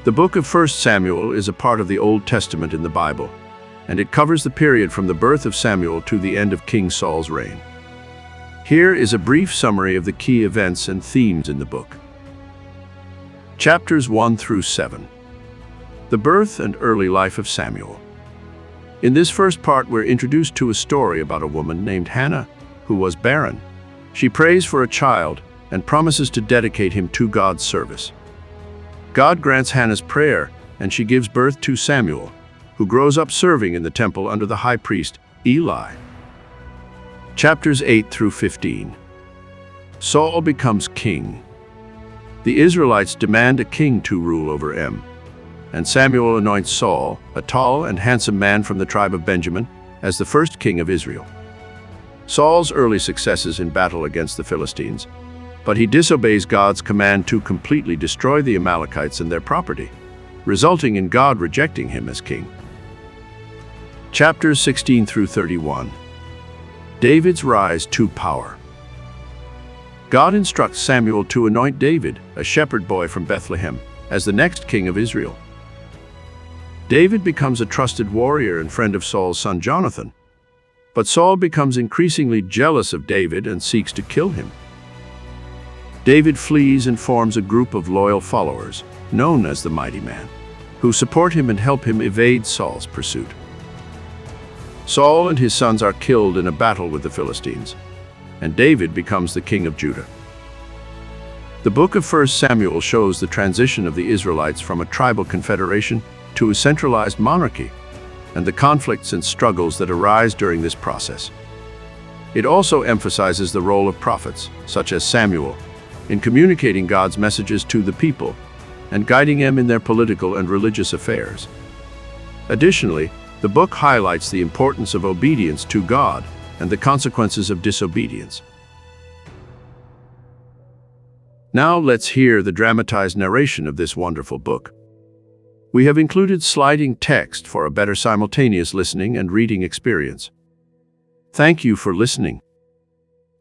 The book of 1 Samuel is a part of the Old Testament in the Bible, and it covers the period from the birth of Samuel to the end of King Saul's reign. Here is a brief summary of the key events and themes in the book. Chapters 1 through 7. The birth and early life of Samuel. In this first part, we're introduced to a story about a woman named Hannah, who was barren. She prays for a child and promises to dedicate him to God's service. God grants Hannah's prayer, and she gives birth to Samuel, who grows up serving in the temple under the high priest, Eli. Chapters 8 through 15. Saul becomes king. The Israelites demand a king to rule over them, and Samuel anoints Saul, a tall and handsome man from the tribe of Benjamin, as the first king of Israel. Saul's early successes in battle against the Philistines, but he disobeys God's command to completely destroy the Amalekites and their property, resulting in God rejecting him as king. Chapters 16 through 31. David's rise to power. God instructs Samuel to anoint David, a shepherd boy from Bethlehem, as the next king of Israel. David becomes a trusted warrior and friend of Saul's son Jonathan, but Saul becomes increasingly jealous of David and seeks to kill him. David flees and forms a group of loyal followers, known as the Mighty Man, who support him and help him evade Saul's pursuit. Saul and his sons are killed in a battle with the Philistines, and David becomes the king of Judah. The book of 1 Samuel shows the transition of the Israelites from a tribal confederation to a centralized monarchy, and the conflicts and struggles that arise during this process. It also emphasizes the role of prophets, such as Samuel, in communicating God's messages to the people and guiding them in their political and religious affairs. Additionally, the book highlights the importance of obedience to God and the consequences of disobedience. Now let's hear the dramatized narration of this wonderful book. We have included sliding text for a better simultaneous listening and reading experience. Thank you for listening.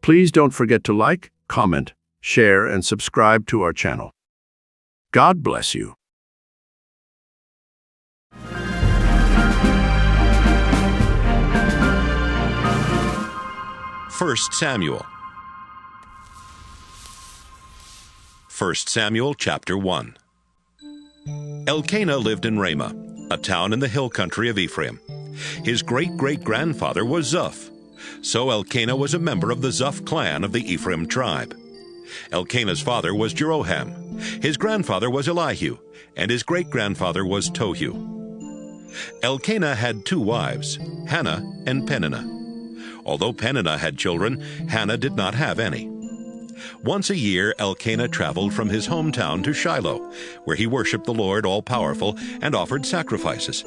Please don't forget to like, comment, share, and subscribe to our channel. God bless you. 1 Samuel. 1 Samuel chapter 1. Elkanah lived in Ramah, a town in the hill country of Ephraim. His great-great-grandfather was Zuph. So Elkanah was a member of the Zuph clan of the Ephraim tribe. Elkanah's father was Jeroham. His grandfather was Elihu, and his great-grandfather was Tohu. Elkanah had 2 wives, Hannah and Peninnah. Although Peninnah had children, Hannah did not have any. Once a year, Elkanah traveled from his hometown to Shiloh, where he worshipped the Lord all-powerful and offered sacrifices.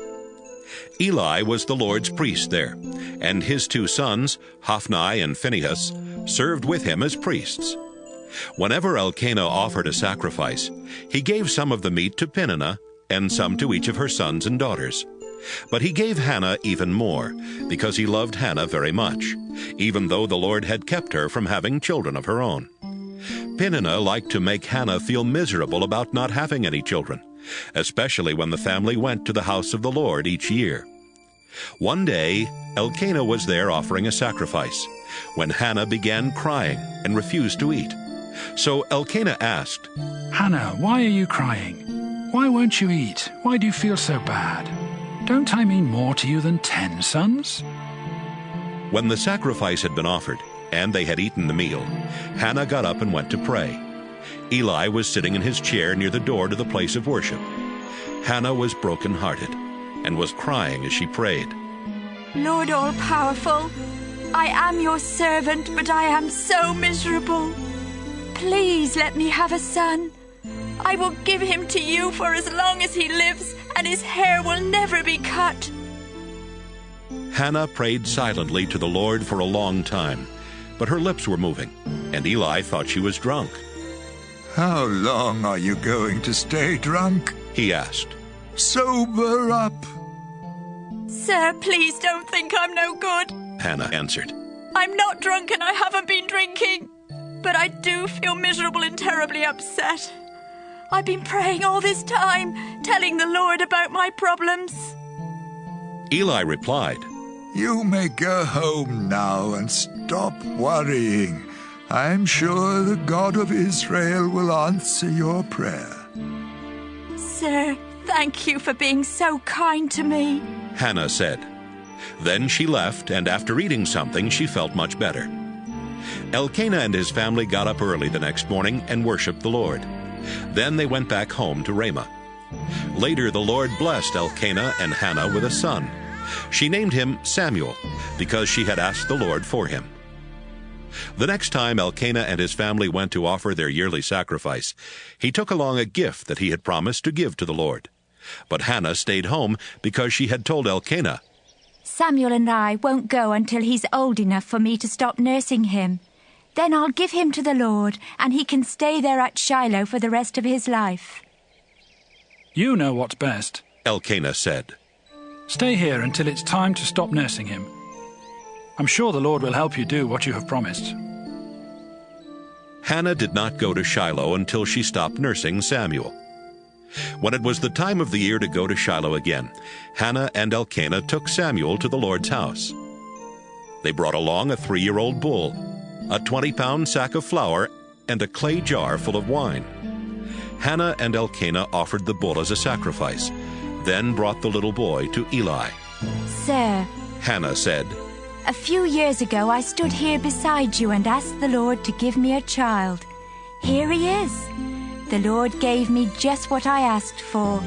Eli was the Lord's priest there, and his 2 sons, Hophni and Phinehas, served with him as priests. Whenever Elkanah offered a sacrifice, he gave some of the meat to Peninnah and some to each of her sons and daughters. But he gave Hannah even more, because he loved Hannah very much, even though the Lord had kept her from having children of her own. Peninnah liked to make Hannah feel miserable about not having any children, especially when the family went to the house of the Lord each year. One day, Elkanah was there offering a sacrifice, when Hannah began crying and refused to eat. So Elkanah asked, "Hannah, why are you crying? Why won't you eat? Why do you feel so bad? Don't I mean more to you than 10 sons?" When the sacrifice had been offered, and they had eaten the meal, Hannah got up and went to pray. Eli was sitting in his chair near the door to the place of worship. Hannah was broken-hearted and was crying as she prayed. "Lord all-powerful, I am your servant, but I am so miserable. Please let me have a son. I will give him to you for as long as he lives, and his hair will never be cut." Hannah prayed silently to the Lord for a long time, but her lips were moving, and Eli thought she was drunk. "How long are you going to stay drunk?" he asked. "Sober up." "Sir, please don't think I'm no good. Hannah answered. I'm not drunk and I haven't been drinking, but I do feel miserable and terribly upset. I've been praying all this time, telling the Lord about my problems. Eli replied, You may go home now and stop worrying. I'm sure the God of Israel will answer your prayer. Sir, thank you for being so kind to me. Hannah said. Then she left, and after eating something, she felt much better. Elkanah and his family got up early the next morning and worshipped the Lord. Then they went back home to Ramah. Later the Lord blessed Elkanah and Hannah with a son. She named him Samuel, because she had asked the Lord for him. The next time Elkanah and his family went to offer their yearly sacrifice, he took along a gift that he had promised to give to the Lord. But Hannah stayed home because she had told Elkanah, Samuel and I won't go until he's old enough for me to stop nursing him. Then I'll give him to the Lord, and he can stay there at Shiloh for the rest of his life. You know what's best. Elkanah said. Stay here until it's time to stop nursing him. I'm sure the Lord will help you do what you have promised. Hannah did not go to Shiloh until she stopped nursing Samuel. When it was the time of the year to go to Shiloh again, Hannah and Elkanah took Samuel to the Lord's house. They brought along a 3-year-old bull, a 20-pound sack of flour, and a clay jar full of wine. Hannah and Elkanah offered the bull as a sacrifice, then brought the little boy to Eli. Sir, Hannah said, a few years ago I stood here beside you and asked the Lord to give me a child. Here he is. The Lord gave me just what I asked for.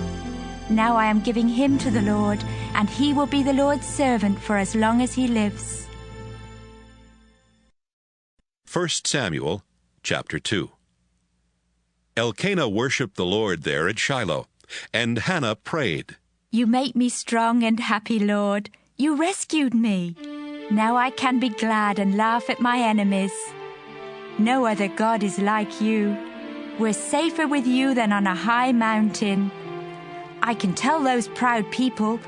Now I am giving him to the Lord, and he will be the Lord's servant for as long as he lives. 1 Samuel chapter 2. Elkanah worshipped the Lord there at Shiloh, and Hannah prayed, You make me strong and happy, Lord. You rescued me. Now I can be glad and laugh at my enemies. No other God is like you. We're safer with you than on a high mountain. I can tell those proud people,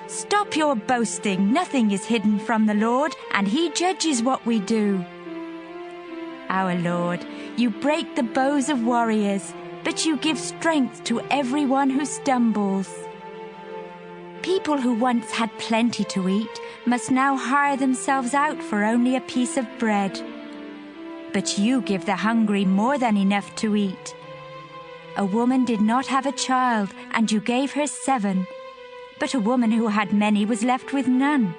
Stop your boasting. Nothing is hidden from the Lord, and he judges what we do. Our Lord, you break the bows of warriors, but you give strength to everyone who stumbles. People who once had plenty to eat must now hire themselves out for only a piece of bread. But you give the hungry more than enough to eat. A woman did not have a child, and you gave her 7, but a woman who had many was left with none.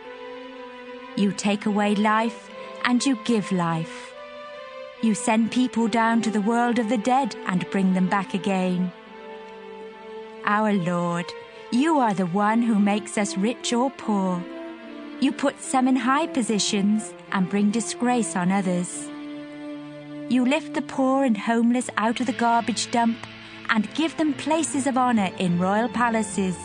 You take away life, and you give life. You send people down to the world of the dead and bring them back again. Our Lord, you are the one who makes us rich or poor. You put some in high positions and bring disgrace on others. You lift the poor and homeless out of the garbage dump and give them places of honor in royal palaces.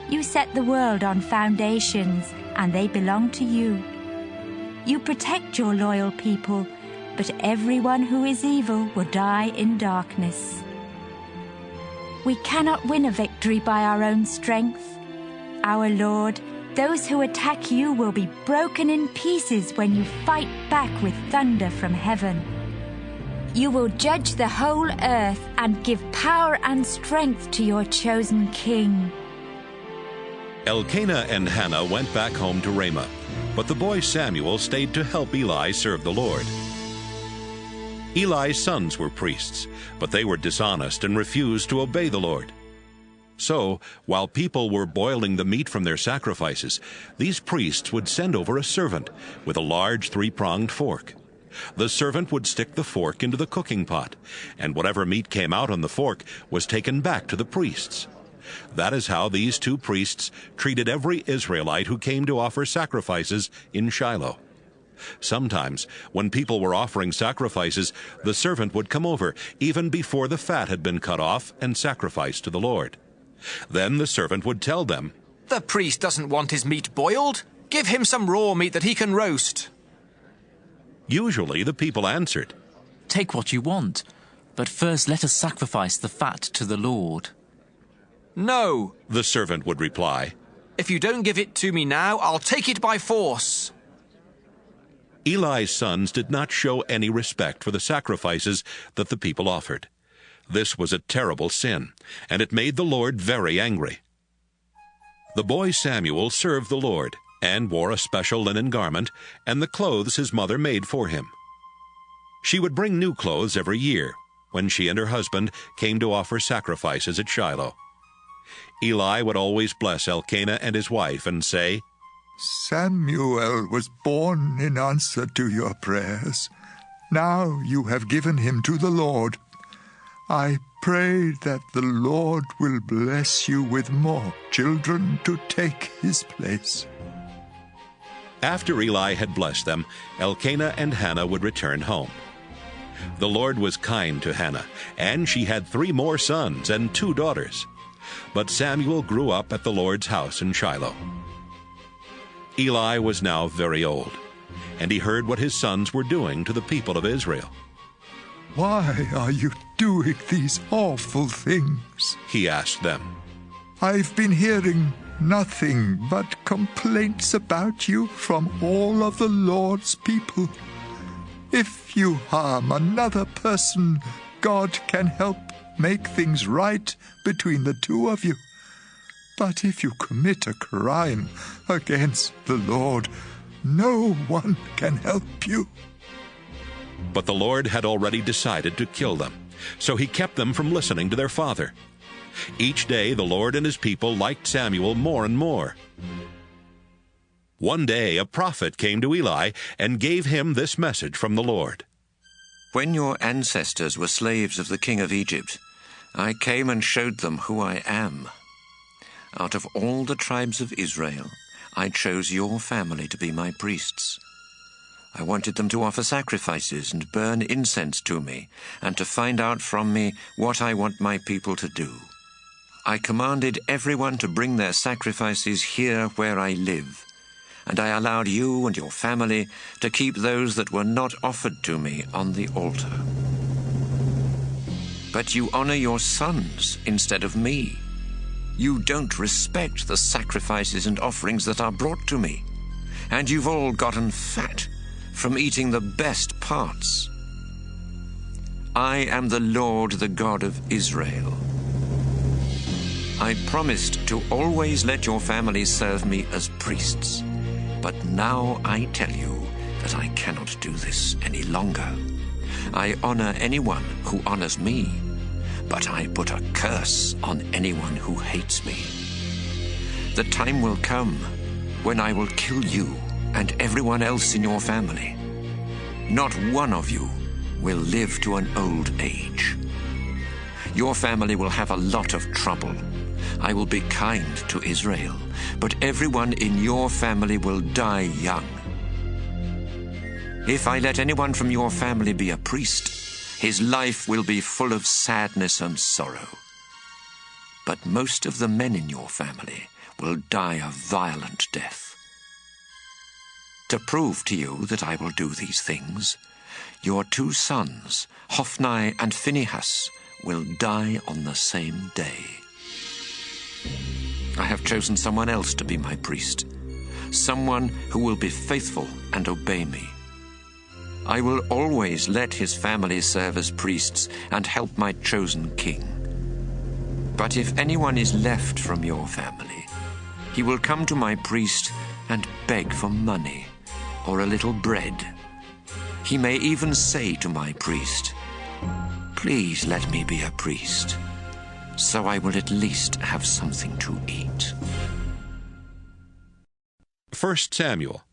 You set the world on foundations, and they belong to you. You protect your loyal people, but everyone who is evil will die in darkness. We cannot win a victory by our own strength. Our Lord, those who attack you will be broken in pieces when you fight back with thunder from heaven. You will judge the whole earth and give power and strength to your chosen king. Elkanah and Hannah went back home to Ramah, but the boy Samuel stayed to help Eli serve the Lord. Eli's sons were priests, but they were dishonest and refused to obey the Lord. So, while people were boiling the meat from their sacrifices, these priests would send over a servant with a large 3-pronged fork. The servant would stick the fork into the cooking pot, and whatever meat came out on the fork was taken back to the priests. That is how these 2 priests treated every Israelite who came to offer sacrifices in Shiloh. Sometimes, when people were offering sacrifices, the servant would come over, even before the fat had been cut off and sacrificed to the Lord. Then the servant would tell them, The priest doesn't want his meat boiled. Give him some raw meat that he can roast. Usually the people answered, Take what you want, but first let us sacrifice the fat to the Lord. No, the servant would reply. If you don't give it to me now, I'll take it by force. Eli's sons did not show any respect for the sacrifices that the people offered. This was a terrible sin, and it made the Lord very angry. The boy Samuel served the Lord, and wore a special linen garment, and the clothes his mother made for him. She would bring new clothes every year, when she and her husband came to offer sacrifices at Shiloh. Eli would always bless Elkanah and his wife and say, Samuel was born in answer to your prayers. Now you have given him to the Lord. I pray that the Lord will bless you with more children to take his place. After Eli had blessed them, Elkanah and Hannah would return home. The Lord was kind to Hannah, and she had 3 more sons and 2 daughters. But Samuel grew up at the Lord's house in Shiloh. Eli was now very old, and he heard what his sons were doing to the people of Israel. Why are you doing these awful things? He asked them. I've been hearing nothing but complaints about you from all of the Lord's people. If you harm another person, God can help make things right between the 2 of you. But if you commit a crime against the Lord, no one can help you. But the Lord had already decided to kill them, so he kept them from listening to their father. Each day the Lord and his people liked Samuel more and more. One day a prophet came to Eli and gave him this message from the Lord. When your ancestors were slaves of the king of Egypt, I came and showed them who I am. Out of all the tribes of Israel, I chose your family to be my priests. I wanted them to offer sacrifices and burn incense to me, and to find out from me what I want my people to do. I commanded everyone to bring their sacrifices here where I live, and I allowed you and your family to keep those that were not offered to me on the altar. But you honor your sons instead of me. You don't respect the sacrifices and offerings that are brought to me, and you've all gotten fat from eating the best parts. I am the Lord, the God of Israel. I promised to always let your families serve me as priests, but now I tell you that I cannot do this any longer. I honor anyone who honors me, but I put a curse on anyone who hates me. The time will come when I will kill you and everyone else in your family. Not one of you will live to an old age. Your family will have a lot of trouble. I will be kind to Israel, but everyone in your family will die young. If I let anyone from your family be a priest, his life will be full of sadness and sorrow. But most of the men in your family will die a violent death. To prove to you that I will do these things, your 2 sons, Hophni and Phinehas, will die on the same day. I have chosen someone else to be my priest, someone who will be faithful and obey me. I will always let his family serve as priests and help my chosen king. But if anyone is left from your family, he will come to my priest and beg for money or a little bread. He may even say to my priest, "Please let me be a priest, so I will at least have something to eat." 1 Samuel,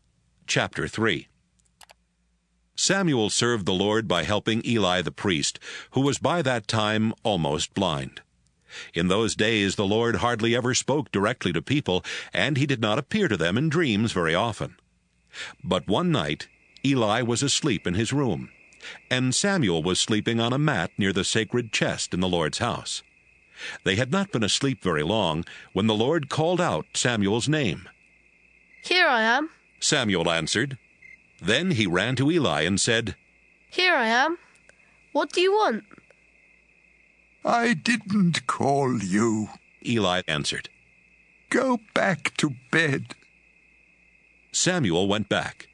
chapter 3. Samuel served the Lord by helping Eli the priest, who was by that time almost blind. In those days the Lord hardly ever spoke directly to people, and he did not appear to them in dreams very often. But one night Eli was asleep in his room, and Samuel was sleeping on a mat near the sacred chest in the Lord's house. They had not been asleep very long when the Lord called out Samuel's name. "Here I am," Samuel answered. Then he ran to Eli and said, "Here I am. What do you want?" I didn't call you. Eli answered. Go back to bed. Samuel went back.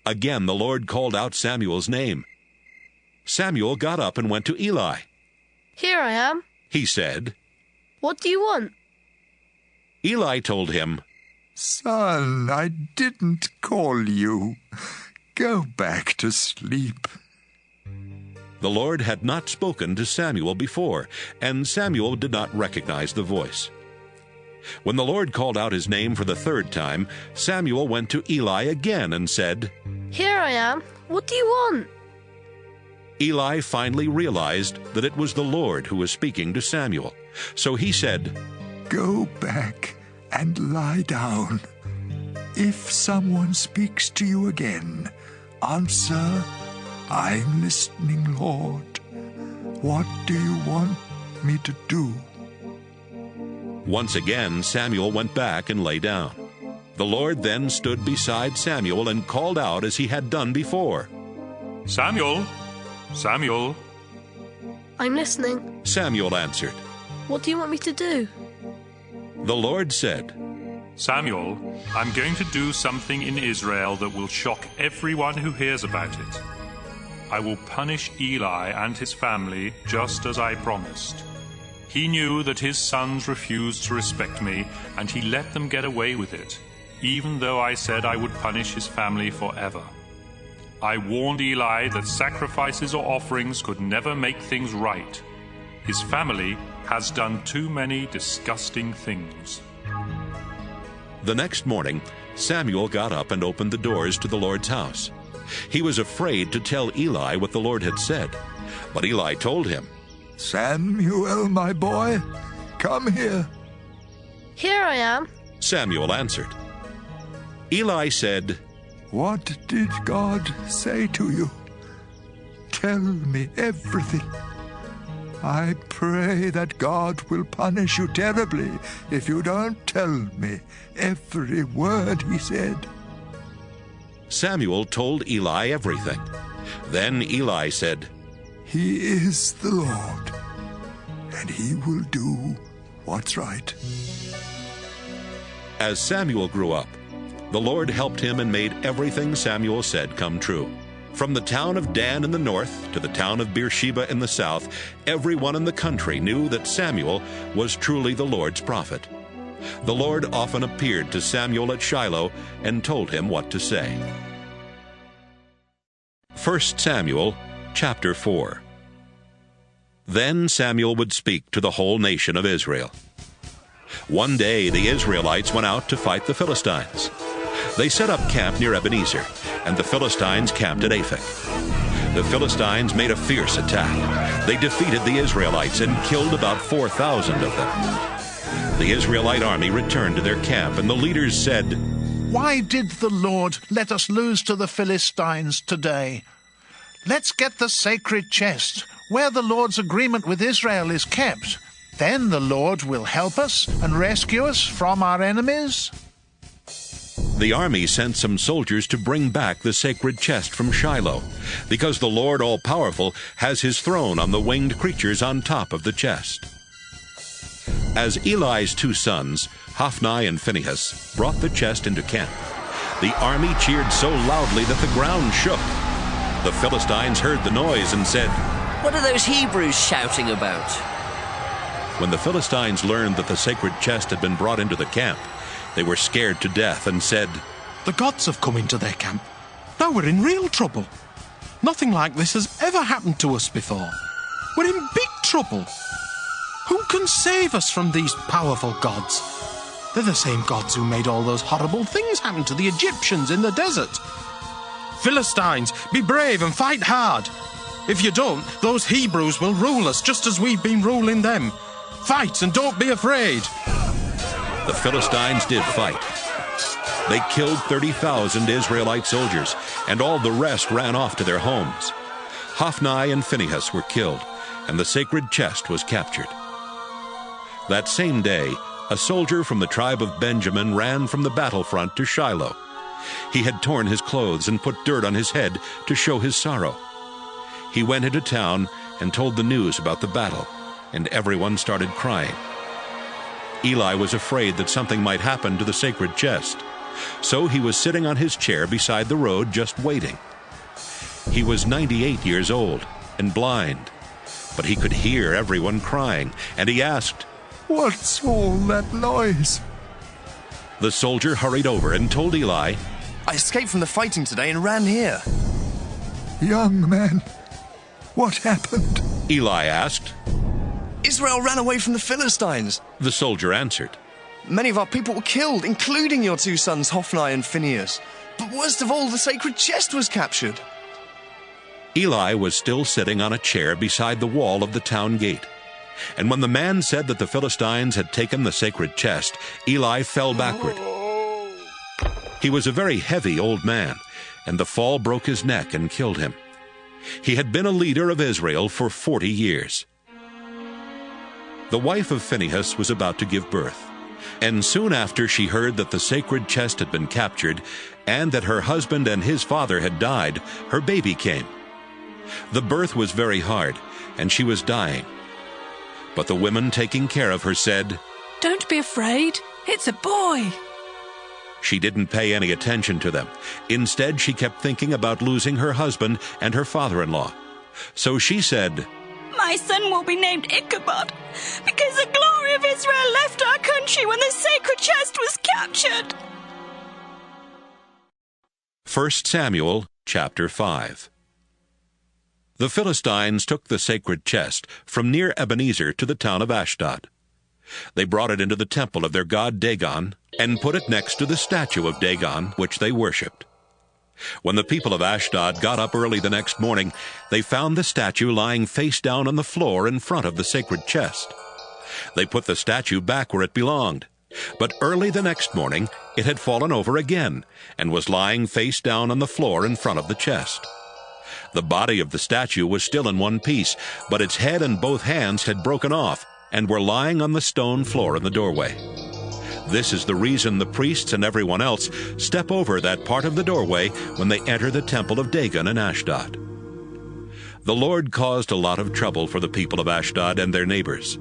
Again the Lord called out Samuel's name. Samuel got up and went to Eli. Here I am. he said. What do you want? Eli told him, Son, I didn't call you. Go back to sleep. The Lord had not spoken to Samuel before, and Samuel did not recognize the voice. When the Lord called out his name for the third time, Samuel went to Eli again and said, Here I am. What do you want? Eli finally realized that it was the Lord who was speaking to Samuel. So he said, Go back and lie down. If someone speaks to you again, answer, I'm listening, Lord. What do you want me to do? Once again, Samuel went back and lay down. The Lord then stood beside Samuel and called out as he had done before. Samuel! Samuel! I'm listening. Samuel answered. What do you want me to do? The Lord said, Samuel, I'm going to do something in Israel that will shock everyone who hears about it. I will punish Eli and his family just as I promised. He knew that his sons refused to respect me, and he let them get away with it, even though I said I would punish his family forever. I warned Eli that sacrifices or offerings could never make things right. His family has done too many disgusting things. The next morning, Samuel got up and opened the doors to the Lord's house. He was afraid to tell Eli what the Lord had said, but Eli told him, Samuel, my boy, come here. Here I am. Samuel answered. Eli said, What did God say to you? Tell me everything. I pray that God will punish you terribly if you don't tell me every word he said. Samuel told Eli everything. Then Eli said, He is the Lord, and he will do what's right. As Samuel grew up, the Lord helped him and made everything Samuel said come true. From the town of Dan in the north to the town of Beersheba in the south, everyone in the country knew that Samuel was truly the Lord's prophet. The Lord often appeared to Samuel at Shiloh and told him what to say. 1 Samuel chapter 4. Then Samuel would speak to the whole nation of Israel. One day the Israelites went out to fight the Philistines. They set up camp near Ebenezer, and the Philistines camped at Aphek. The Philistines made a fierce attack. They defeated the Israelites and killed about 4,000 of them. The Israelite army returned to their camp, and the leaders said, Why did the Lord let us lose to the Philistines today? Let's get the sacred chest, where the Lord's agreement with Israel is kept. Then the Lord will help us and rescue us from our enemies. The army sent some soldiers to bring back the sacred chest from Shiloh, because the Lord All-Powerful has his throne on the winged creatures on top of the chest. As Eli's two sons, Hophni and Phinehas, brought the chest into camp, the army cheered so loudly that the ground shook. The Philistines heard the noise and said, What are those Hebrews shouting about? When the Philistines learned that the sacred chest had been brought into the camp, they were scared to death and said, The gods have come into their camp. Now we're in real trouble. Nothing like this has ever happened to us before. We're in big trouble. Who can save us from these powerful gods? They're the same gods who made all those horrible things happen to the Egyptians in the desert. Philistines, be brave and fight hard. If you don't, those Hebrews will rule us just as we've been ruling them. Fight and don't be afraid. The Philistines did fight. They killed 30,000 Israelite soldiers, and all the rest ran off to their homes. Hophni and Phinehas were killed, and the sacred chest was captured. That same day, a soldier from the tribe of Benjamin ran from the battlefront to Shiloh. He had torn his clothes and put dirt on his head to show his sorrow. He went into town and told the news about the battle, and everyone started crying. Eli was afraid that something might happen to the sacred chest, so he was sitting on his chair beside the road just waiting. He was 98 years old and blind, but he could hear everyone crying, and he asked, "What's all that noise?" The soldier hurried over and told Eli, "I escaped from the fighting today and ran here." "Young man, what happened?" Eli asked. "Israel ran away from the Philistines," the soldier answered. "Many of our people were killed, including your two sons, Hophni and Phinehas. But worst of all, the sacred chest was captured." Eli was still sitting on a chair beside the wall of the town gate. And when the man said that the Philistines had taken the sacred chest, Eli fell backward. He was a very heavy old man, and the fall broke his neck and killed him. He had been a leader of Israel for 40 years. The wife of Phinehas was about to give birth, and soon after she heard that the sacred chest had been captured and that her husband and his father had died, her baby came. The birth was very hard, and she was dying. But the women taking care of her said, "Don't be afraid, it's a boy." She didn't pay any attention to them. Instead, she kept thinking about losing her husband and her father-in-law. So she said, "My son will be named Ichabod, because the glory of Israel left our country when the sacred chest was captured." 1 Samuel chapter 5. The Philistines took the sacred chest from near Ebenezer to the town of Ashdod. They brought it into the temple of their god Dagon and put it next to the statue of Dagon, which they worshipped. When the people of Ashdod got up early the next morning, they found the statue lying face down on the floor in front of the sacred chest. They put the statue back where it belonged, but early the next morning it had fallen over again and was lying face down on the floor in front of the chest. The body of the statue was still in one piece, but its head and both hands had broken off and were lying on the stone floor in the doorway. This is the reason the priests and everyone else step over that part of the doorway when they enter the temple of Dagon in Ashdod. The Lord caused a lot of trouble for the people of Ashdod and their neighbors.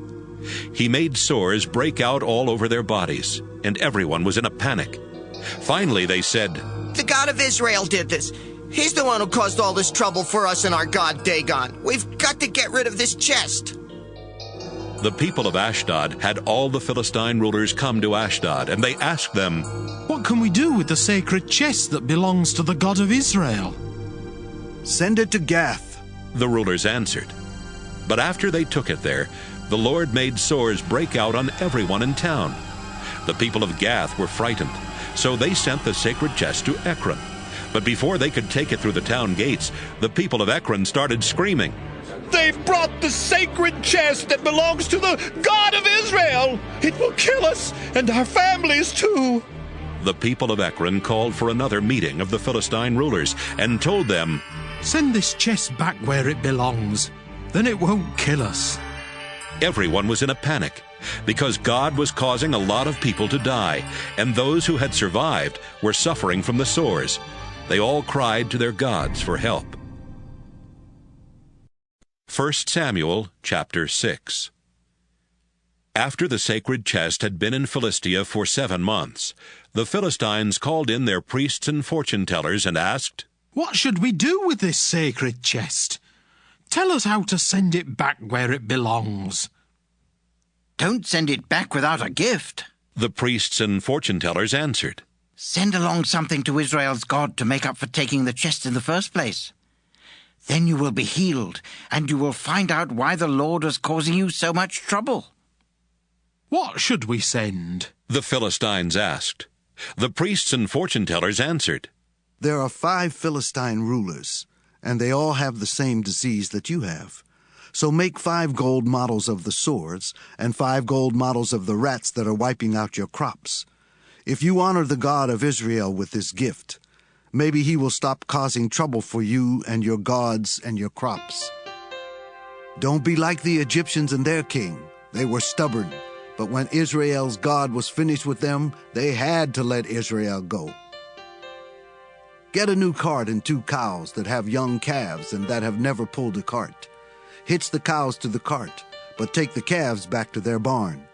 He made sores break out all over their bodies, and everyone was in a panic. Finally, they said, "The God of Israel did this. He's the one who caused all this trouble for us and our god Dagon. We've got to get rid of this chest." The people of Ashdod had all the Philistine rulers come to Ashdod, and they asked them, "What can we do with the sacred chest that belongs to the God of Israel?" "Send it to Gath," the rulers answered. But after they took it there, the Lord made sores break out on everyone in town. The people of Gath were frightened, so they sent the sacred chest to Ekron. But before they could take it through the town gates, the people of Ekron started screaming, "They've brought the sacred chest that belongs to the God of Israel! It will kill us and our families too!" The people of Ekron called for another meeting of the Philistine rulers and told them, "Send this chest back where it belongs, then it won't kill us." Everyone was in a panic because God was causing a lot of people to die, and those who had survived were suffering from the sores. They all cried to their gods for help. 1 Samuel chapter 6. After the sacred chest had been in Philistia for 7 months, the Philistines called in their priests and fortune-tellers and asked, "What should we do with this sacred chest? Tell us how to send it back where it belongs." "Don't send it back without a gift," the priests and fortune-tellers answered. "Send along something to Israel's God to make up for taking the chest in the first place. Then you will be healed, and you will find out why the Lord is causing you so much trouble." "What should we send?" the Philistines asked. The priests and fortune-tellers answered, "There are 5 Philistine rulers, and they all have the same disease that you have. So make 5 gold models of the swords and 5 gold models of the rats that are wiping out your crops. If you honor the God of Israel with this gift, maybe he will stop causing trouble for you and your gods and your crops. Don't be like the Egyptians and their king. They were stubborn, but when Israel's God was finished with them, they had to let Israel go. Get a new cart and 2 cows that have young calves and that have never pulled a cart. Hitch the cows to the cart, but take the calves back to their barn.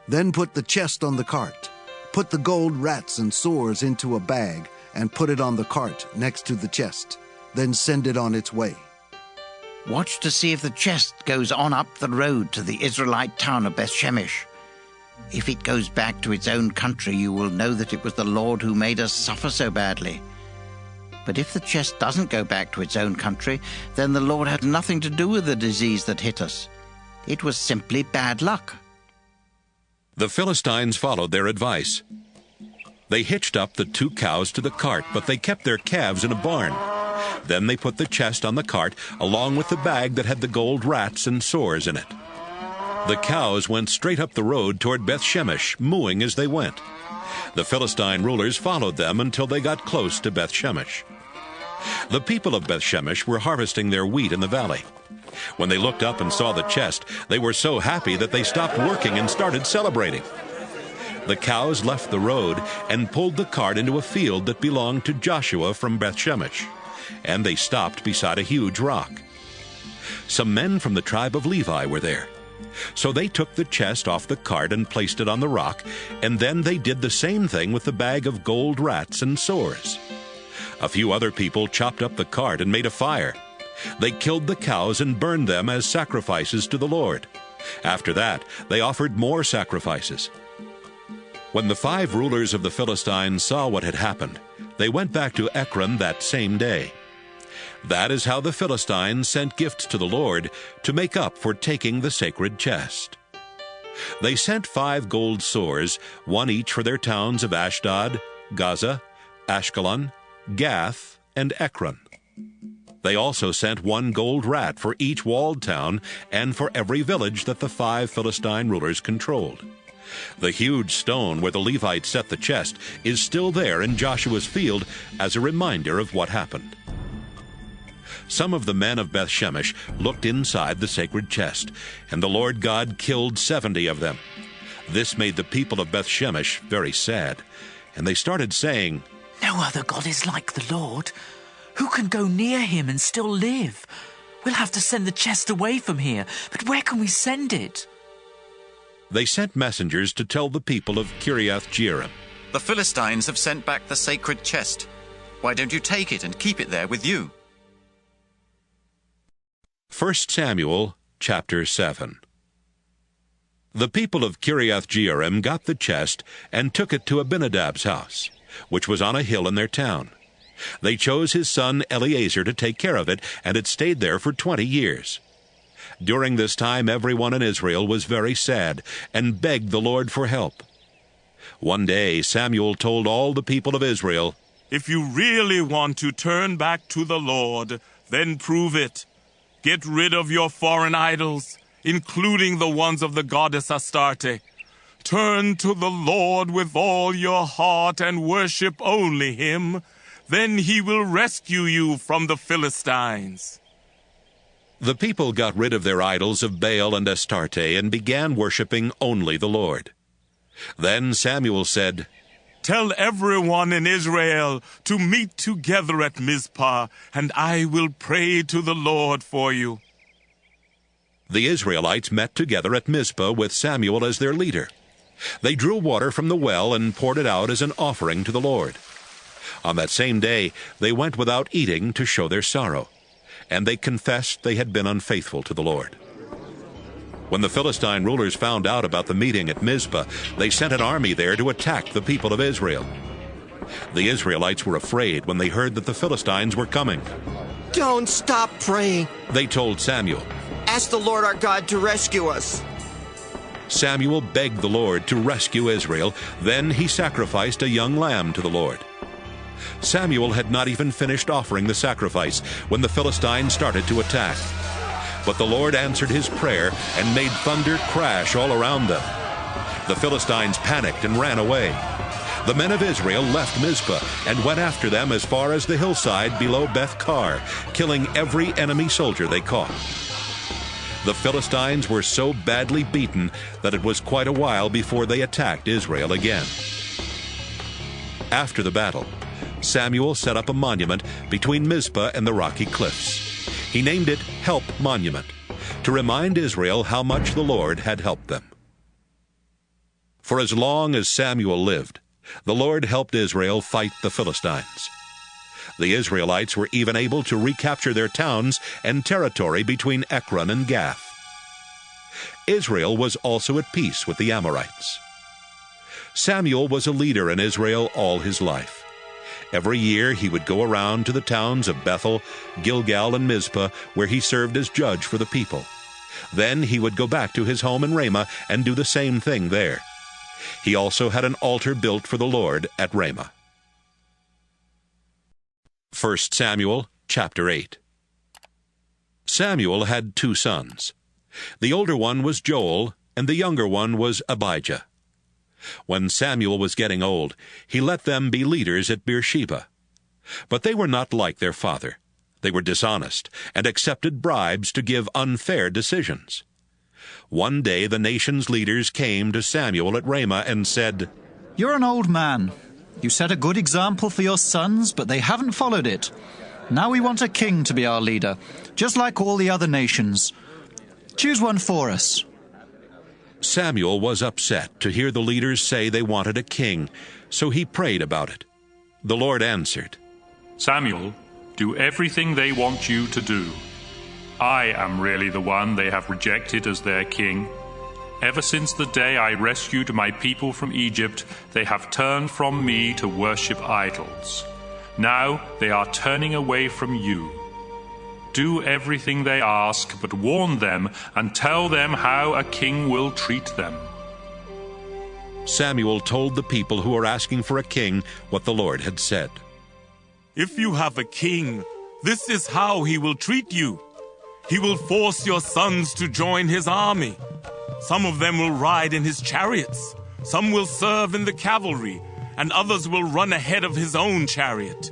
Then put the chest on the cart. Put the gold rats and sores into a bag and put it on the cart next to the chest. Then send it on its way. Watch to see if the chest goes on up the road to the Israelite town of Beth-Shemesh. If it goes back to its own country, you will know that it was the Lord who made us suffer so badly. But if the chest doesn't go back to its own country, then the Lord had nothing to do with the disease that hit us. It was simply bad luck." The Philistines followed their advice. They hitched up the 2 cows to the cart, but they kept their calves in a barn. Then they put the chest on the cart, along with the bag that had the gold rats and sores in it. The cows went straight up the road toward Beth-Shemesh, mooing as they went. The Philistine rulers followed them until they got close to Beth-Shemesh. The people of Beth-Shemesh were harvesting their wheat in the valley. When they looked up and saw the chest, they were so happy that they stopped working and started celebrating. The cows left the road and pulled the cart into a field that belonged to Joshua from Beth-Shemesh, and they stopped beside a huge rock. Some men from the tribe of Levi were there. So they took the chest off the cart and placed it on the rock, and then they did the same thing with the bag of gold rats and sores. A few other people chopped up the cart and made a fire. They killed the cows and burned them as sacrifices to the Lord. After that, they offered more sacrifices. When the 5 rulers of the Philistines saw what had happened, they went back to Ekron that same day. That is how the Philistines sent gifts to the Lord to make up for taking the sacred chest. They sent 5 gold sores, 1 each for their towns of Ashdod, Gaza, Ashkelon, Gath, and Ekron. They also sent 1 gold rat for each walled town and for every village that the 5 Philistine rulers controlled. The huge stone where the Levites set the chest is still there in Joshua's field as a reminder of what happened. Some of the men of Beth-Shemesh looked inside the sacred chest, and the Lord God killed 70 of them. This made the people of Beth-Shemesh very sad, and they started saying, "No other God is like the Lord. Who can go near him and still live? We'll have to send the chest away from here, but where can we send it?" They sent messengers to tell the people of Kiriath-Jearim, "The Philistines have sent back the sacred chest. Why don't you take it and keep it there with you?" 1 Samuel chapter 7. The people of Kiriath-Jearim got the chest and took it to Abinadab's house, which was on a hill in their town. They chose his son Eleazar to take care of it, and it stayed there for 20 years. During this time, everyone in Israel was very sad and begged the Lord for help. One day, Samuel told all the people of Israel, "If you really want to turn back to the Lord, then prove it. Get rid of your foreign idols, including the ones of the goddess Astarte. Turn to the Lord with all your heart and worship only him. Then he will rescue you from the Philistines." The people got rid of their idols of Baal and Astarte and began worshiping only the Lord. Then Samuel said, "Tell everyone in Israel to meet together at Mizpah, and I will pray to the Lord for you." The Israelites met together at Mizpah with Samuel as their leader. They drew water from the well and poured it out as an offering to the Lord. On that same day, they went without eating to show their sorrow, and they confessed they had been unfaithful to the Lord. When the Philistine rulers found out about the meeting at Mizpah, they sent an army there to attack the people of Israel. The Israelites were afraid when they heard that the Philistines were coming. "Don't stop praying," they told Samuel. "Ask the Lord our God to rescue us." Samuel begged the Lord to rescue Israel. Then he sacrificed a young lamb to the Lord. Samuel had not even finished offering the sacrifice when the Philistines started to attack. But the Lord answered his prayer and made thunder crash all around them. The Philistines panicked and ran away. The men of Israel left Mizpah and went after them as far as the hillside below Beth-Kar, killing every enemy soldier they caught. The Philistines were so badly beaten that it was quite a while before they attacked Israel again. After the battle, Samuel set up a monument between Mizpah and the rocky cliffs. He named it Help Monument, to remind Israel how much the Lord had helped them. For as long as Samuel lived, the Lord helped Israel fight the Philistines. The Israelites were even able to recapture their towns and territory between Ekron and Gath. Israel was also at peace with the Amorites. Samuel was a leader in Israel all his life. Every year he would go around to the towns of Bethel, Gilgal, and Mizpah, where he served as judge for the people. Then he would go back to his home in Ramah and do the same thing there. He also had an altar built for the Lord at Ramah. 1 Samuel chapter 8. Samuel had 2 sons. The older one was Joel, and the younger one was Abijah. When Samuel was getting old, he let them be leaders at Beersheba. But they were not like their father. They were dishonest and accepted bribes to give unfair decisions. One day the nation's leaders came to Samuel at Ramah and said, "You're an old man. You set a good example for your sons, but they haven't followed it. Now we want a king to be our leader, just like all the other nations. Choose one for us." Samuel was upset to hear the leaders say they wanted a king, so he prayed about it. The Lord answered, "Samuel, do everything they want you to do. I am really the one they have rejected as their king. Ever since the day I rescued my people from Egypt, they have turned from me to worship idols. Now they are turning away from you. Do everything they ask, but warn them and tell them how a king will treat them." Samuel told the people who were asking for a king what the Lord had said. "If you have a king, this is how he will treat you. He will force your sons to join his army. Some of them will ride in his chariots, some will serve in the cavalry, and others will run ahead of his own chariot.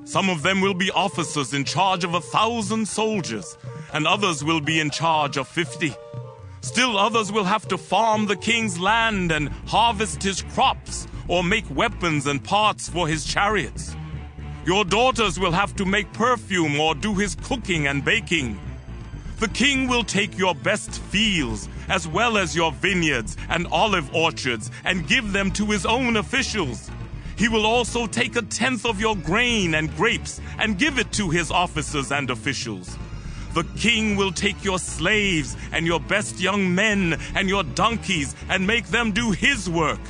Some of them will be officers in charge of 1,000 soldiers, and others will be in charge of 50. Still others will have to farm the king's land and harvest his crops, or make weapons and parts for his chariots. Your daughters will have to make perfume or do his cooking and baking. The king will take your best fields, as well as your vineyards and olive orchards, and give them to his own officials. He will also take 1/10 of your grain and grapes and give it to his officers and officials. The king will take your slaves and your best young men and your donkeys and make them do his work.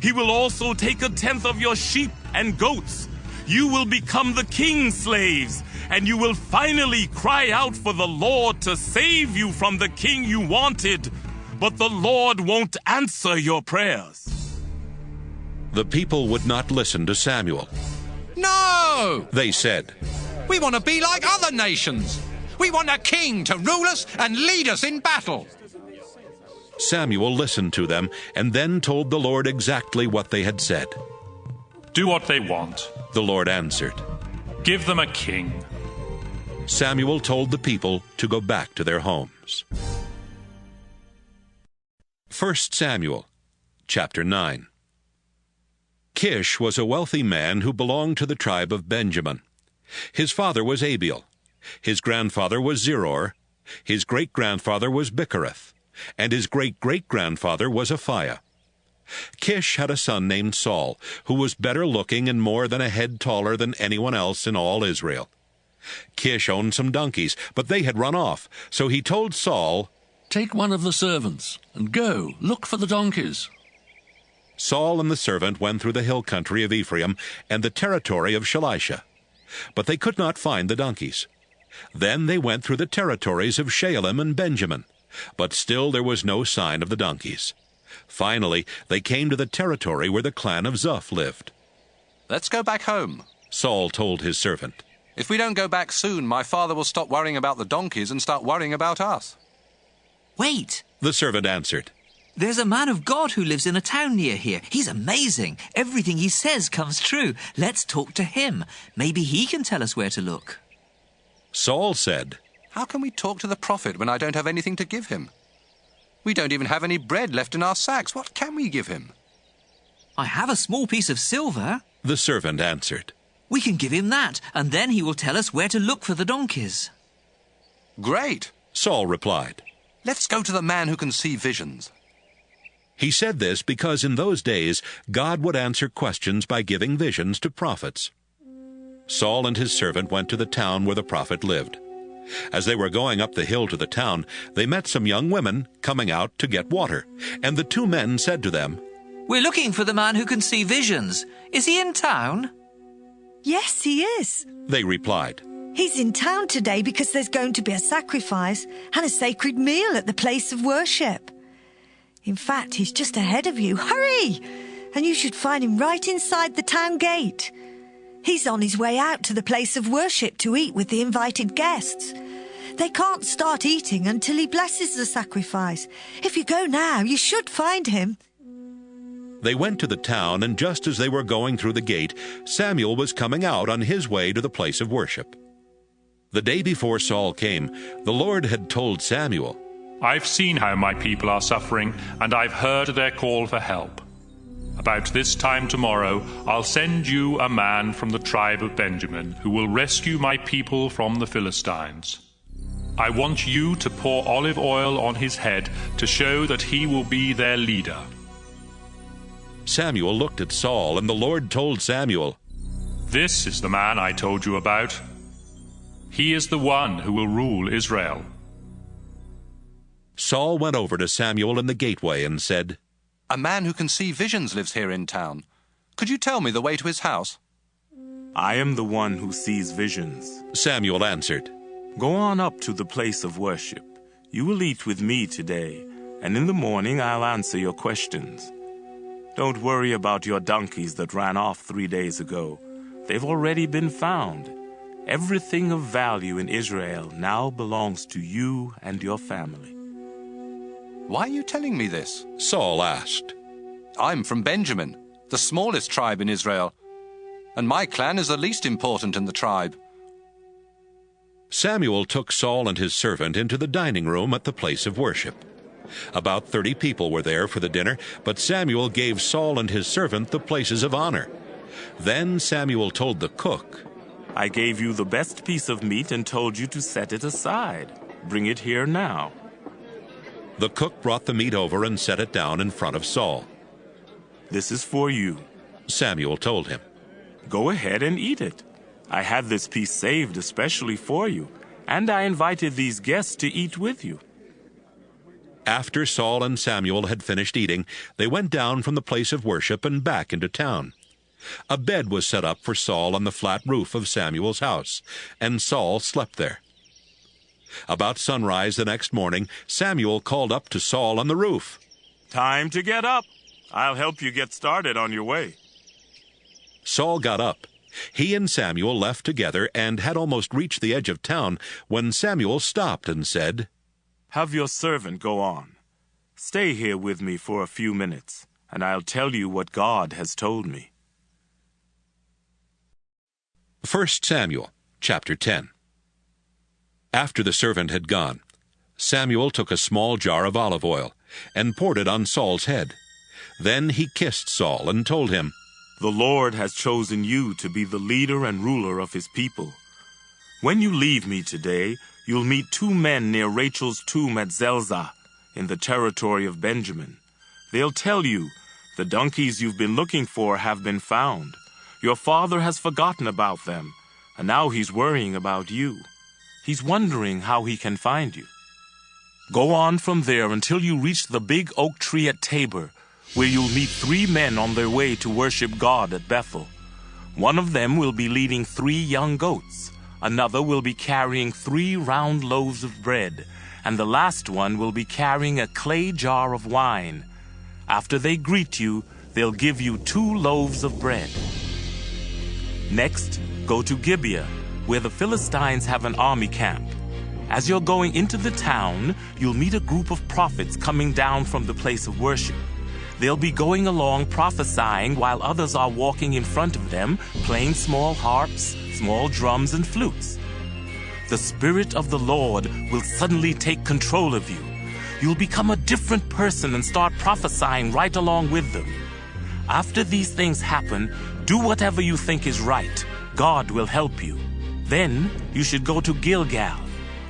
He will also take 1/10 of your sheep and goats. You will become the king's slaves, and you will finally cry out for the Lord to save you from the king you wanted. But the Lord won't answer your prayers." The people would not listen to Samuel. "No!" they said. "We want to be like other nations. We want a king to rule us and lead us in battle." Samuel listened to them and then told the Lord exactly what they had said. "Do what they want," the Lord answered. "Give them a king." Samuel told the people to go back to their homes. 1 Samuel chapter 9. Kish was a wealthy man who belonged to the tribe of Benjamin. His father was Abiel. His grandfather was Zeror. His great-grandfather was Bichereth. And his great-great-grandfather was Aphiah. Kish had a son named Saul, who was better looking and more than a head taller than anyone else in all Israel. Kish owned some donkeys, but they had run off, so he told Saul, "Take one of the servants and go, look for the donkeys." Saul and the servant went through the hill country of Ephraim and the territory of Shalisha, but they could not find the donkeys. Then they went through the territories of Shaalim and Benjamin, but still there was no sign of the donkeys. Finally, they came to the territory where the clan of Zuph lived. "Let's go back home," Saul told his servant. "If we don't go back soon, my father will stop worrying about the donkeys and start worrying about us." "Wait," the servant answered. "There's a man of God who lives in a town near here. He's amazing. Everything he says comes true. Let's talk to him. Maybe he can tell us where to look." Saul said, "How can we talk to the prophet when I don't have anything to give him? We don't even have any bread left in our sacks. What can we give him?" "I have a small piece of silver," the servant answered. "We can give him that, and then he will tell us where to look for the donkeys." "Great," Saul replied. "Let's go to the man who can see visions." He said this because in those days God would answer questions by giving visions to prophets. Saul and his servant went to the town where the prophet lived. As they were going up the hill to the town, they met some young women coming out to get water, and the two men said to them, "We're looking for the man who can see visions. Is he in town?" "Yes, he is," they replied. "He's in town today because there's going to be a sacrifice and a sacred meal at the place of worship. In fact, he's just ahead of you. Hurry! And you should find him right inside the town gate. He's on his way out to the place of worship to eat with the invited guests. They can't start eating until he blesses the sacrifice. If you go now, you should find him." They went to the town, and just as they were going through the gate, Samuel was coming out on his way to the place of worship. The day before Saul came, the Lord had told Samuel, "I've seen how my people are suffering, and I've heard their call for help. About this time tomorrow, I'll send you a man from the tribe of Benjamin who will rescue my people from the Philistines. I want you to pour olive oil on his head to show that he will be their leader." Samuel looked at Saul, and the Lord told Samuel, "This is the man I told you about. He is the one who will rule Israel." Saul went over to Samuel in the gateway and said, "A man who can see visions lives here in town. Could you tell me the way to his house?" "I am the one who sees visions," Samuel answered. "Go on up to the place of worship. You will eat with me today, and in the morning I'll answer your questions. Don't worry about your donkeys that ran off 3 days ago. They've already been found. Everything of value in Israel now belongs to you and your family." "Why are you telling me this?" Saul asked. "I'm from Benjamin, the smallest tribe in Israel, and my clan is the least important in the tribe." Samuel took Saul and his servant into the dining room at the place of worship. About 30 people were there for the dinner, but Samuel gave Saul and his servant the places of honor. Then Samuel told the cook, "I gave you the best piece of meat and told you to set it aside. Bring it here now." The cook brought the meat over and set it down in front of Saul. "This is for you," Samuel told him. "Go ahead and eat it. I had this piece saved especially for you, and I invited these guests to eat with you." After Saul and Samuel had finished eating, they went down from the place of worship and back into town. A bed was set up for Saul on the flat roof of Samuel's house, and Saul slept there. About sunrise the next morning, Samuel called up to Saul on the roof, "Time to get up. I'll help you get started on your way." Saul got up. He and Samuel left together and had almost reached the edge of town when Samuel stopped and said, "Have your servant go on. Stay here with me for a few minutes, and I'll tell you what God has told me." 1 Samuel chapter 10. After the servant had gone, Samuel took a small jar of olive oil and poured it on Saul's head. Then he kissed Saul and told him, "The Lord has chosen you to be the leader and ruler of his people. When you leave me today, you'll meet 2 men near Rachel's tomb at Zelzah, in the territory of Benjamin. They'll tell you, 'The donkeys you've been looking for have been found. Your father has forgotten about them, and now he's worrying about you. He's wondering how he can find you. Go on from there until you reach the big oak tree at Tabor, where you'll meet 3 men on their way to worship God at Bethel. One of them will be leading 3 young goats. Another will be carrying 3 round loaves of bread, and the last one will be carrying a clay jar of wine. After they greet you, they'll give you 2 loaves of bread. Next, go to Gibeah, where the Philistines have an army camp. As you're going into the town, you'll meet a group of prophets coming down from the place of worship. They'll be going along prophesying while others are walking in front of them, playing small harps, small drums, and flutes. The Spirit of the Lord will suddenly take control of you. You'll become a different person and start prophesying right along with them. After these things happen, do whatever you think is right. God will help you. Then you should go to Gilgal.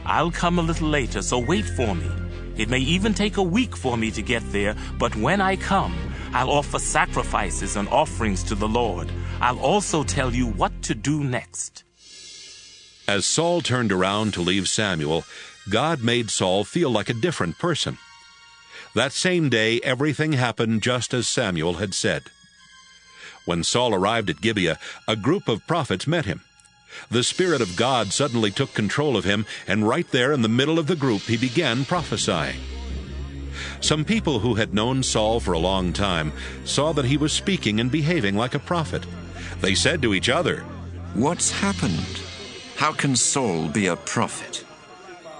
I'll come a little later, so wait for me. It may even take a week for me to get there, but when I come, I'll offer sacrifices and offerings to the Lord. I'll also tell you what to do next." As Saul turned around to leave Samuel, God made Saul feel like a different person. That same day, everything happened just as Samuel had said. When Saul arrived at Gibeah, a group of prophets met him. The Spirit of God suddenly took control of him, and right there in the middle of the group, he began prophesying. Some people who had known Saul for a long time saw that he was speaking and behaving like a prophet. They said to each other, "What's happened? How can Saul be a prophet?"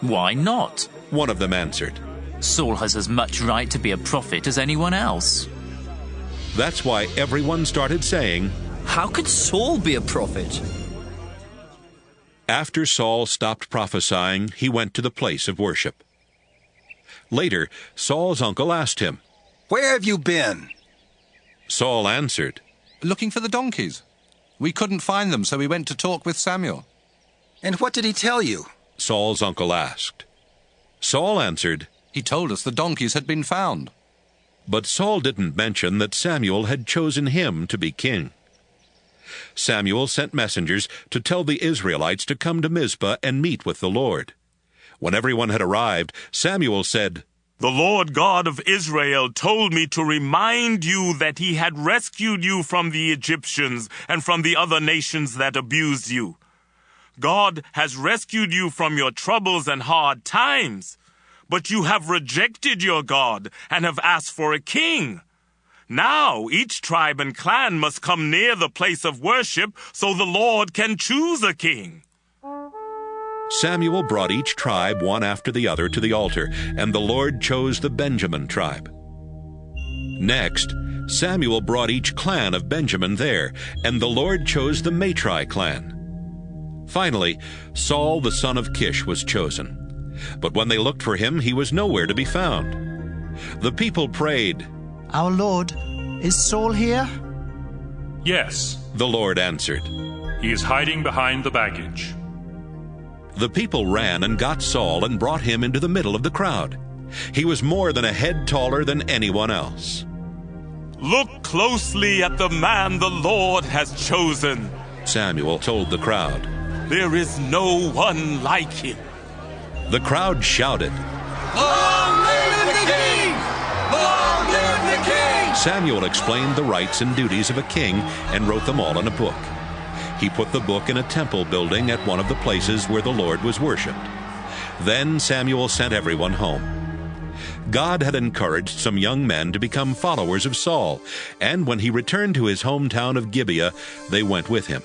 "Why not?" one of them answered. "Saul has as much right to be a prophet as anyone else." That's why everyone started saying, "How could Saul be a prophet?" After Saul stopped prophesying, he went to the place of worship. Later, Saul's uncle asked him, "Where have you been?" Saul answered, "Looking for the donkeys. We couldn't find them, so we went to talk with Samuel." "And what did he tell you?" Saul's uncle asked. Saul answered, "He told us the donkeys had been found." But Saul didn't mention that Samuel had chosen him to be king. Samuel sent messengers to tell the Israelites to come to Mizpah and meet with the Lord. When everyone had arrived, Samuel said, "The Lord God of Israel told me to remind you that he had rescued you from the Egyptians and from the other nations that abused you. God has rescued you from your troubles and hard times, but you have rejected your God and have asked for a king. Now each tribe and clan must come near the place of worship so the Lord can choose a king." Samuel brought each tribe one after the other to the altar, and the Lord chose the Benjamin tribe. Next, Samuel brought each clan of Benjamin there, and the Lord chose the Matri clan. Finally, Saul the son of Kish was chosen. But when they looked for him, he was nowhere to be found. The people prayed, "Our Lord, is Saul here?" "Yes," the Lord answered. "He is hiding behind the baggage." The people ran and got Saul and brought him into the middle of the crowd. He was more than a head taller than anyone else. "Look closely at the man the Lord has chosen," Samuel told the crowd. "There is no one like him." The crowd shouted, "Long live the king! Long live the king!" Samuel explained the rights and duties of a king and wrote them all in a book. He put the book in a temple building at one of the places where the Lord was worshipped. Then Samuel sent everyone home. God had encouraged some young men to become followers of Saul, and when he returned to his hometown of Gibeah, they went with him.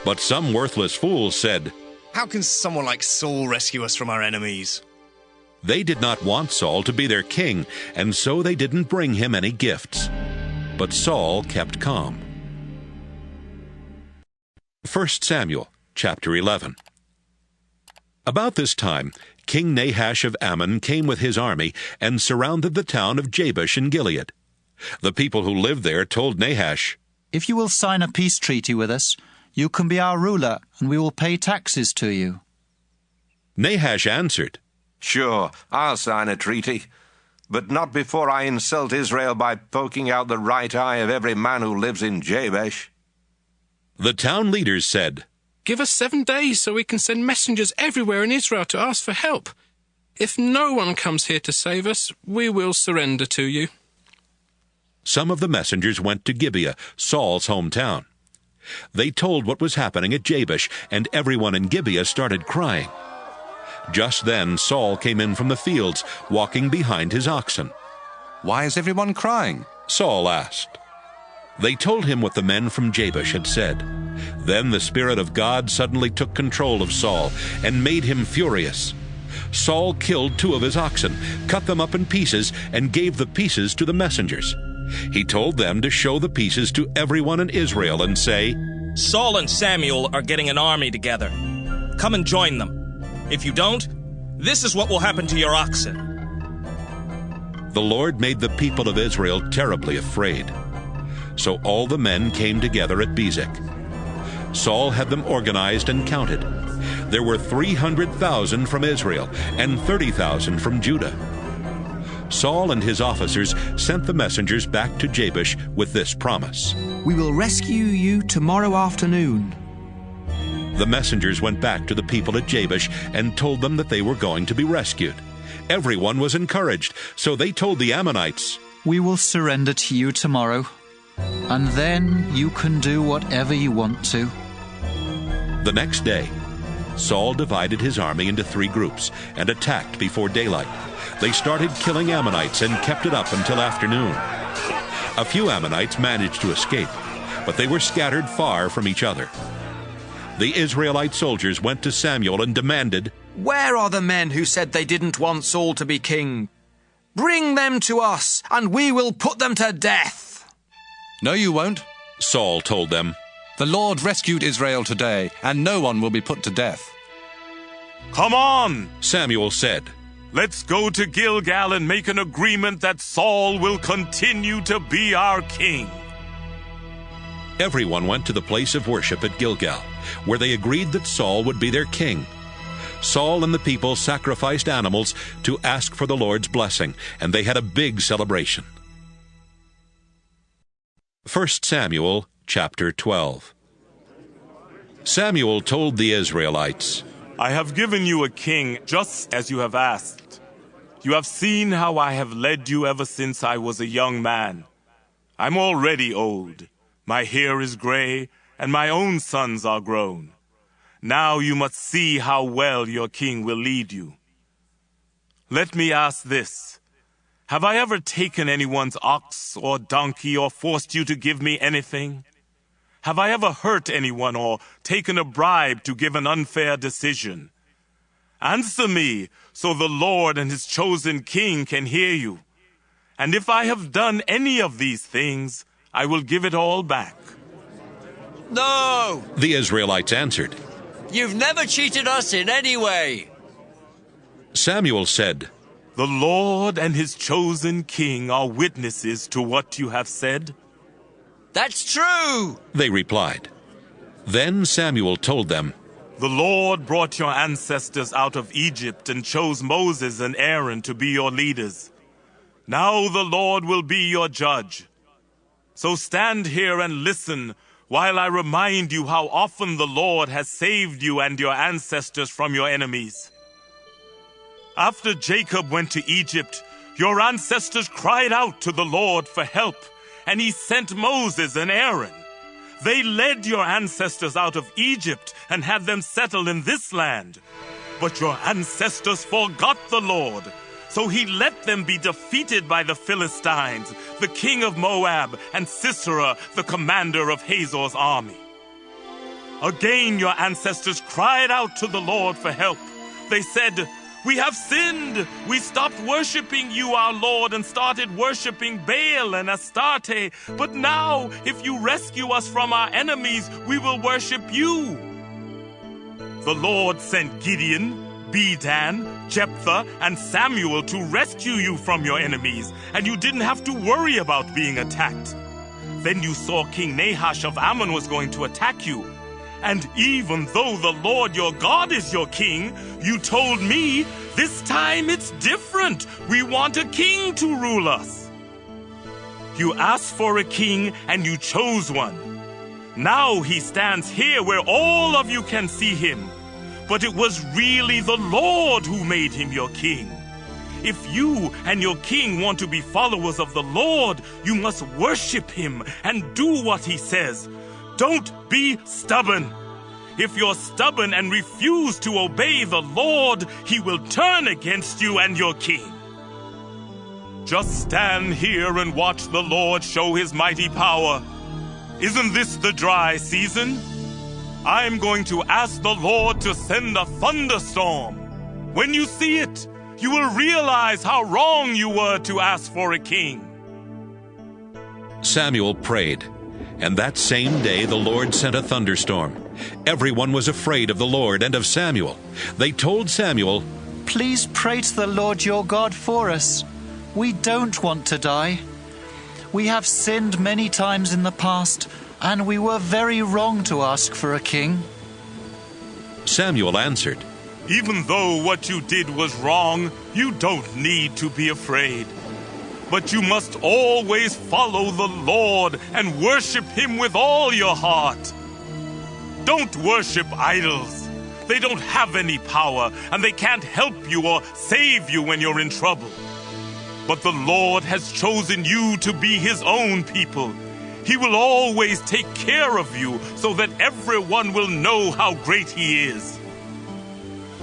But some worthless fools said, "How can someone like Saul rescue us from our enemies?" They did not want Saul to be their king, and so they didn't bring him any gifts. But Saul kept calm. 1 Samuel chapter 11. About this time, King Nahash of Ammon came with his army and surrounded the town of Jabesh in Gilead. The people who lived there told Nahash, "If you will sign a peace treaty with us, you can be our ruler, and we will pay taxes to you." Nahash answered, "Sure, I'll sign a treaty, but not before I insult Israel by poking out the right eye of every man who lives in Jabesh." The town leaders said, "Give us 7 days so we can send messengers everywhere in Israel to ask for help. If no one comes here to save us, we will surrender to you." Some of the messengers went to Gibeah, Saul's hometown. They told what was happening at Jabesh, and everyone in Gibeah started crying. Just then Saul came in from the fields, walking behind his oxen. "Why is everyone crying?" Saul asked. They told him what the men from Jabesh had said. Then the Spirit of God suddenly took control of Saul and made him furious. Saul killed 2 of his oxen, cut them up in pieces, and gave the pieces to the messengers. He told them to show the pieces to everyone in Israel and say, "Saul and Samuel are getting an army together. Come and join them. If you don't, this is what will happen to your oxen." The Lord made the people of Israel terribly afraid. So all the men came together at Bezek. Saul had them organized and counted. There were 300,000 from Israel and 30,000 from Judah. Saul and his officers sent the messengers back to Jabesh with this promise. We will rescue you tomorrow afternoon. The messengers went back to the people at Jabesh and told them that they were going to be rescued. Everyone was encouraged, so they told the Ammonites, "We will surrender to you tomorrow, and then you can do whatever you want to." The next day, Saul divided his army into 3 groups and attacked before daylight. They started killing Ammonites and kept it up until afternoon. A few Ammonites managed to escape, but they were scattered far from each other. The Israelite soldiers went to Samuel and demanded, "Where are the men who said they didn't want Saul to be king? Bring them to us, and we will put them to death." "No, you won't," Saul told them. "The Lord rescued Israel today, and no one will be put to death." "Come on," Samuel said. "Let's go to Gilgal and make an agreement that Saul will continue to be our king." Everyone went to the place of worship at Gilgal, where they agreed that Saul would be their king. Saul and the people sacrificed animals to ask for the Lord's blessing, and they had a big celebration. 1 Samuel chapter 12. Samuel told the Israelites, "I have given you a king just as you have asked. You have seen how I have led you ever since I was a young man. I'm already old. My hair is gray, and my own sons are grown. Now you must see how well your king will lead you. Let me ask this. Have I ever taken anyone's ox or donkey or forced you to give me anything? Have I ever hurt anyone or taken a bribe to give an unfair decision? Answer me, so the Lord and his chosen king can hear you. And if I have done any of these things, I will give it all back." "No," the Israelites answered. "You've never cheated us in any way." Samuel said, "The Lord and his chosen king are witnesses to what you have said." "That's true," they replied. Then Samuel told them, "The Lord brought your ancestors out of Egypt and chose Moses and Aaron to be your leaders. Now the Lord will be your judge. So stand here and listen while I remind you how often the Lord has saved you and your ancestors from your enemies. After Jacob went to Egypt, your ancestors cried out to the Lord for help, and he sent Moses and Aaron. They led your ancestors out of Egypt and had them settle in this land. But your ancestors forgot the Lord, so he let them be defeated by the Philistines, the king of Moab, and Sisera, the commander of Hazor's army. Again your ancestors cried out to the Lord for help. They said, 'We have sinned. We stopped worshiping you, our Lord, and started worshiping Baal and Astarte. But now, if you rescue us from our enemies, we will worship you.' The Lord sent Gideon, Bedan, Jephthah, and Samuel to rescue you from your enemies, and you didn't have to worry about being attacked. Then you saw King Nahash of Ammon was going to attack you. And even though the Lord your God is your king, you told me, 'This time it's different. We want a king to rule us.' You asked for a king and you chose one. Now he stands here where all of you can see him. But it was really the Lord who made him your king. If you and your king want to be followers of the Lord, you must worship him and do what he says. Don't be stubborn. If you're stubborn and refuse to obey the Lord, he will turn against you and your king. Just stand here and watch the Lord show his mighty power. Isn't this the dry season? I'm going to ask the Lord to send a thunderstorm. When you see it, you will realize how wrong you were to ask for a king." Samuel prayed, and that same day the Lord sent a thunderstorm. Everyone was afraid of the Lord and of Samuel. They told Samuel, "Please pray to the Lord your God for us. We don't want to die. We have sinned many times in the past, and we were very wrong to ask for a king." Samuel answered, "Even though what you did was wrong, you don't need to be afraid. But you must always follow the Lord and worship Him with all your heart. Don't worship idols. They don't have any power, and they can't help you or save you when you're in trouble. But the Lord has chosen you to be His own people. He will always take care of you so that everyone will know how great He is.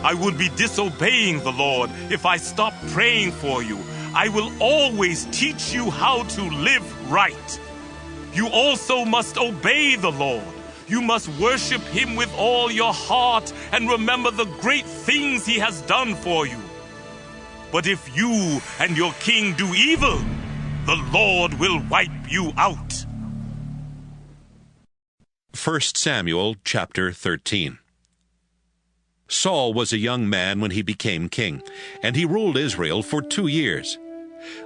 I would be disobeying the Lord if I stopped praying for you. I will always teach you how to live right. You also must obey the Lord. You must worship Him with all your heart and remember the great things He has done for you. But if you and your king do evil, the Lord will wipe you out. 1 Samuel chapter 13. Saul was a young man when he became king, and he ruled Israel for 2 years.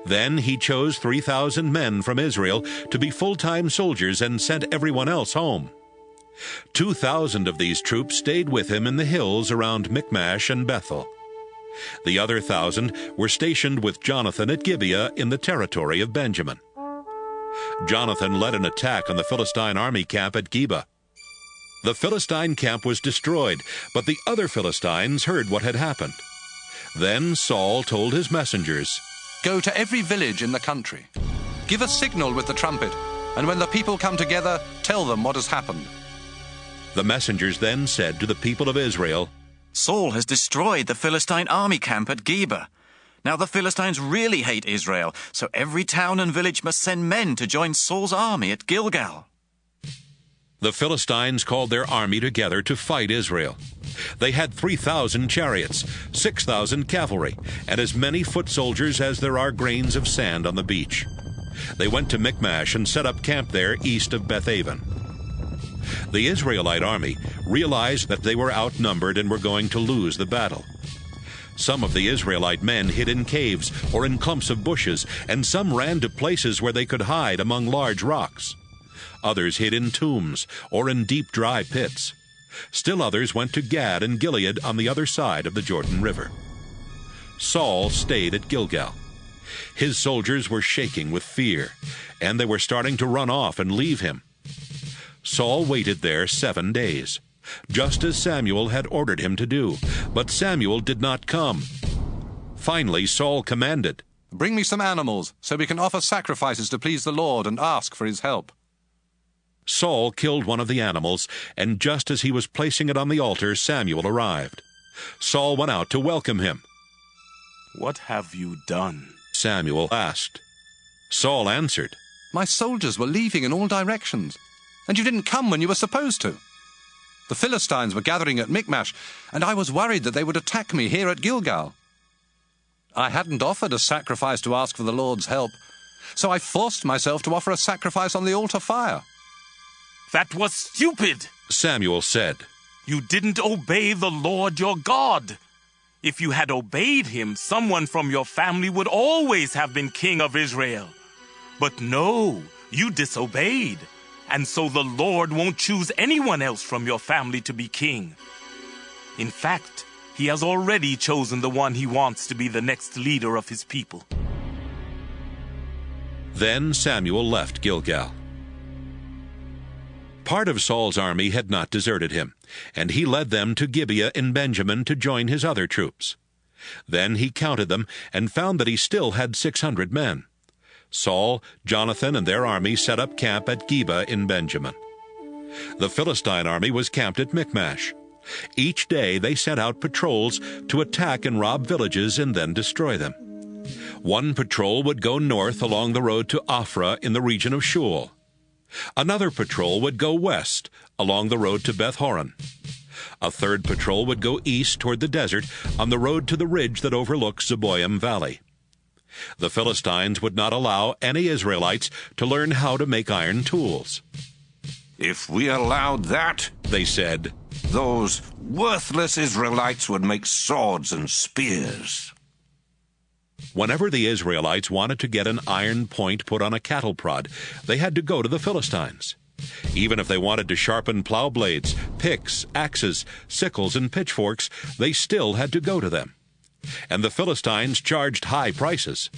Then he chose 3,000 men from Israel to be full-time soldiers and sent everyone else home. 2,000 of these troops stayed with him in the hills around Michmash and Bethel. The other 1,000 were stationed with Jonathan at Gibeah in the territory of Benjamin. Jonathan led an attack on the Philistine army camp at Gibeah. The Philistine camp was destroyed, but the other Philistines heard what had happened. Then Saul told his messengers, "Go to every village in the country. Give a signal with the trumpet, and when the people come together, tell them what has happened." The messengers then said to the people of Israel, "Saul has destroyed the Philistine army camp at Gibeah. Now the Philistines really hate Israel, so every town and village must send men to join Saul's army at Gilgal." The Philistines called their army together to fight Israel. They had 3,000 chariots, 6,000 cavalry, and as many foot soldiers as there are grains of sand on the beach. They went to Michmash and set up camp there east of Bethaven. The Israelite army realized that they were outnumbered and were going to lose the battle. Some of the Israelite men hid in caves or in clumps of bushes, and some ran to places where they could hide among large rocks. Others hid in tombs or in deep dry pits. Still others went to Gad and Gilead on the other side of the Jordan River. Saul stayed at Gilgal. His soldiers were shaking with fear, and they were starting to run off and leave him. Saul waited there 7 days, just as Samuel had ordered him to do, but Samuel did not come. Finally, Saul commanded, "Bring me some animals, so we can offer sacrifices to please the Lord and ask for His help." Saul killed one of the animals, and just as he was placing it on the altar, Samuel arrived. Saul went out to welcome him. "What have you done?" Samuel asked. Saul answered, "My soldiers were leaving in all directions, and you didn't come when you were supposed to. The Philistines were gathering at Michmash, and I was worried that they would attack me here at Gilgal. I hadn't offered a sacrifice to ask for the Lord's help, so I forced myself to offer a sacrifice on the altar fire." "That was stupid," Samuel said. "You didn't obey the Lord your God. If you had obeyed Him, someone from your family would always have been king of Israel. But no, you disobeyed, and so the Lord won't choose anyone else from your family to be king. In fact, He has already chosen the one He wants to be the next leader of His people." Then Samuel left Gilgal. Part of Saul's army had not deserted him, and he led them to Gibeah in Benjamin to join his other troops. Then he counted them and found that he still had 600 men. Saul, Jonathan, and their army set up camp at Gibeah in Benjamin. The Philistine army was camped at Michmash. Each day they sent out patrols to attack and rob villages and then destroy them. One patrol would go north along the road to Ophrah in the region of Shul. Another patrol would go west along the road to Beth-horon. A third patrol would go east toward the desert on the road to the ridge that overlooks Zeboim Valley. The Philistines would not allow any Israelites to learn how to make iron tools. "If we allowed that," they said, "those worthless Israelites would make swords and spears." Whenever the Israelites wanted to get an iron point put on a cattle prod, they had to go to the Philistines. Even if they wanted to sharpen plow blades, picks, axes, sickles, and pitchforks, they still had to go to them. And the Philistines charged high prices.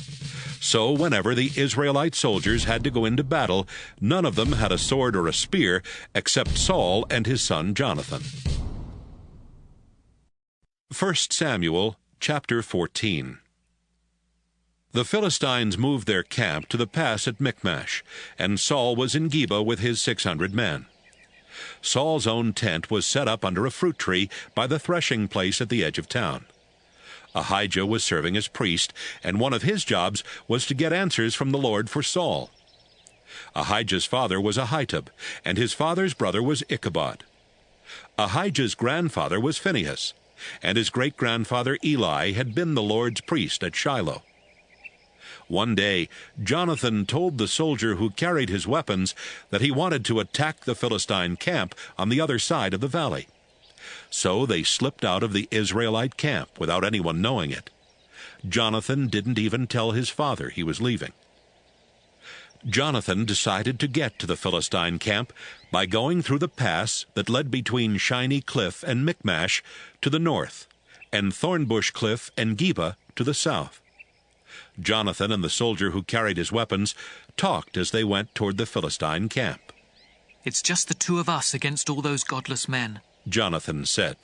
So whenever the Israelite soldiers had to go into battle, none of them had a sword or a spear except Saul and his son Jonathan. 1 Samuel chapter 14. The Philistines moved their camp to the pass at Michmash, and Saul was in Geba with his 600 men. Saul's own tent was set up under a fruit tree by the threshing place at the edge of town. Ahijah was serving as priest, and one of his jobs was to get answers from the Lord for Saul. Ahijah's father was Ahitub, and his father's brother was Ichabod. Ahijah's grandfather was Phinehas, and his great-grandfather Eli had been the Lord's priest at Shiloh. One day, Jonathan told the soldier who carried his weapons that he wanted to attack the Philistine camp on the other side of the valley. So they slipped out of the Israelite camp without anyone knowing it. Jonathan didn't even tell his father he was leaving. Jonathan decided to get to the Philistine camp by going through the pass that led between Shiny Cliff and Michmash to the north, and Thornbush Cliff and Geba to the south. Jonathan and the soldier who carried his weapons talked as they went toward the Philistine camp. "It's just the two of us against all those godless men," Jonathan said.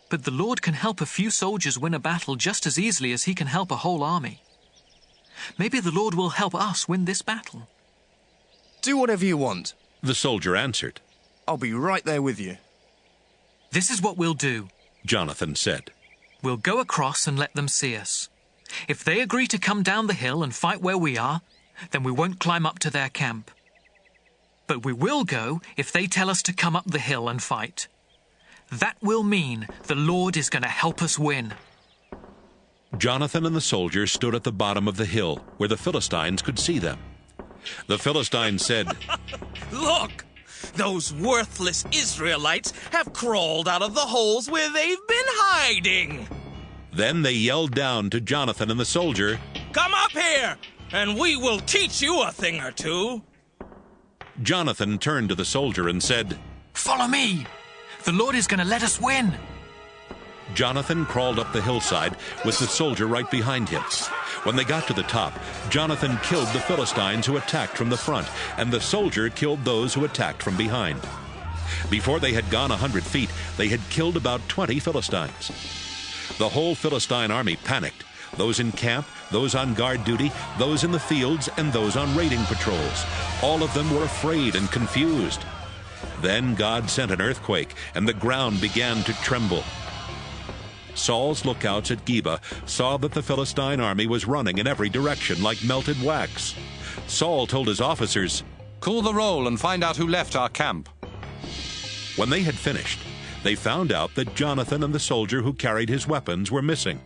"But the Lord can help a few soldiers win a battle just as easily as he can help a whole army. Maybe the Lord will help us win this battle." "Do whatever you want," the soldier answered. "I'll be right there with you." "This is what we'll do," Jonathan said. "We'll go across and let them see us. If they agree to come down the hill and fight where we are, then we won't climb up to their camp. But we will go if they tell us to come up the hill and fight. That will mean the Lord is going to help us win." Jonathan and the soldier stood at the bottom of the hill where the Philistines could see them. The Philistines said, "Look! Those worthless Israelites have crawled out of the holes where they've been hiding." Then they yelled down to Jonathan and the soldier, "Come up here, and we will teach you a thing or two." Jonathan turned to the soldier and said, "Follow me. The Lord is going to let us win." Jonathan crawled up the hillside with the soldier right behind him. When they got to the top, Jonathan killed the Philistines who attacked from the front, and the soldier killed those who attacked from behind. Before they had gone 100 feet, they had killed about 20 Philistines. The whole Philistine army panicked, those in camp, those on guard duty, those in the fields, and those on raiding patrols. All of them were afraid and confused. Then God sent an earthquake, and the ground began to tremble. Saul's lookouts at Geba saw that the Philistine army was running in every direction like melted wax. Saul told his officers, "Call the roll and find out who left our camp." When they had finished, they found out that Jonathan and the soldier who carried his weapons were missing.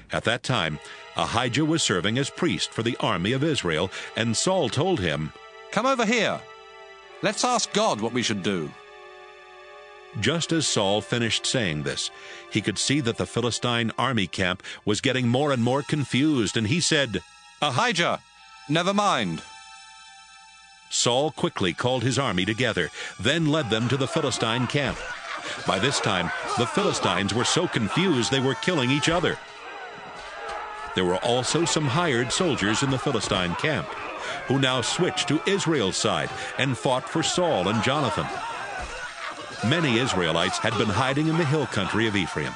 At that time, Ahijah was serving as priest for the army of Israel, and Saul told him, "Come over here. Let's ask God what we should do." Just as Saul finished saying this, he could see that the Philistine army camp was getting more and more confused, and he said, "Ahijah, never mind." Saul quickly called his army together, then led them to the Philistine camp. By this time, the Philistines were so confused they were killing each other. There were also some hired soldiers in the Philistine camp, who now switched to Israel's side and fought for Saul and Jonathan. Many Israelites had been hiding in the hill country of Ephraim,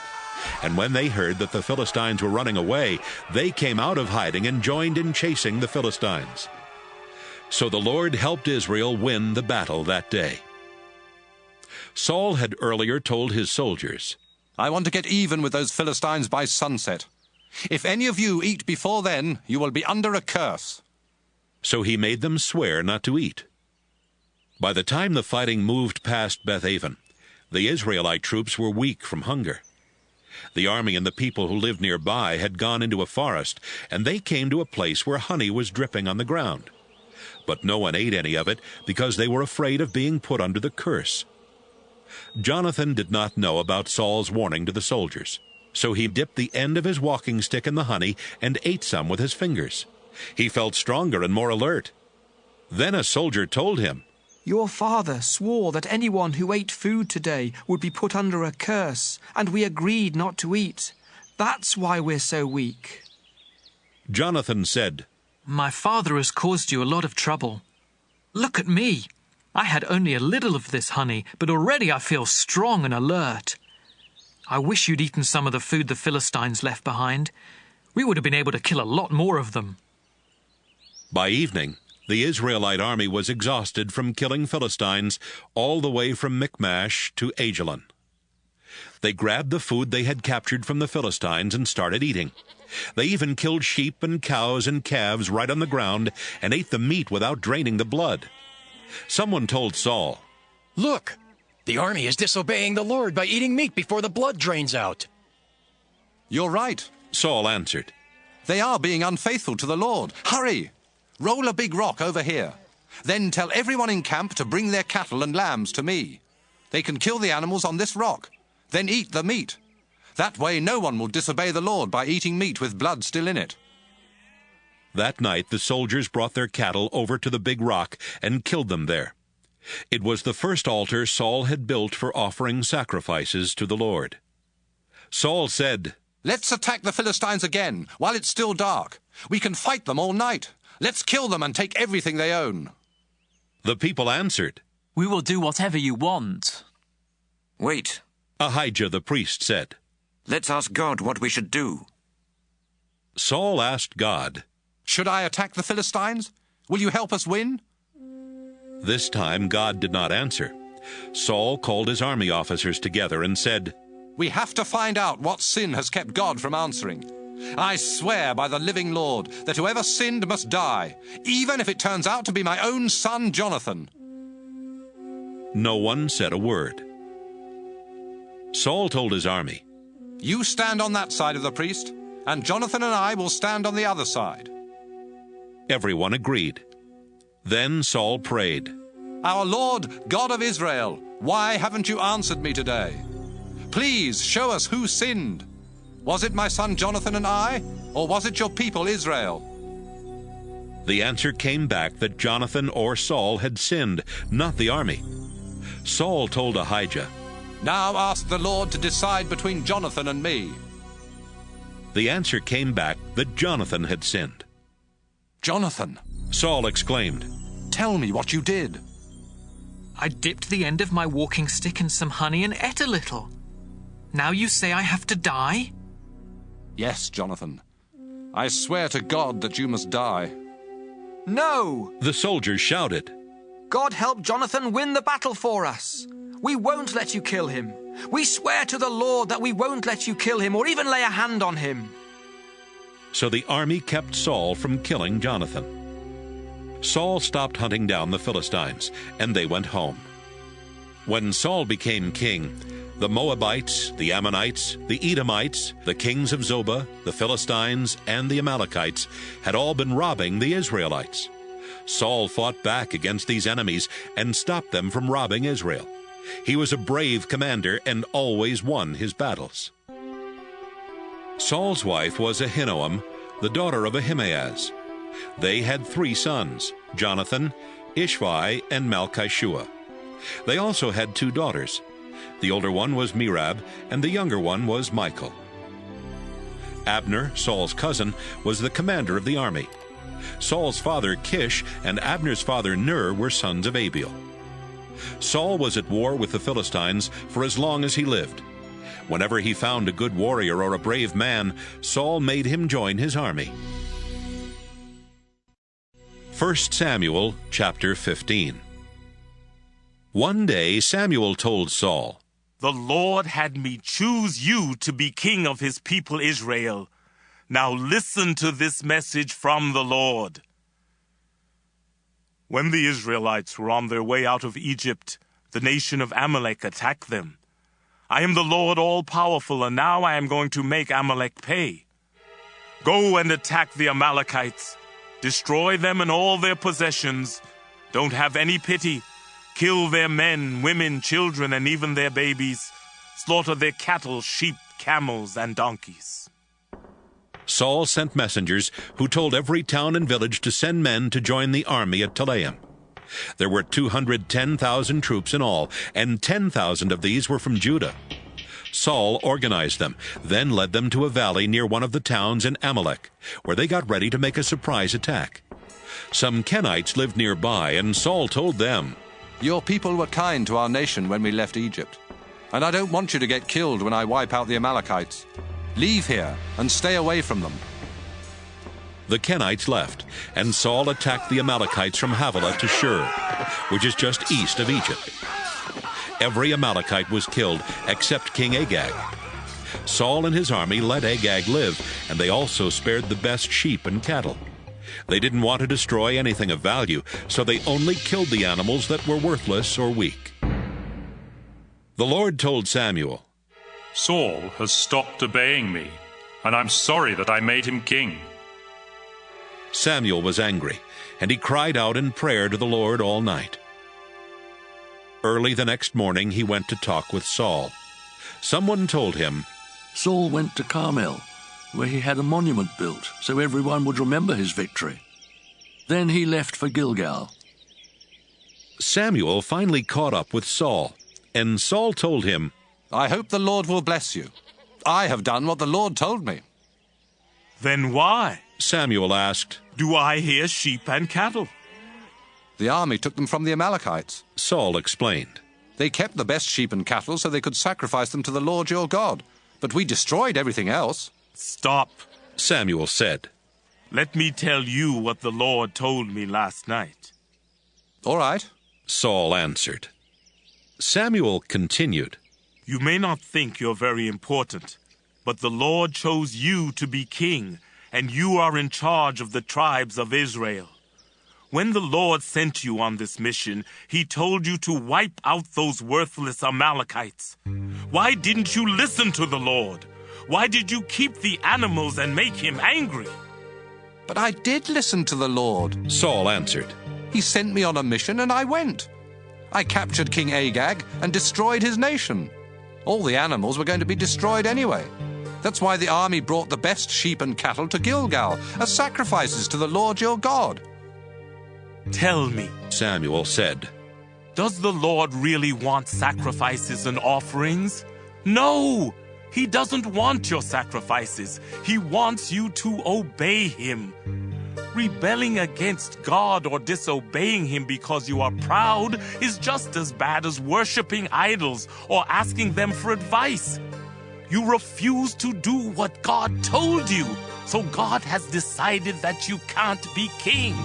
and when they heard that the Philistines were running away, they came out of hiding and joined in chasing the Philistines. So the Lord helped Israel win the battle that day. Saul had earlier told his soldiers, "I want to get even with those Philistines by sunset. If any of you eat before then, you will be under a curse." So he made them swear not to eat. By the time the fighting moved past Beth-aven, the Israelite troops were weak from hunger. The army and the people who lived nearby had gone into a forest, and they came to a place where honey was dripping on the ground. But no one ate any of it because they were afraid of being put under the curse. Jonathan did not know about Saul's warning to the soldiers, so he dipped the end of his walking stick in the honey and ate some with his fingers. He felt stronger and more alert. Then a soldier told him, "Your father swore that anyone who ate food today would be put under a curse, and we agreed not to eat. That's why we're so weak." Jonathan said, My father has caused you a lot of trouble. Look at me. I had only a little of this honey, but already I feel strong and alert. I wish you'd eaten some of the food the Philistines left behind. We would have been able to kill a lot more of them. By evening, the Israelite army was exhausted from killing Philistines all the way from Michmash to Aijalon. They grabbed the food they had captured from the Philistines and started eating. They even killed sheep and cows and calves right on the ground and ate the meat without draining the blood. Someone told Saul, Look, the army is disobeying the Lord by eating meat before the blood drains out. You're right, Saul answered. They are being unfaithful to the Lord. Hurry! Roll a big rock over here. Then tell everyone in camp to bring their cattle and lambs to me. They can kill the animals on this rock, then eat the meat. That way no one will disobey the Lord by eating meat with blood still in it. That night the soldiers brought their cattle over to the big rock and killed them there. It was the first altar Saul had built for offering sacrifices to the Lord. Saul said, Let's attack the Philistines again while it's still dark. We can fight them all night. Let's kill them and take everything they own. The people answered, We will do whatever you want. Wait. Ahijah the priest said, Let's ask God what we should do. Saul asked God, Should I attack the Philistines? Will you help us win? This time God did not answer. Saul called his army officers together and said, We have to find out what sin has kept God from answering. I swear by the living Lord that whoever sinned must die, even if it turns out to be my own son Jonathan. No one said a word. Saul told his army, You stand on that side of the priest, and Jonathan and I will stand on the other side. Everyone agreed. Then Saul prayed, Our Lord, God of Israel, why haven't you answered me today? Please show us who sinned. Was it my son Jonathan and I, or was it your people Israel? The answer came back that Jonathan or Saul had sinned, not the army. Saul told Ahijah, Now ask the Lord to decide between Jonathan and me. The answer came back that Jonathan had sinned. Jonathan, Saul exclaimed, Tell me what you did. I dipped the end of my walking stick in some honey and ate a little. Now you say I have to die? Yes, Jonathan. I swear to God that you must die. No! The soldiers shouted. God help Jonathan win the battle for us. We won't let you kill him. We swear to the Lord that we won't let you kill him or even lay a hand on him. So the army kept Saul from killing Jonathan. Saul stopped hunting down the Philistines, and they went home. When Saul became king, the Moabites, the Ammonites, the Edomites, the kings of Zobah, the Philistines, and the Amalekites had all been robbing the Israelites. Saul fought back against these enemies and stopped them from robbing Israel. He was a brave commander and always won his battles. Saul's wife was Ahinoam, the daughter of Ahimaaz. They had 3 sons, Jonathan, Ishvi, and Malchishua. They also had 2 daughters. The older one was Merab, and the younger one was Michal. Abner, Saul's cousin, was the commander of the army. Saul's father Kish and Abner's father Ner were sons of Abiel. Saul was at war with the Philistines for as long as he lived. Whenever he found a good warrior or a brave man, Saul made him join his army. 1 Samuel chapter 15. One day Samuel told Saul, The Lord had me choose you to be king of his people Israel. Now listen to this message from the Lord. When the Israelites were on their way out of Egypt, the nation of Amalek attacked them. I am the Lord all-powerful, and now I am going to make Amalek pay. Go and attack the Amalekites. Destroy them and all their possessions. Don't have any pity. Kill their men, women, children, and even their babies. Slaughter their cattle, sheep, camels, and donkeys. Saul sent messengers who told every town and village to send men to join the army at Telaim. There were 210,000 troops in all, and 10,000 of these were from Judah. Saul organized them, then led them to a valley near one of the towns in Amalek, where they got ready to make a surprise attack. Some Kenites lived nearby, and Saul told them, "Your people were kind to our nation when we left Egypt, and I don't want you to get killed when I wipe out the Amalekites. Leave here and stay away from them." The Kenites left, and Saul attacked the Amalekites from Havilah to Shur, which is just east of Egypt. Every Amalekite was killed except King Agag. Saul and his army let Agag live, and they also spared the best sheep and cattle. They didn't want to destroy anything of value, so they only killed the animals that were worthless or weak. The Lord told Samuel, "Saul has stopped obeying me, and I'm sorry that I made him king." Samuel was angry, and he cried out in prayer to the Lord all night. Early the next morning he went to talk with Saul. Someone told him, "Saul went to Carmel, where he had a monument built so everyone would remember his victory. Then he left for Gilgal." Samuel finally caught up with Saul, and Saul told him, "I hope the Lord will bless you. I have done what the Lord told me." "Then why," Samuel asked, "do I hear sheep and cattle?" "The army took them from the Amalekites," Saul explained. "They kept the best sheep and cattle so they could sacrifice them to the Lord your God. But we destroyed everything else." "Stop," Samuel said. "Let me tell you what the Lord told me last night." "All right," Saul answered. Samuel continued, "You may not think you're very important, but the Lord chose you to be king, and you are in charge of the tribes of Israel. When the Lord sent you on this mission, he told you to wipe out those worthless Amalekites. Why didn't you listen to the Lord? Why did you keep the animals and make him angry?" "But I did listen to the Lord," Saul answered. "He sent me on a mission and I went. I captured King Agag and destroyed his nation. All the animals were going to be destroyed anyway. That's why the army brought the best sheep and cattle to Gilgal as sacrifices to the Lord your God." "Tell me," Samuel said, "does the Lord really want sacrifices and offerings?" "No! He doesn't want your sacrifices. He wants you to obey him. Rebelling against God or disobeying him because you are proud is just as bad as worshiping idols or asking them for advice. You refuse to do what God told you, so God has decided that you can't be king."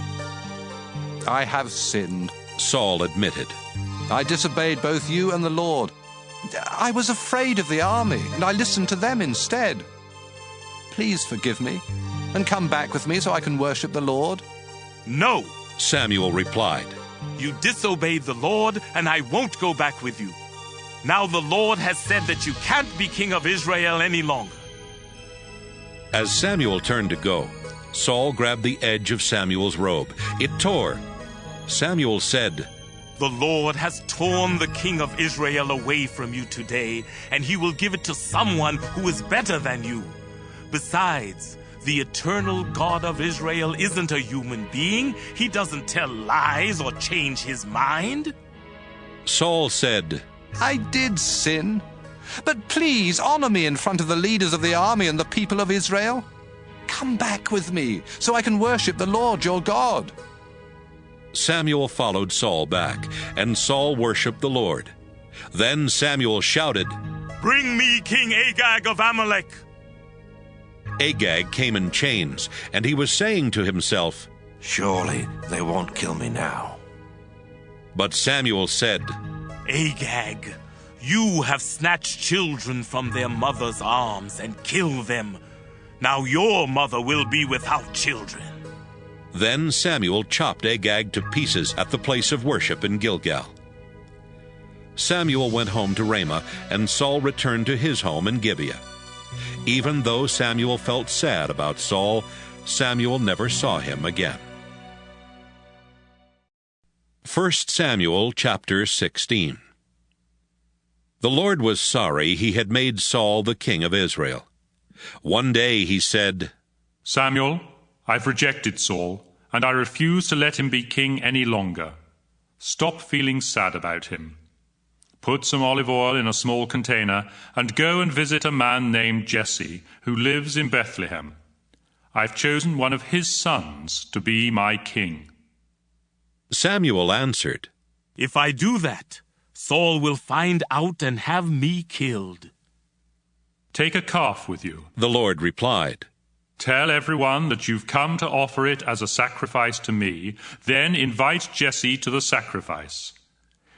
"I have sinned," Saul admitted. "I disobeyed both you and the Lord. I was afraid of the army, and I listened to them instead. Please forgive me, and come back with me so I can worship the Lord." "No," Samuel replied. "You disobeyed the Lord, and I won't go back with you. Now the Lord has said that you can't be king of Israel any longer." As Samuel turned to go, Saul grabbed the edge of Samuel's robe. It tore. Samuel said, "The Lord has torn the king of Israel away from you today, and he will give it to someone who is better than you. Besides, the eternal God of Israel isn't a human being. He doesn't tell lies or change his mind." Saul said, "I did sin, but please honor me in front of the leaders of the army and the people of Israel. Come back with me so I can worship the Lord your God." Samuel followed Saul back, and Saul worshipped the Lord. Then Samuel shouted, "Bring me King Agag of Amalek." Agag came in chains, and he was saying to himself, "Surely they won't kill me now." But Samuel said, "Agag, you have snatched children from their mother's arms and killed them. Now your mother will be without children." Then Samuel chopped Agag to pieces at the place of worship in Gilgal. Samuel went home to Ramah, and Saul returned to his home in Gibeah. Even though Samuel felt sad about Saul, Samuel never saw him again. 1 Samuel chapter 16. The Lord was sorry he had made Saul the king of Israel. One day he said, "Samuel, I've rejected Saul, and I refuse to let him be king any longer. Stop feeling sad about him. Put some olive oil in a small container and go and visit a man named Jesse who lives in Bethlehem. I've chosen one of his sons to be my king." Samuel answered, "If I do that, Saul will find out and have me killed." "Take a calf with you," the Lord replied. "Tell everyone that you've come to offer it as a sacrifice to me, then invite Jesse to the sacrifice.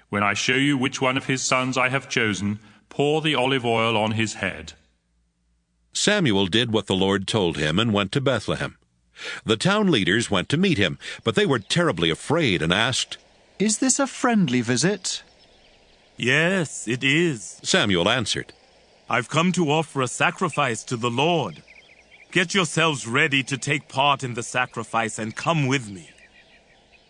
When I show you which one of his sons I have chosen, pour the olive oil on his head." Samuel did what the Lord told him and went to Bethlehem. The town leaders went to meet him, but they were terribly afraid and asked, "Is this a friendly visit?" "Yes, it is," Samuel answered. "I've come to offer a sacrifice to the Lord. Get yourselves ready to take part in the sacrifice and come with me."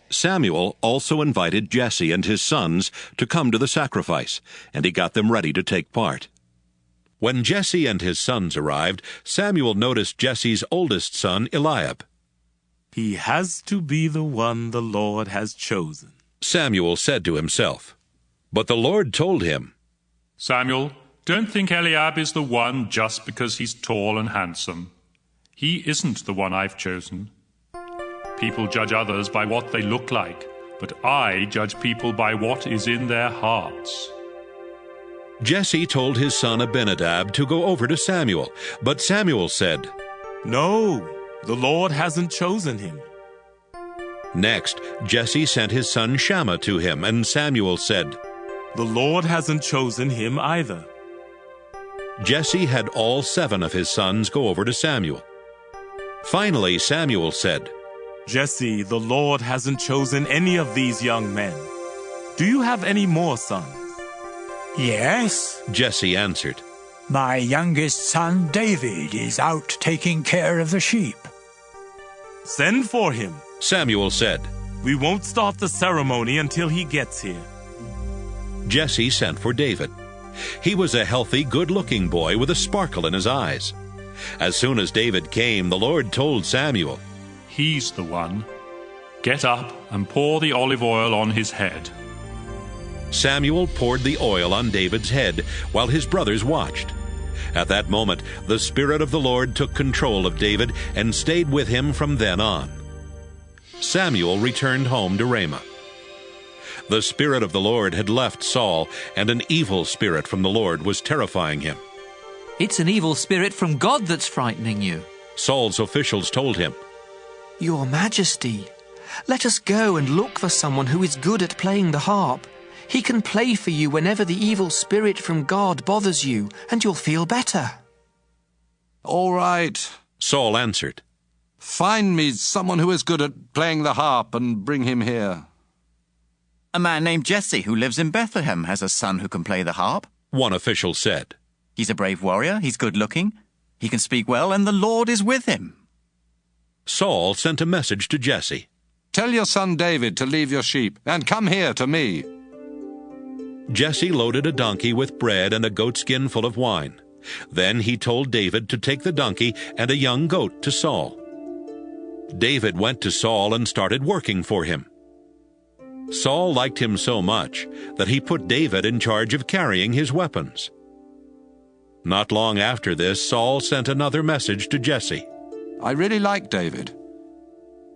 Samuel also invited Jesse and his sons to come to the sacrifice, and he got them ready to take part. When Jesse and his sons arrived, Samuel noticed Jesse's oldest son, Eliab. "He has to be the one the Lord has chosen," Samuel said to himself. But the Lord told him, "Samuel, don't think Eliab is the one just because he's tall and handsome. He isn't the one I've chosen. People judge others by what they look like, but I judge people by what is in their hearts." Jesse told his son Abinadab to go over to Samuel, but Samuel said, "No, the Lord hasn't chosen him." Next, Jesse sent his son Shammah to him, and Samuel said, "The Lord hasn't chosen him either." Jesse had all 7 of his sons go over to Samuel. Finally, Samuel said, "Jesse, the Lord hasn't chosen any of these young men. Do you have any more sons?" "Yes," Jesse answered. "My youngest son David is out taking care of the sheep." "Send for him," Samuel said. "We won't start the ceremony until he gets here." Jesse sent for David. He was a healthy, good-looking boy with a sparkle in his eyes. As soon as David came, the Lord told Samuel, "He's the one. Get up and pour the olive oil on his head." Samuel poured the oil on David's head while his brothers watched. At that moment, the Spirit of the Lord took control of David and stayed with him from then on. Samuel returned home to Ramah. The Spirit of the Lord had left Saul, and an evil spirit from the Lord was terrifying him. "It's an evil spirit from God that's frightening you," Saul's officials told him. "Your Majesty, let us go and look for someone who is good at playing the harp. He can play for you whenever the evil spirit from God bothers you, and you'll feel better." "All right," Saul answered. "Find me someone who is good at playing the harp and bring him here." "A man named Jesse who lives in Bethlehem has a son who can play the harp," one official said. "He's a brave warrior, he's good-looking, he can speak well, and the Lord is with him." Saul sent a message to Jesse. "Tell your son David to leave your sheep and come here to me." Jesse loaded a donkey with bread and a goatskin full of wine. Then he told David to take the donkey and a young goat to Saul. David went to Saul and started working for him. Saul liked him so much that he put David in charge of carrying his weapons. Not long after this, Saul sent another message to Jesse. "I really like David.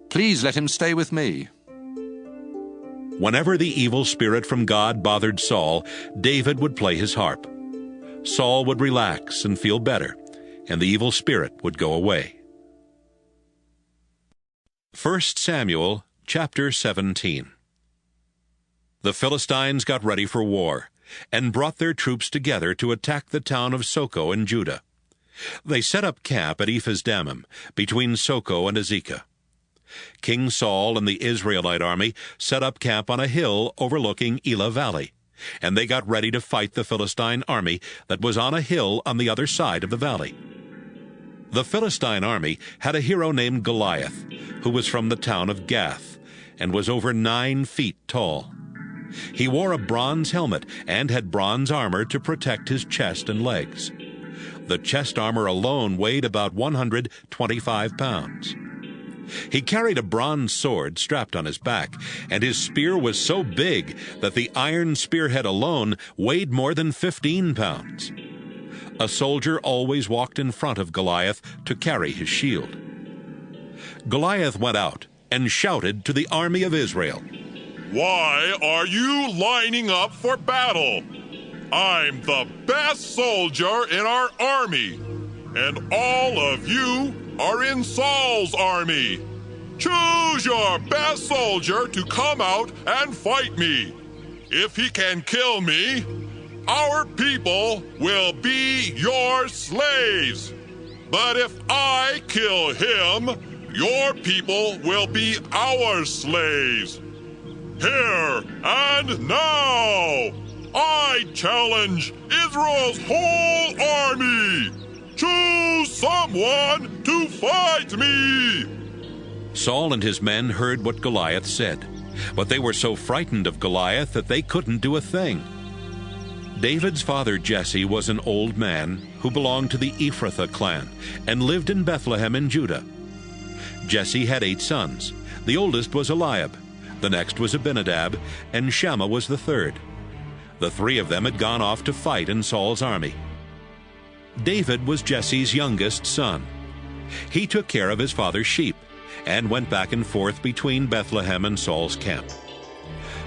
Please let him stay with me." Whenever the evil spirit from God bothered Saul, David would play his harp. Saul would relax and feel better, and the evil spirit would go away. 1 Samuel chapter 17. The Philistines got ready for war, and brought their troops together to attack the town of Soko in Judah. They set up camp at Ephes-dammim, between Soko and Azekah. King Saul and the Israelite army set up camp on a hill overlooking Elah Valley, and they got ready to fight the Philistine army that was on a hill on the other side of the valley. The Philistine army had a hero named Goliath, who was from the town of Gath, and was over 9 feet tall. He wore a bronze helmet and had bronze armor to protect his chest and legs. The chest armor alone weighed about 125 pounds. He carried a bronze sword strapped on his back, and his spear was so big that the iron spearhead alone weighed more than 15 pounds. A soldier always walked in front of Goliath to carry his shield. Goliath went out and shouted to the army of Israel, "Why are you lining up for battle? I'm the best soldier in our army, and all of you are in Saul's army. Choose your best soldier to come out and fight me. If he can kill me, our people will be your slaves. But if I kill him, your people will be our slaves. Here and now, I challenge Israel's whole army. Choose someone to fight me." Saul and his men heard what Goliath said, but they were so frightened of Goliath that they couldn't do a thing. David's father Jesse was an old man who belonged to the Ephrathah clan and lived in Bethlehem in Judah. Jesse had 8 sons. The oldest was Eliab, the next was Abinadab, and Shammah was the third. The 3 of them had gone off to fight in Saul's army. David was Jesse's youngest son. He took care of his father's sheep and went back and forth between Bethlehem and Saul's camp.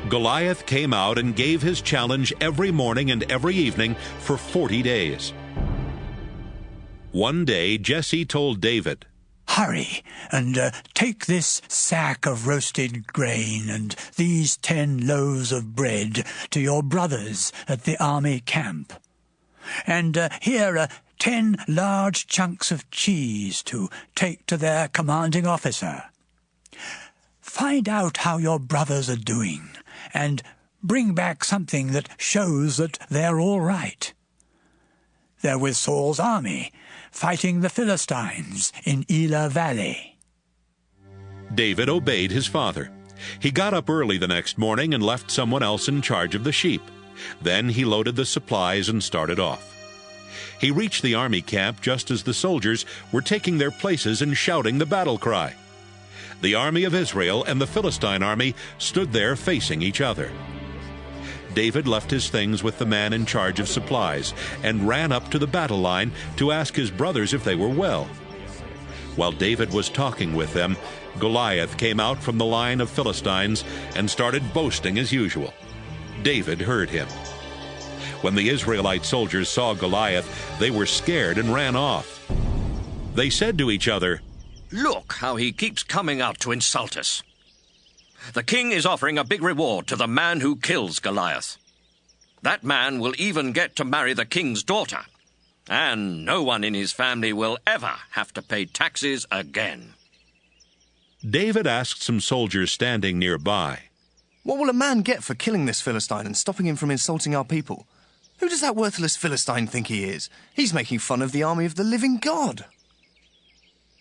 Goliath came out and gave his challenge every morning and every evening for 40 days. One day Jesse told David, "Hurry and take this sack of roasted grain and these 10 loaves of bread to your brothers at the army camp. And here are 10 large chunks of cheese to take to their commanding officer. Find out how your brothers are doing, and bring back something that shows that they're all right. They're with Saul's army, fighting the Philistines in Elah Valley." David obeyed his father. He got up early the next morning and left someone else in charge of the sheep. Then he loaded the supplies and started off. He reached the army camp just as the soldiers were taking their places and shouting the battle cry. The army of Israel and the Philistine army stood there facing each other. David left his things with the man in charge of supplies and ran up to the battle line to ask his brothers if they were well. While David was talking with them, Goliath came out from the line of Philistines and started boasting as usual. David heard him. When the Israelite soldiers saw Goliath, they were scared and ran off. They said to each other, "Look how he keeps coming out to insult us. The king is offering a big reward to the man who kills Goliath. That man will even get to marry the king's daughter, and no one in his family will ever have to pay taxes again." David asked some soldiers standing nearby, "What will a man get for killing this Philistine and stopping him from insulting our people? Who does that worthless Philistine think he is? He's making fun of the army of the living God."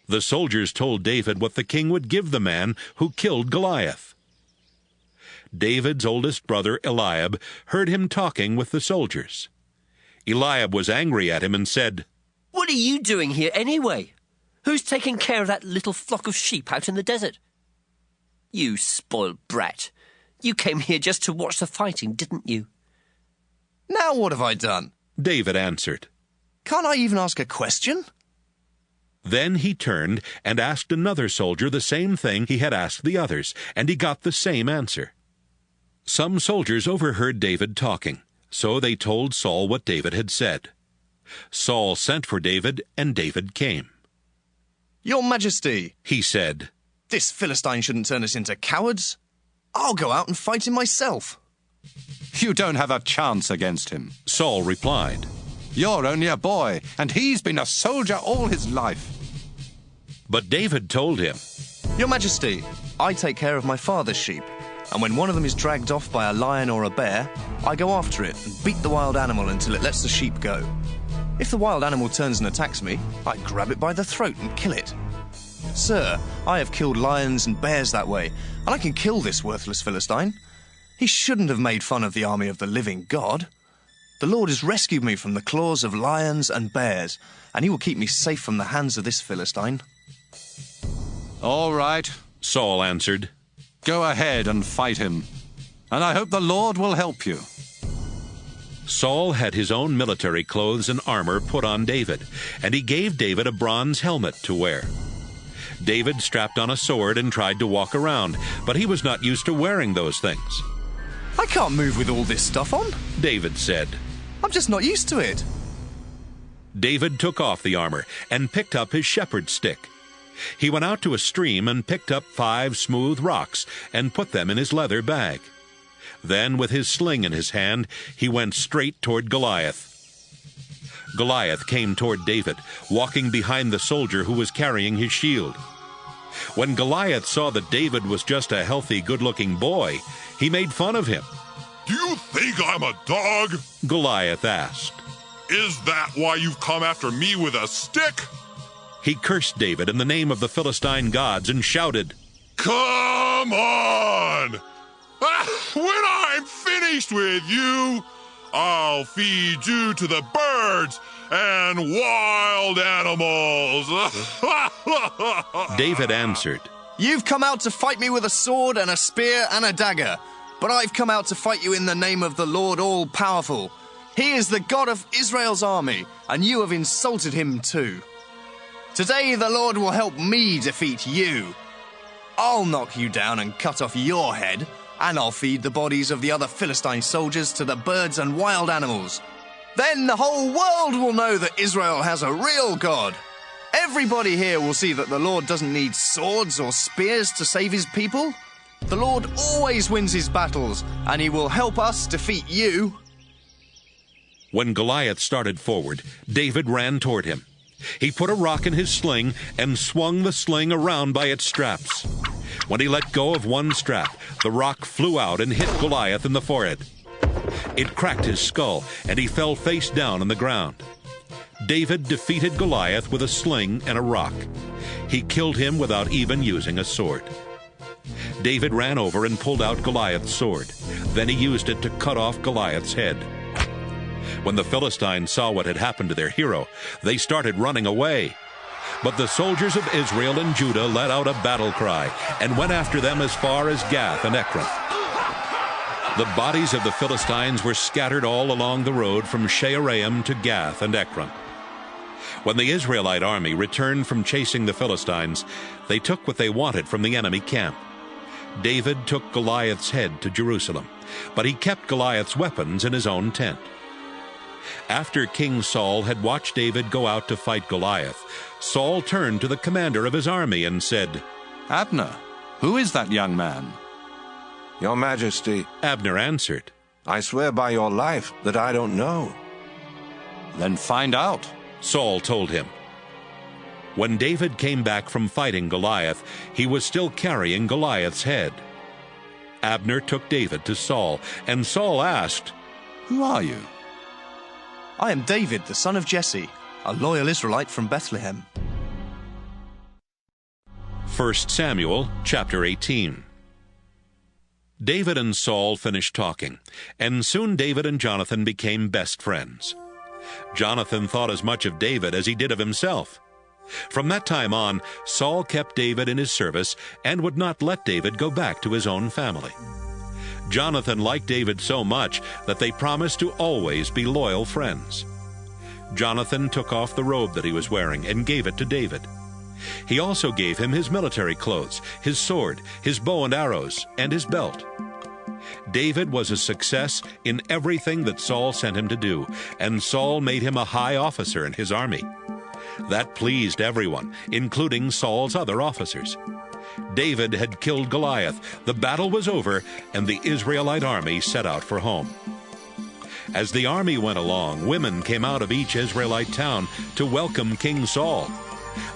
The soldiers told David what the king would give the man who killed Goliath. David's oldest brother Eliab heard him talking with the soldiers. Eliab was angry at him and said, "What are you doing here anyway? Who's taking care of that little flock of sheep out in the desert? You spoiled brat. You came here just to watch the fighting, didn't you?" "Now what have I done?" David answered. "Can't I even ask a question?" Then he turned and asked another soldier the same thing he had asked the others, and he got the same answer. Some soldiers overheard David talking, so they told Saul what David had said. Saul sent for David, and David came. "Your Majesty," he said, "this Philistine shouldn't turn us into cowards. I'll go out and fight him myself." "You don't have a chance against him," Saul replied. "You're only a boy, and he's been a soldier all his life." But David told him, "Your Majesty, I take care of my father's sheep, and when one of them is dragged off by a lion or a bear, I go after it and beat the wild animal until it lets the sheep go. If the wild animal turns and attacks me, I grab it by the throat and kill it. Sir, I have killed lions and bears that way, and I can kill this worthless Philistine. He shouldn't have made fun of the army of the living God. The Lord has rescued me from the claws of lions and bears, and he will keep me safe from the hands of this Philistine." All right, Saul answered. Go ahead and fight him, and I hope the Lord will help you. Saul had his own military clothes and armor put on David, and he gave David a bronze helmet to wear. David strapped on a sword and tried to walk around, but he was not used to wearing those things. I can't move with all this stuff on, David said. I'm just not used to it. David took off the armor and picked up his shepherd's stick. He went out to a stream and picked up 5 smooth rocks and put them in his leather bag. Then, with his sling in his hand, he went straight toward Goliath. Goliath came toward David, walking behind the soldier who was carrying his shield. When Goliath saw that David was just a healthy, good-looking boy, he made fun of him. Do you think I'm a dog? Goliath asked. Is that why you've come after me with a stick? He cursed David in the name of the Philistine gods and shouted, Come on! When I'm finished with you, I'll feed you to the birds and wild animals. David answered, You've come out to fight me with a sword and a spear and a dagger, but I've come out to fight you in the name of the Lord all-powerful. He is the God of Israel's army, and you have insulted him too. Today the Lord will help me defeat you. I'll knock you down and cut off your head, and I'll feed the bodies of the other Philistine soldiers to the birds and wild animals. Then the whole world will know that Israel has a real God. Everybody here will see that the Lord doesn't need swords or spears to save his people. The Lord always wins his battles, and he will help us defeat you. When Goliath started forward, David ran toward him. He put a rock in his sling and swung the sling around by its straps. When he let go of one strap, the rock flew out and hit Goliath in the forehead. It cracked his skull, and he fell face down on the ground. David defeated Goliath with a sling and a rock. He killed him without even using a sword. David ran over and pulled out Goliath's sword. Then he used it to cut off Goliath's head. When the Philistines saw what had happened to their hero, they started running away. But the soldiers of Israel and Judah let out a battle cry and went after them as far as Gath and Ekron. The bodies of the Philistines were scattered all along the road from Shaaraim to Gath and Ekron. When the Israelite army returned from chasing the Philistines, they took what they wanted from the enemy camp. David took Goliath's head to Jerusalem, but he kept Goliath's weapons in his own tent. After King Saul had watched David go out to fight Goliath, Saul turned to the commander of his army and said, Abner, who is that young man? Your Majesty, Abner answered, I swear by your life that I don't know. Then find out, Saul told him. When David came back from fighting Goliath, he was still carrying Goliath's head. Abner took David to Saul, and Saul asked, Who are you? I am David, the son of Jesse, a loyal Israelite from Bethlehem. 1 Samuel chapter 18. David and Saul finished talking, and soon David and Jonathan became best friends. Jonathan thought as much of David as he did of himself. From that time on, Saul kept David in his service and would not let David go back to his own family. Jonathan liked David so much that they promised to always be loyal friends. Jonathan took off the robe that he was wearing and gave it to David. He also gave him his military clothes, his sword, his bow and arrows, and his belt. David was a success in everything that Saul sent him to do, and Saul made him a high officer in his army. That pleased everyone, including Saul's other officers. David had killed Goliath, the battle was over, and the Israelite army set out for home. As the army went along, women came out of each Israelite town to welcome King Saul.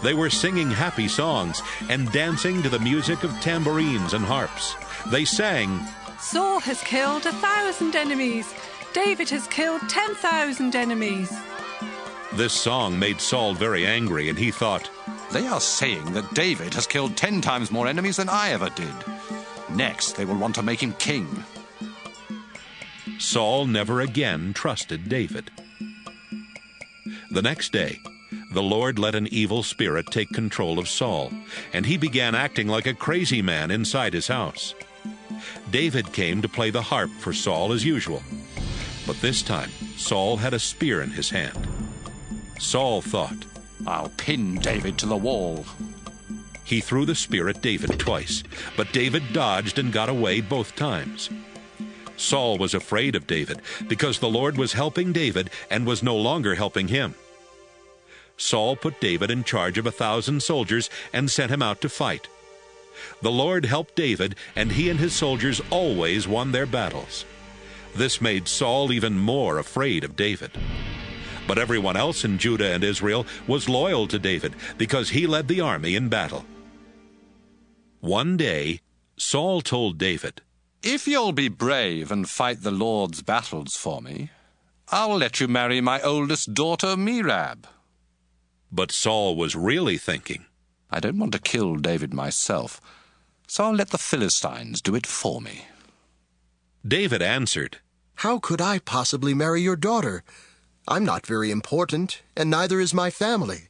They were singing happy songs and dancing to the music of tambourines and harps. They sang, Saul has killed 1,000 enemies. David has killed 10,000 enemies. This song made Saul very angry, and he thought, They are saying that David has killed 10 times more enemies than I ever did. Next, they will want to make him king. Saul never again trusted David. The next day, the Lord let an evil spirit take control of Saul, and he began acting like a crazy man inside his house. David came to play the harp for Saul as usual, but this time Saul had a spear in his hand. Saul thought, "I'll pin David to the wall." He threw the spear at David twice, but David dodged and got away both times. Saul was afraid of David because the Lord was helping David and was no longer helping him. Saul put David in charge of 1,000 soldiers and sent him out to fight. The Lord helped David, and he and his soldiers always won their battles. This made Saul even more afraid of David. But everyone else in Judah and Israel was loyal to David because he led the army in battle. One day, Saul told David, "If you'll be brave and fight the Lord's battles for me, I'll let you marry my oldest daughter, Merab." But Saul was really thinking, "I don't want to kill David myself, so I'll let the Philistines do it for me." David answered, "How could I possibly marry your daughter? I'm not very important, and neither is my family."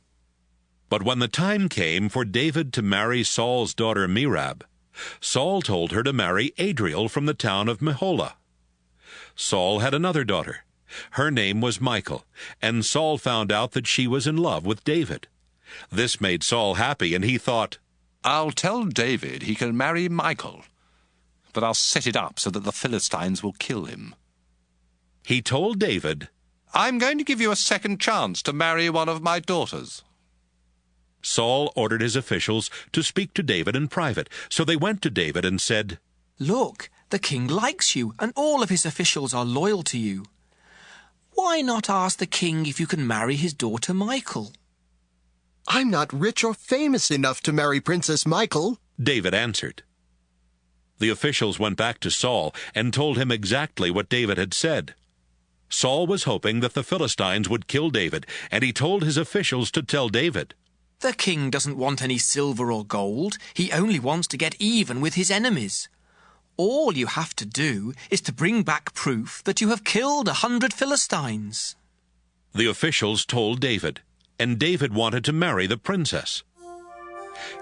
But when the time came for David to marry Saul's daughter Merab, Saul told her to marry Adriel from the town of Meholah. Saul had another daughter. Her name was Michal, and Saul found out that she was in love with David. This made Saul happy, and he thought, "I'll tell David he can marry Michal, but I'll set it up so that the Philistines will kill him." He told David, "I'm going to give you a second chance to marry one of my daughters." Saul ordered his officials to speak to David in private, so they went to David and said, "Look, the king likes you, and all of his officials are loyal to you. Why not ask the king if you can marry his daughter Michal?" "I'm not rich or famous enough to marry Princess Michal," David answered. The officials went back to Saul and told him exactly what David had said. Saul was hoping that the Philistines would kill David, and he told his officials to tell David, "The king doesn't want any silver or gold. He only wants to get even with his enemies. All you have to do is to bring back proof that you have killed 100 Philistines." The officials told David, and David wanted to marry the princess.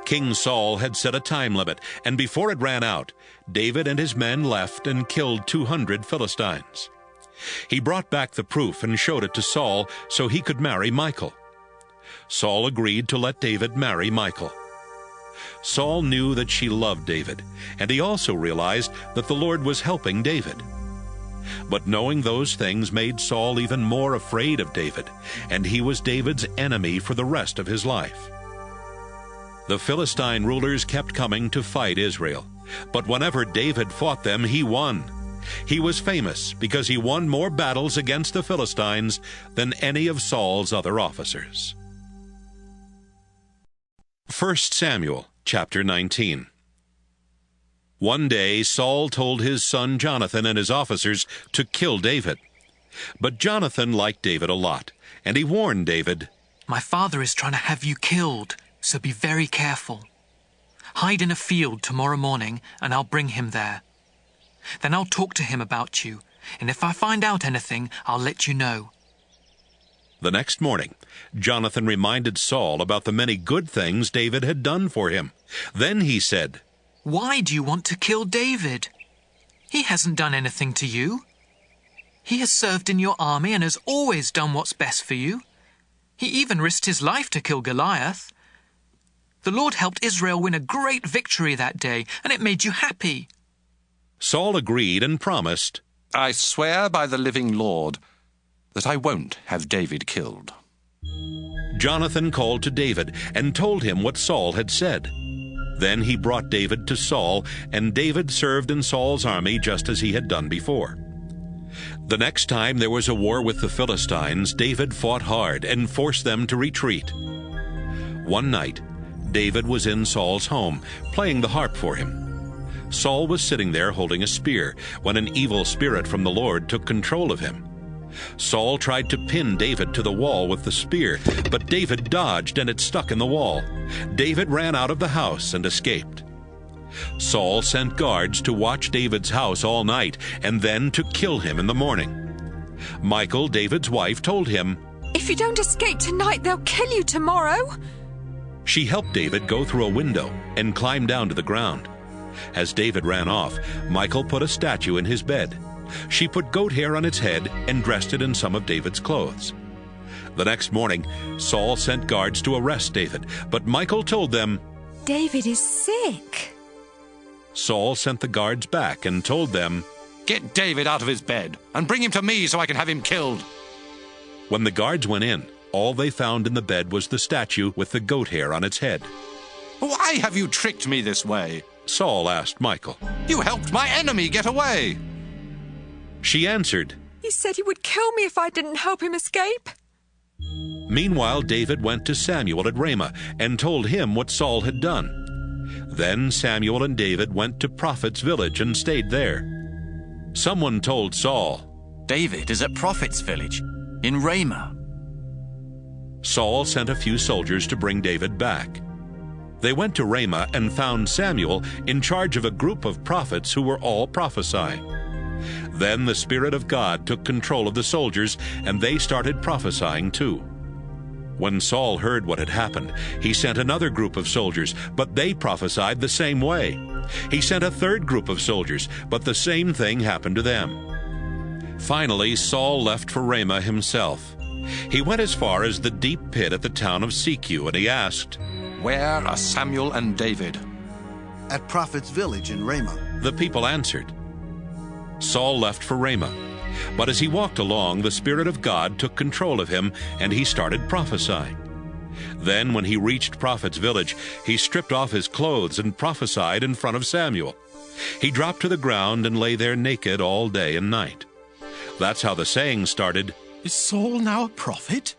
King Saul had set a time limit, and before it ran out, David and his men left and killed 200 Philistines. He brought back the proof and showed it to Saul so he could marry Michal. Saul agreed to let David marry Michal. Saul knew that she loved David, and he also realized that the Lord was helping David. But knowing those things made Saul even more afraid of David, and he was David's enemy for the rest of his life. The Philistine rulers kept coming to fight Israel, but whenever David fought them, he won. He was famous because he won more battles against the Philistines than any of Saul's other officers. 1 Samuel chapter 19. One day Saul told his son Jonathan and his officers to kill David. But Jonathan liked David a lot, and he warned David, "My father is trying to have you killed, so be very careful. Hide in a field tomorrow morning, and I'll bring him there. Then I'll talk to him about you, and if I find out anything, I'll let you know." The next morning, Jonathan reminded Saul about the many good things David had done for him. Then he said, "Why do you want to kill David? He hasn't done anything to you. He has served in your army and has always done what's best for you. He even risked his life to kill Goliath. The Lord helped Israel win a great victory that day, and it made you happy." Saul agreed and promised, "I swear by the living Lord that I won't have David killed." Jonathan called to David and told him what Saul had said. Then he brought David to Saul, and David served in Saul's army just as he had done before. The next time there was a war with the Philistines, David fought hard and forced them to retreat. One night, David was in Saul's home, playing the harp for him. Saul was sitting there holding a spear, when an evil spirit from the Lord took control of him. Saul tried to pin David to the wall with the spear, but David dodged and it stuck in the wall. David ran out of the house and escaped. Saul sent guards to watch David's house all night and then to kill him in the morning. Michal, David's wife, told him, If you don't escape tonight, they'll kill you tomorrow. She helped David go through a window and climb down to the ground. As David ran off, Michal put a statue in his bed. She put goat hair on its head and dressed it in some of David's clothes. The next morning, Saul sent guards to arrest David, but Michal told them, David is sick. Saul sent the guards back and told them, Get David out of his bed and bring him to me so I can have him killed. When the guards went in, all they found in the bed was the statue with the goat hair on its head. Why have you tricked me this way? Saul asked Michal. You helped my enemy get away. She answered, He said he would kill me if I didn't help him escape. Meanwhile, David went to Samuel at Ramah and told him what Saul had done. Then Samuel and David went to Prophet's village and stayed there. Someone told Saul, David is at Prophet's village, in Ramah. Saul sent a few soldiers to bring David back. They went to Ramah and found Samuel in charge of a group of prophets who were all prophesying. Then the Spirit of God took control of the soldiers, and they started prophesying too. When Saul heard what had happened, he sent another group of soldiers, but they prophesied the same way. He sent a third group of soldiers, but the same thing happened to them. Finally, Saul left for Ramah himself. He went as far as the deep pit at the town of Seku, and he asked, Where are Samuel and David? At Prophet's village in Ramah. The people answered. Saul left for Ramah, but as he walked along, the Spirit of God took control of him, and he started prophesying. Then, when he reached Prophet's village, he stripped off his clothes and prophesied in front of Samuel. He dropped to the ground and lay there naked all day and night. That's how the saying started, Is Saul now a prophet?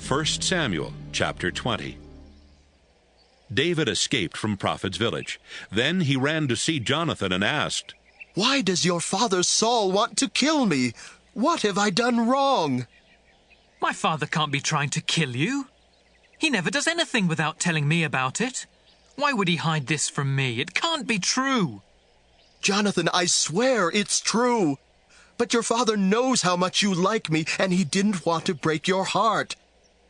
1 Samuel chapter 20. David escaped from Prophet's village. Then he ran to see Jonathan and asked, Why does your father Saul want to kill me? What have I done wrong? My father can't be trying to kill you. He never does anything without telling me about it. Why would he hide this from me? It can't be true. Jonathan, I swear it's true. But your father knows how much you like me, and he didn't want to break your heart.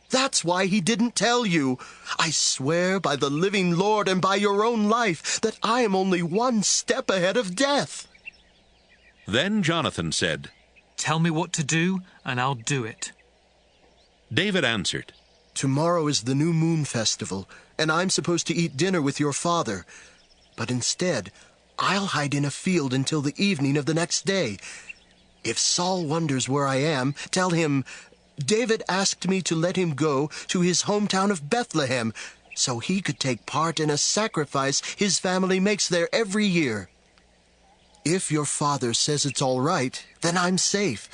That's why he didn't tell you. I swear by the living Lord and by your own life that I am only one step ahead of death. Then Jonathan said, Tell me what to do, and I'll do it. David answered, Tomorrow is the new moon festival, and I'm supposed to eat dinner with your father. But instead, I'll hide in a field until the evening of the next day. If Saul wonders where I am, tell him, David asked me to let him go to his hometown of Bethlehem, so he could take part in a sacrifice his family makes there every year. If your father says it's all right, then I'm safe.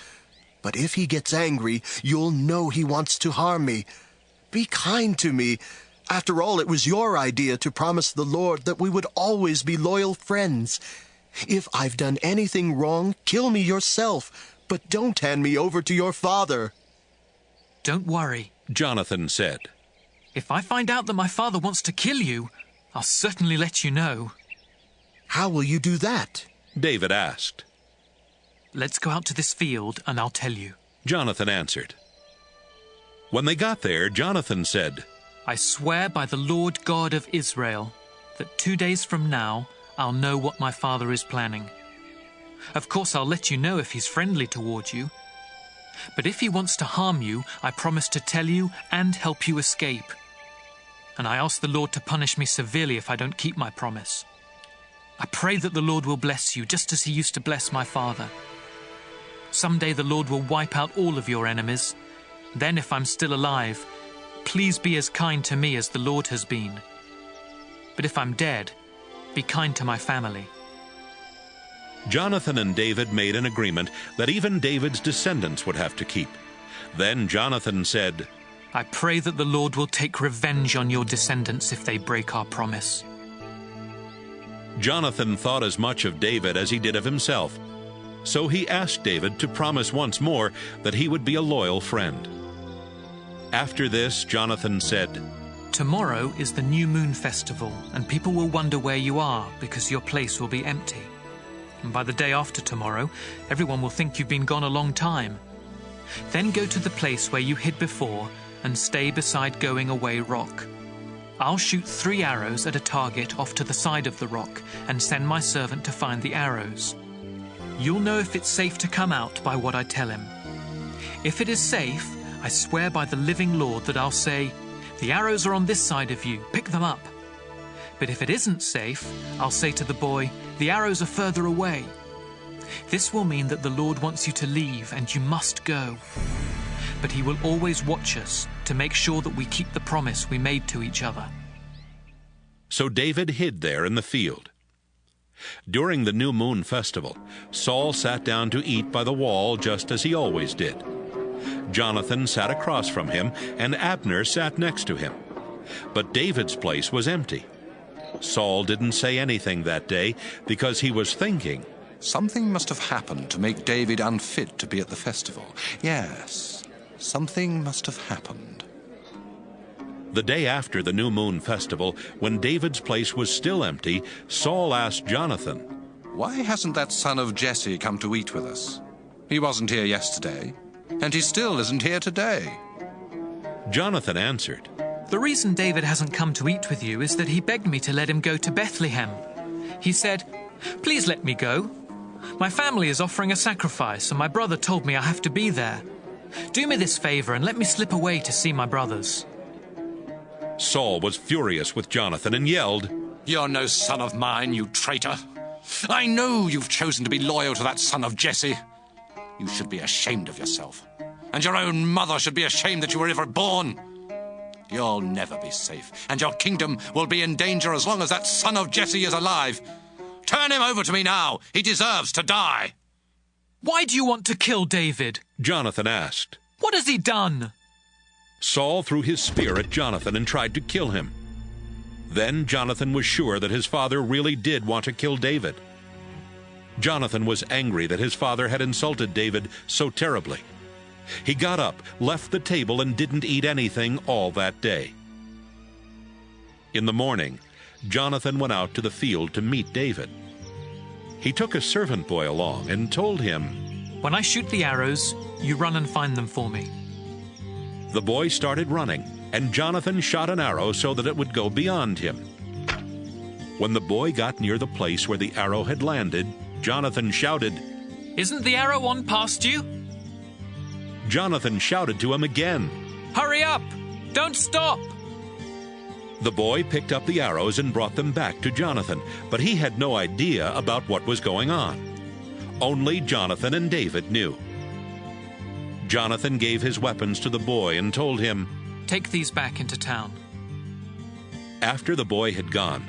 But if he gets angry, you'll know he wants to harm me. Be kind to me. After all, it was your idea to promise the Lord that we would always be loyal friends. If I've done anything wrong, kill me yourself, but don't hand me over to your father. Don't worry, Jonathan said. If I find out that my father wants to kill you, I'll certainly let you know. How will you do that? David asked. Let's go out to this field and I'll tell you. Jonathan answered. When they got there, Jonathan said, I swear by the Lord God of Israel that 2 days from now I'll know what my father is planning. Of course, I'll let you know if he's friendly toward you. But if he wants to harm you, I promise to tell you and help you escape. And I ask the Lord to punish me severely if I don't keep my promise. I pray that the Lord will bless you, just as he used to bless my father. Someday the Lord will wipe out all of your enemies. Then, if I'm still alive, please be as kind to me as the Lord has been. But if I'm dead, be kind to my family. Jonathan and David made an agreement that even David's descendants would have to keep. Then Jonathan said, I pray that the Lord will take revenge on your descendants if they break our promise. Jonathan thought as much of David as he did of himself. So he asked David to promise once more that he would be a loyal friend. After this, Jonathan said, Tomorrow is the new moon festival, and people will wonder where you are because your place will be empty. And by the day after tomorrow, everyone will think you've been gone a long time. Then go to the place where you hid before and stay beside Going Away Rock. I'll shoot 3 arrows at a target off to the side of the rock and send my servant to find the arrows. You'll know if it's safe to come out by what I tell him. If it is safe, I swear by the living Lord that I'll say, 'The arrows are on this side of you, pick them up.' But if it isn't safe, I'll say to the boy, 'The arrows are further away.' This will mean that the Lord wants you to leave and you must go. But he will always watch us to make sure that we keep the promise we made to each other." So David hid there in the field. During the New Moon festival, Saul sat down to eat by the wall just as he always did. Jonathan sat across from him, and Abner sat next to him. But David's place was empty. Saul didn't say anything that day because he was thinking, something must have happened to make David unfit to be at the festival. Yes, something must have happened. The day after the New Moon festival, when David's place was still empty, Saul asked Jonathan, "Why hasn't that son of Jesse come to eat with us? He wasn't here yesterday, and he still isn't here today." Jonathan answered, "The reason David hasn't come to eat with you is that he begged me to let him go to Bethlehem. He said, 'Please let me go. My family is offering a sacrifice, and my brother told me I have to be there. Do me this favor and let me slip away to see my brothers.'" Saul was furious with Jonathan and yelled, "You're no son of mine, you traitor. I know you've chosen to be loyal to that son of Jesse. You should be ashamed of yourself. And your own mother should be ashamed that you were ever born. You'll never be safe, and your kingdom will be in danger as long as that son of Jesse is alive. Turn him over to me now. He deserves to die." "Why do you want to kill David?" Jonathan asked. "What has he done?" Saul threw his spear at Jonathan and tried to kill him. Then Jonathan was sure that his father really did want to kill David. Jonathan was angry that his father had insulted David so terribly. He got up, left the table, and didn't eat anything all that day. In the morning, Jonathan went out to the field to meet David. He took a servant boy along and told him, "When I shoot the arrows, you run and find them for me." The boy started running, and Jonathan shot an arrow so that it would go beyond him. When the boy got near the place where the arrow had landed, Jonathan shouted, "Isn't the arrow on past you?" Jonathan shouted to him again, "Hurry up! Don't stop!" The boy picked up the arrows and brought them back to Jonathan, but he had no idea about what was going on. Only Jonathan and David knew. Jonathan gave his weapons to the boy and told him, "Take these back into town." After the boy had gone,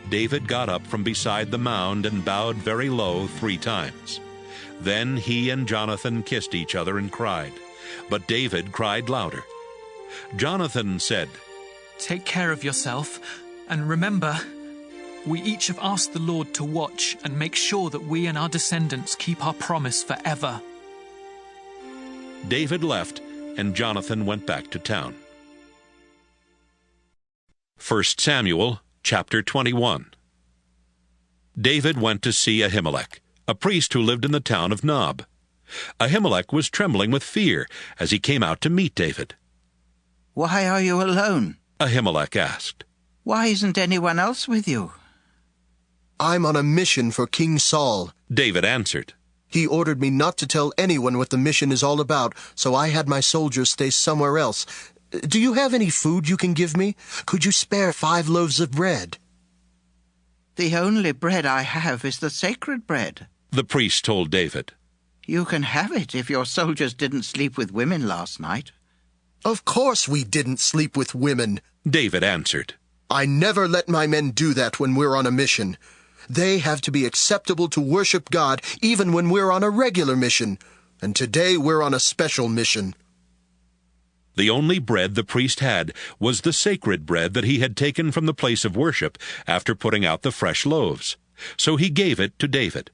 David got up from beside the mound and bowed very low 3 times. Then he and Jonathan kissed each other and cried, but David cried louder. Jonathan said, "Take care of yourself, and remember, we each have asked the Lord to watch and make sure that we and our descendants keep our promise forever." David left, and Jonathan went back to town. 1 Samuel chapter 21. David went to see Ahimelech, a priest who lived in the town of Nob. Ahimelech was trembling with fear as he came out to meet David. "Why are you alone?" Ahimelech asked. "Why isn't anyone else with you?" "I'm on a mission for King Saul," David answered. "He ordered me not to tell anyone what the mission is all about, so I had my soldiers stay somewhere else. Do you have any food you can give me? Could you spare 5 loaves of bread?" "The only bread I have is the sacred bread," the priest told David. "You can have it if your soldiers didn't sleep with women last night." "Of course we didn't sleep with women," David answered. "I never let my men do that when we're on a mission. They have to be acceptable to worship God even when we're on a regular mission. And today we're on a special mission." The only bread the priest had was the sacred bread that he had taken from the place of worship after putting out the fresh loaves. So he gave it to David.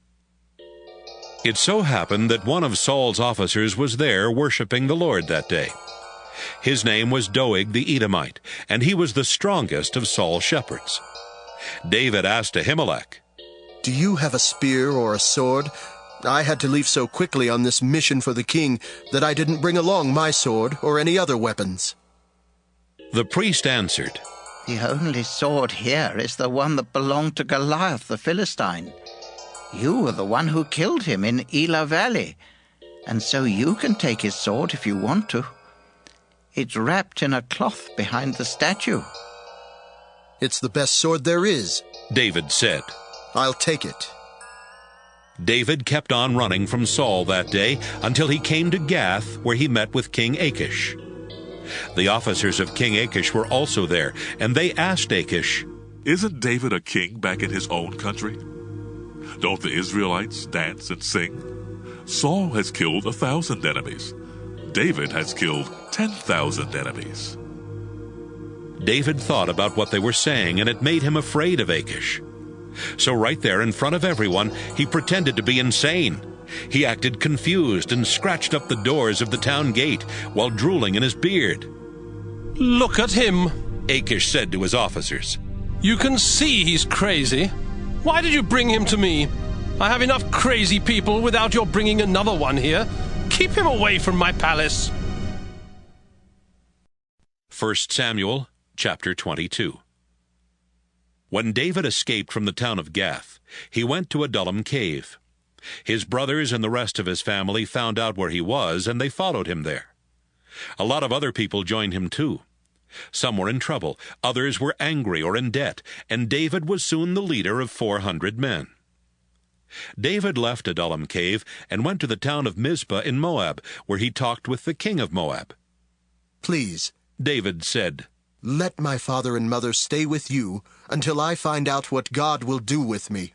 It so happened that one of Saul's officers was there worshiping the Lord that day. His name was Doeg the Edomite, and he was the strongest of Saul's shepherds. David asked Ahimelech, "Do you have a spear or a sword? I had to leave so quickly on this mission for the king that I didn't bring along my sword or any other weapons." The priest answered, "The only sword here is the one that belonged to Goliath the Philistine. You were the one who killed him in Elah Valley, and so you can take his sword if you want to. It's wrapped in a cloth behind the statue." "It's the best sword there is," David said. "I'll take it." David kept on running from Saul that day until he came to Gath, where he met with King Achish. The officers of King Achish were also there, and they asked Achish, "Isn't David a king back in his own country? Don't the Israelites dance and sing? Saul has killed 1,000 enemies. David has killed 10,000 enemies." David thought about what they were saying, and it made him afraid of Achish. So right there in front of everyone, he pretended to be insane. He acted confused and scratched up the doors of the town gate while drooling in his beard. "Look at him," Achish said to his officers. "You can see he's crazy. Why did you bring him to me? I have enough crazy people without your bringing another one here. Keep him away from my palace." 1 Samuel chapter 22. When David escaped from the town of Gath, he went to Adullam cave. His brothers and the rest of his family found out where he was, and they followed him there. A lot of other people joined him too. Some were in trouble, others were angry or in debt, and David was soon the leader of 400 men. David left Adullam cave and went to the town of Mizpah in Moab, where he talked with the king of Moab. "Please," David said, "let my father and mother stay with you until I find out what God will do with me."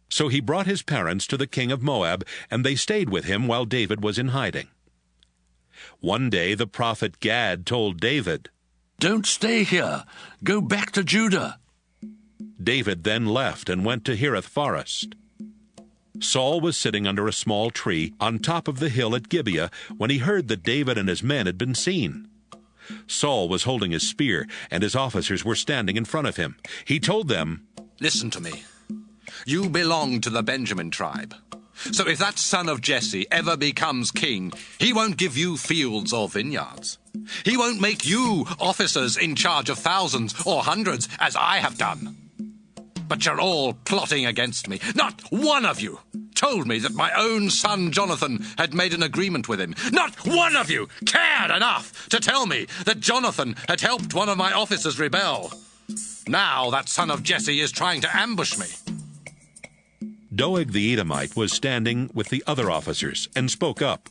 So he brought his parents to the king of Moab, and they stayed with him while David was in hiding. One day the prophet Gad told David, "Don't stay here. Go back to Judah." David then left and went to Hereth Forest. Saul was sitting under a small tree on top of the hill at Gibeah when he heard that David and his men had been seen. Saul was holding his spear, and his officers were standing in front of him. He told them, "Listen to me. You belong to the Benjamin tribe. So if that son of Jesse ever becomes king, he won't give you fields or vineyards. He won't make you officers in charge of thousands or hundreds, as I have done. But you're all plotting against me. Not one of you told me that my own son Jonathan had made an agreement with him. Not one of you cared enough to tell me that Jonathan had helped one of my officers rebel. Now that son of Jesse is trying to ambush me." Doeg the Edomite was standing with the other officers and spoke up.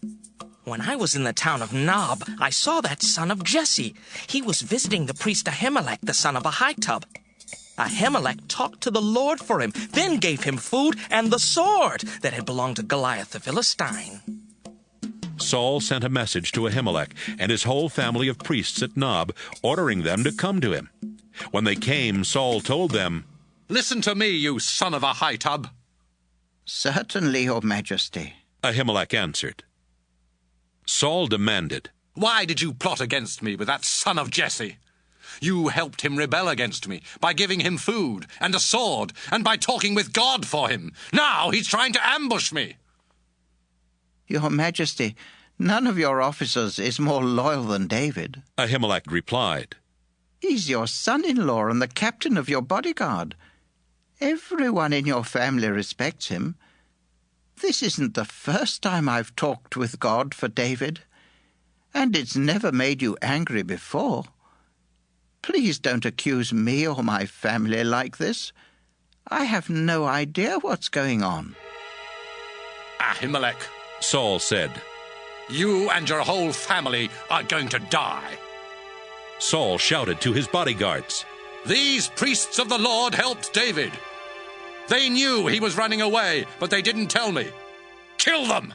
"When I was in the town of Nob, I saw that son of Jesse. He was visiting the priest Ahimelech, the son of Ahitub. Ahimelech talked to the Lord for him, then gave him food and the sword that had belonged to Goliath the Philistine." Saul sent a message to Ahimelech and his whole family of priests at Nob, ordering them to come to him. When they came, Saul told them, "Listen to me, you son of Ahitub." "Certainly, Your Majesty," Ahimelech answered. Saul demanded, "Why did you plot against me with that son of Jesse? You helped him rebel against me by giving him food and a sword and by talking with God for him. Now he's trying to ambush me." "Your Majesty, none of your officers is more loyal than David," Ahimelech replied. "He's your son-in-law and the captain of your bodyguard. Everyone in your family respects him. This isn't the first time I've talked with God for David, and it's never made you angry before. Please don't accuse me or my family like this. I have no idea what's going on." "Ahimelech," Saul said, "you and your whole family are going to die." Saul shouted to his bodyguards, "These priests of the Lord helped David. They knew he was running away, but they didn't tell me. Kill them!"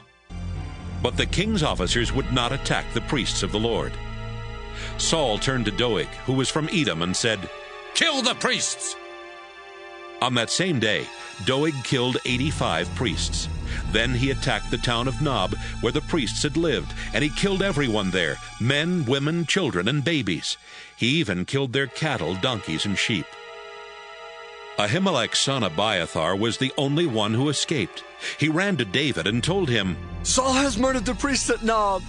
But the king's officers would not attack the priests of the Lord. Saul turned to Doeg, who was from Edom, and said, "Kill the priests!" On that same day, Doeg killed 85 priests. Then he attacked the town of Nob, where the priests had lived, and he killed everyone there, men, women, children, and babies. He even killed their cattle, donkeys, and sheep. Ahimelech's son Abiathar was the only one who escaped. He ran to David and told him, Saul has murdered the priest at Nob.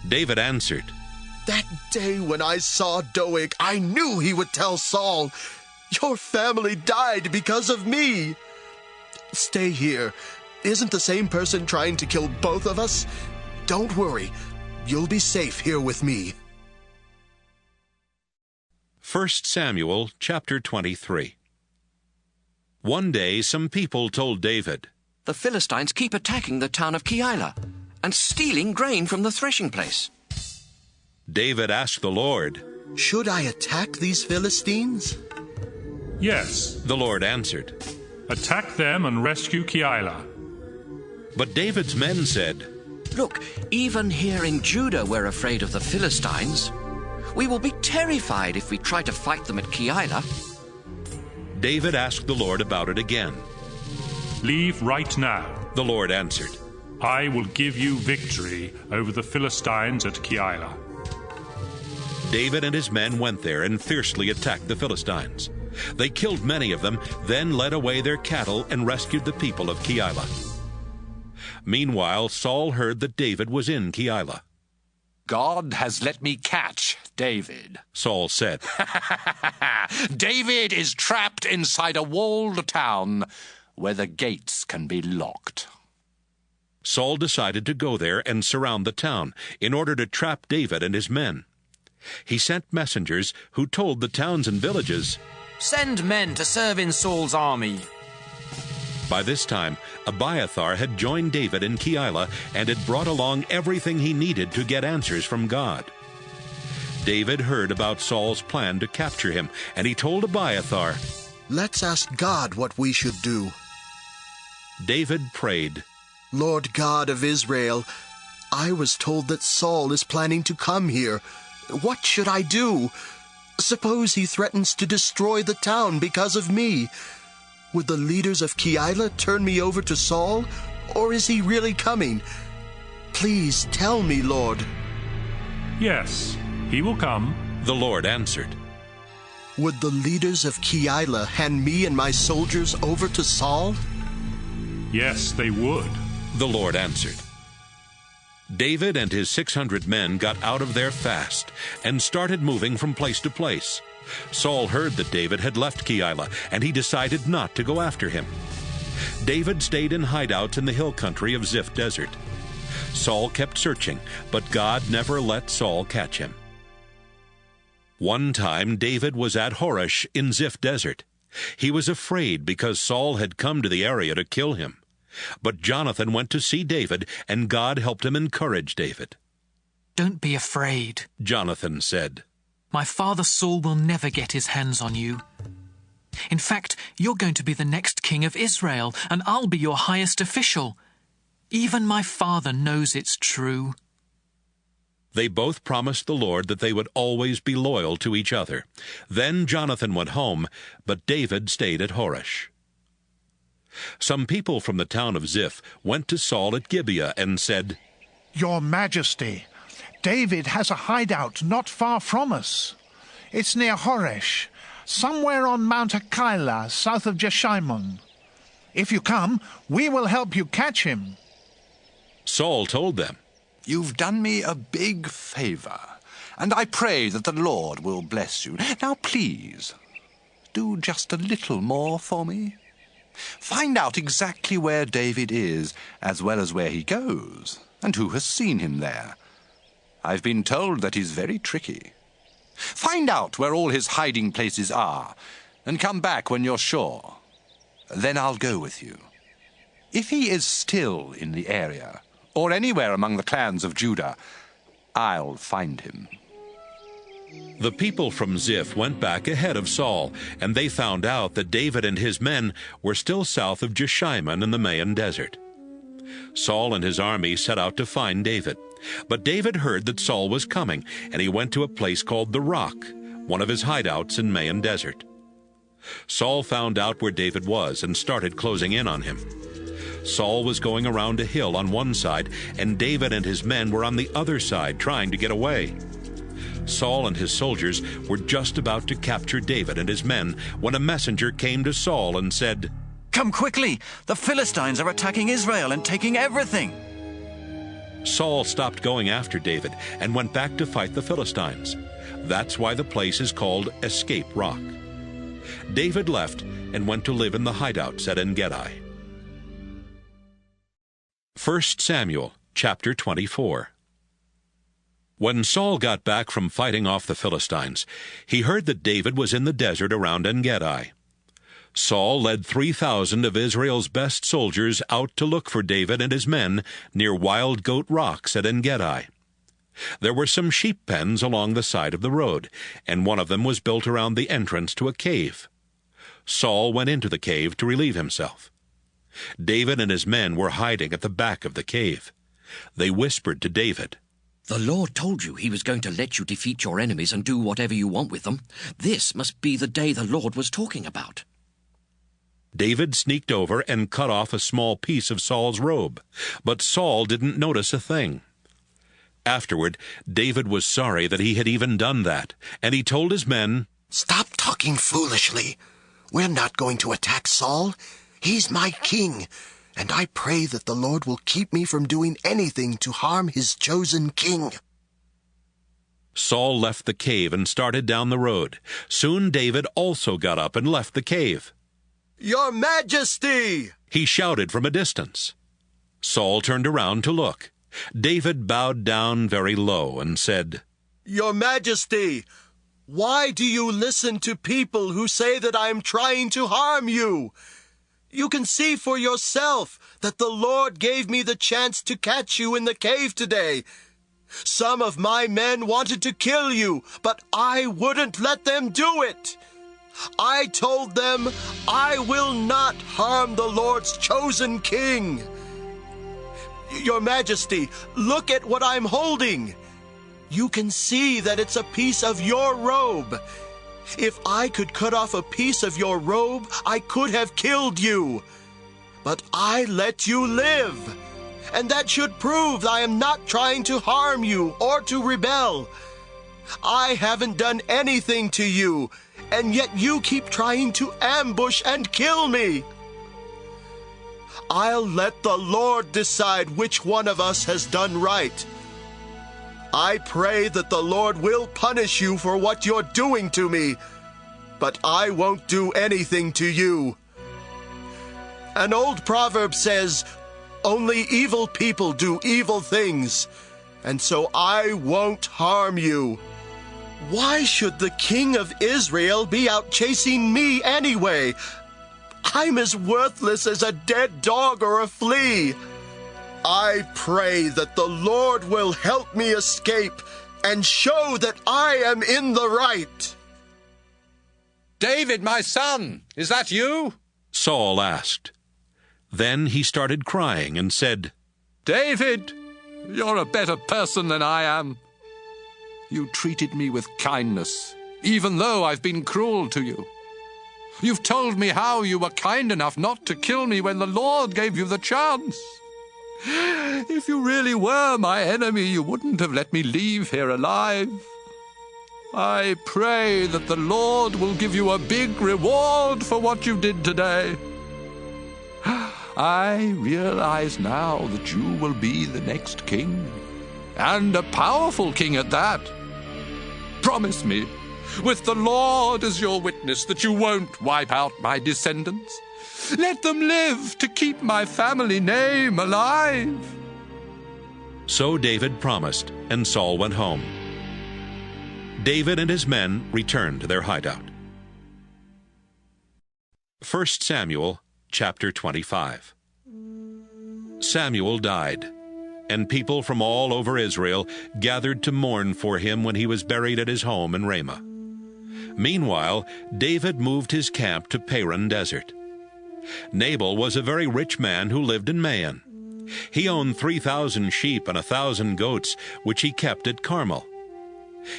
David answered, That day when I saw Doeg, I knew he would tell Saul, Your family died because of me. Stay here. Isn't the same person trying to kill both of us? Don't worry. You'll be safe here with me. 1 Samuel chapter 23. One day some people told David, The Philistines keep attacking the town of Keilah and stealing grain from the threshing place. David asked the Lord, Should I attack these Philistines? Yes. The Lord answered, Attack them and rescue Keilah. But David's men said, Look, even here in Judah we're afraid of the Philistines. We will be terrified if we try to fight them at Keilah. David asked the Lord about it again. Leave right now. The Lord answered, I will give you victory over the Philistines at Keilah. David and his men went there and fiercely attacked the Philistines. They killed many of them, then led away their cattle and rescued the people of Keilah. Meanwhile, Saul heard that David was in Keilah. God has let me catch David, Saul said. David is trapped inside a walled town where the gates can be locked. Saul decided to go there and surround the town in order to trap David and his men. He sent messengers who told the towns and villages, Send men to serve in Saul's army. By this time, Abiathar had joined David in Keilah and had brought along everything he needed to get answers from God. David heard about Saul's plan to capture him, and he told Abiathar, Let's ask God what we should do. David prayed, Lord God of Israel, I was told that Saul is planning to come here. What should I do? Suppose he threatens to destroy the town because of me. Would the leaders of Keilah turn me over to Saul, or is he really coming? Please tell me, Lord. Yes, he will come. The Lord answered. Would the leaders of Keilah hand me and my soldiers over to Saul? Yes, they would. The Lord answered. David and his 600 men got out of there fast and started moving from place to place. Saul heard that David had left Keilah, and he decided not to go after him. David stayed in hideouts in the hill country of Ziph Desert. Saul kept searching, but God never let Saul catch him. One time David was at Horesh in Ziph Desert. He was afraid because Saul had come to the area to kill him. But Jonathan went to see David, and God helped him encourage David. Don't be afraid, Jonathan said. My father Saul will never get his hands on you. In fact, you're going to be the next king of Israel, and I'll be your highest official. Even my father knows it's true. They both promised the Lord that they would always be loyal to each other. Then Jonathan went home, but David stayed at Horesh. Some people from the town of Ziph went to Saul at Gibeah and said, Your Majesty, David has a hideout not far from us. It's near Horesh, somewhere on Mount Keilah, south of Jeshimon. If you come, we will help you catch him. Saul told them, You've done me a big favor, and I pray that the Lord will bless you. Now please, do just a little more for me. Find out exactly where David is, as well as where he goes, and who has seen him there. I've been told that he's very tricky. Find out where all his hiding places are, and come back when you're sure. Then I'll go with you. If he is still in the area, or anywhere among the clans of Judah, I'll find him. The people from Ziph went back ahead of Saul, and they found out that David and his men were still south of Jeshimon in the Maon Desert. Saul and his army set out to find David, but David heard that Saul was coming, and he went to a place called the Rock, one of his hideouts in Maon Desert. Saul found out where David was and started closing in on him. Saul was going around a hill on one side, and David and his men were on the other side trying to get away. Saul and his soldiers were just about to capture David and his men when a messenger came to Saul and said, "Come quickly! The Philistines are attacking Israel and taking everything!" Saul stopped going after David and went back to fight the Philistines. That's why the place is called Escape Rock. David left and went to live in the hideouts at En-Gedi. 1 Samuel chapter 24. When Saul got back from fighting off the Philistines, he heard that David was in the desert around En-Gedi. Saul led 3,000 of Israel's best soldiers out to look for David and his men near Wild Goat Rocks at En-Gedi. There were some sheep pens along the side of the road, and one of them was built around the entrance to a cave. Saul went into the cave to relieve himself. David and his men were hiding at the back of the cave. They whispered to David, "The Lord told you he was going to let you defeat your enemies and do whatever you want with them. This must be the day the Lord was talking about." David sneaked over and cut off a small piece of Saul's robe, but Saul didn't notice a thing. Afterward, David was sorry that he had even done that, and he told his men, "Stop talking foolishly. We're not going to attack Saul. He's my king, and I pray that the Lord will keep me from doing anything to harm his chosen king." Saul left the cave and started down the road. Soon David also got up and left the cave. "Your Majesty!" he shouted from a distance. Saul turned around to look. David bowed down very low and said, "Your Majesty, why do you listen to people who say that I am trying to harm you? You can see for yourself that the Lord gave me the chance to catch you in the cave today. Some of my men wanted to kill you, but I wouldn't let them do it. I told them, I will not harm the Lord's chosen king. Your Majesty, look at what I'm holding. You can see that it's a piece of your robe. If I could cut off a piece of your robe, I could have killed you. But I let you live. And that should prove I am not trying to harm you or to rebel. I haven't done anything to you, and yet you keep trying to ambush and kill me. I'll let the Lord decide which one of us has done right. I pray that the Lord will punish you for what you're doing to me, but I won't do anything to you. An old proverb says, only evil people do evil things, and so I won't harm you. Why should the king of Israel be out chasing me anyway? I'm as worthless as a dead dog or a flea. I pray that the Lord will help me escape and show that I am in the right." "David, my son, is that you?" Saul asked. Then he started crying and said, "David, you're a better person than I am. You treated me with kindness, even though I've been cruel to you. You've told me how you were kind enough not to kill me when the Lord gave you the chance. If you really were my enemy, you wouldn't have let me leave here alive. I pray that the Lord will give you a big reward for what you did today. I realize now that you will be the next king, and a powerful king at that. Promise me, with the Lord as your witness, that you won't wipe out my descendants. Let them live to keep my family name alive." So David promised, and Saul went home. David and his men returned to their hideout. 1 Samuel chapter 25. Samuel died, and people from all over Israel gathered to mourn for him when he was buried at his home in Ramah. Meanwhile, David moved his camp to Paran Desert. Nabal was a very rich man who lived in Maon. He owned 3,000 sheep and 1,000 goats, which he kept at Carmel.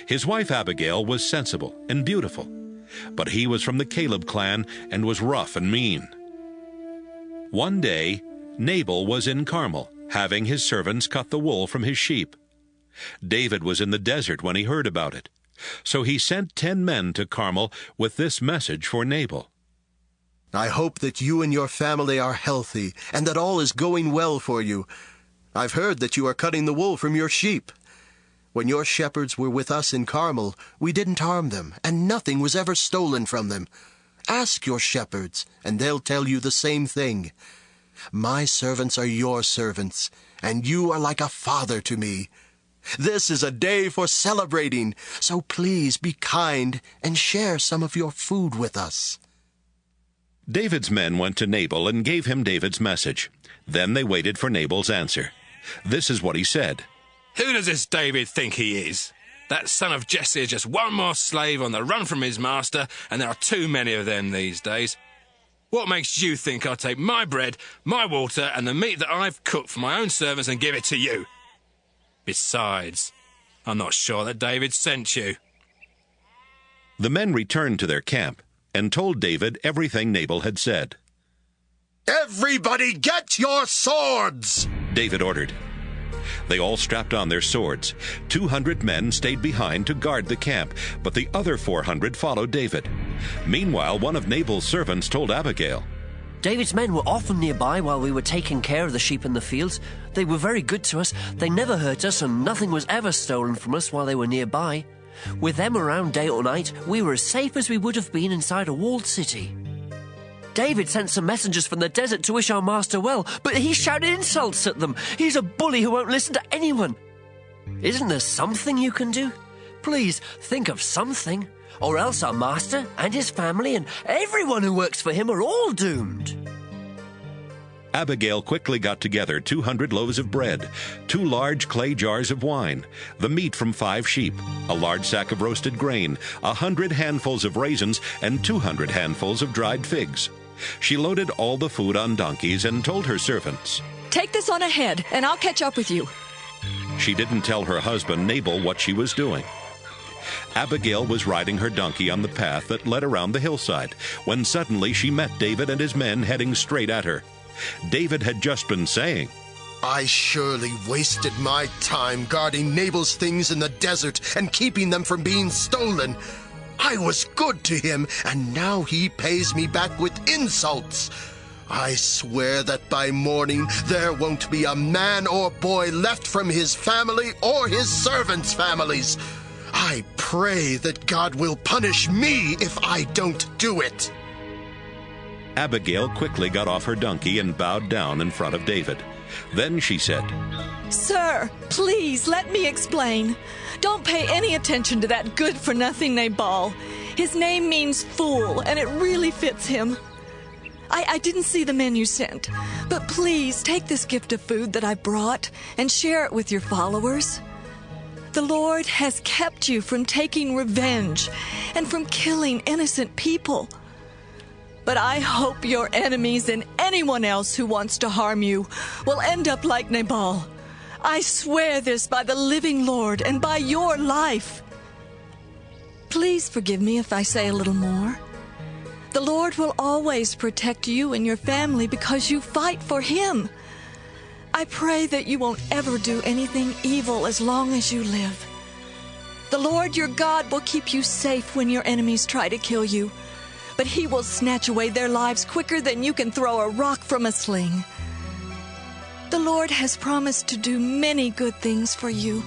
His wife Abigail was sensible and beautiful, but he was from the Caleb clan and was rough and mean. One day, Nabal was in Carmel, having his servants cut the wool from his sheep. David was in the desert when he heard about it. So he sent 10 men to Carmel with this message for Nabal. I hope that you and your family are healthy, and that all is going well for you. I've heard that you are cutting the wool from your sheep. When your shepherds were with us in Carmel, we didn't harm them, and nothing was ever stolen from them. Ask your shepherds, and they'll tell you the same thing. My servants are your servants, and you are like a father to me. This is a day for celebrating, so please be kind and share some of your food with us." David's men went to Nabal and gave him David's message. Then they waited for Nabal's answer. This is what he said. "Who does this David think he is? That son of Jesse is just one more slave on the run from his master, and there are too many of them these days. What makes you think I'll take my bread, my water, and the meat that I've cooked for my own servants and give it to you? Besides, I'm not sure that David sent you." The men returned to their camp and told David everything Nabal had said. "Everybody get your swords!" David ordered. They all strapped on their swords. 200 men stayed behind to guard the camp, but the other 400 followed David. Meanwhile, one of Nabal's servants told Abigail, "David's men were often nearby while we were taking care of the sheep in the fields. They were very good to us. They never hurt us, and nothing was ever stolen from us while they were nearby. With them around day or night, we were as safe as we would have been inside a walled city. David sent some messengers from the desert to wish our master well, but he shouted insults at them. He's a bully who won't listen to anyone. Isn't there something you can do? Please think of something, or else our master and his family and everyone who works for him are all doomed." Abigail quickly got together 200 loaves of bread, 2 large clay jars of wine, the meat from 5 sheep, a large sack of roasted grain, 100 handfuls of raisins, and 200 handfuls of dried figs. She loaded all the food on donkeys and told her servants, "Take this on ahead, and I'll catch up with you." She didn't tell her husband Nabal what she was doing. Abigail was riding her donkey on the path that led around the hillside, when suddenly she met David and his men heading straight at her. David had just been saying, "I surely wasted my time guarding Nabal's things in the desert and keeping them from being stolen. I was good to him, and now he pays me back with insults. I swear that by morning there won't be a man or boy left from his family or his servants' families. I pray that God will punish me if I don't do it." Abigail quickly got off her donkey and bowed down in front of David. Then she said, "Sir, please let me explain. Don't pay any attention to that good-for-nothing Nabal. His name means fool, and it really fits him. I didn't see the men you sent, but please take this gift of food that I brought and share it with your followers. The Lord has kept you from taking revenge and from killing innocent people. But I hope your enemies and anyone else who wants to harm you will end up like Nabal. I swear this by the living Lord and by your life. Please forgive me if I say a little more. The Lord will always protect you and your family because you fight for Him. I pray that you won't ever do anything evil as long as you live. The Lord your God will keep you safe when your enemies try to kill you, but He will snatch away their lives quicker than you can throw a rock from a sling. The Lord has promised to do many good things for you,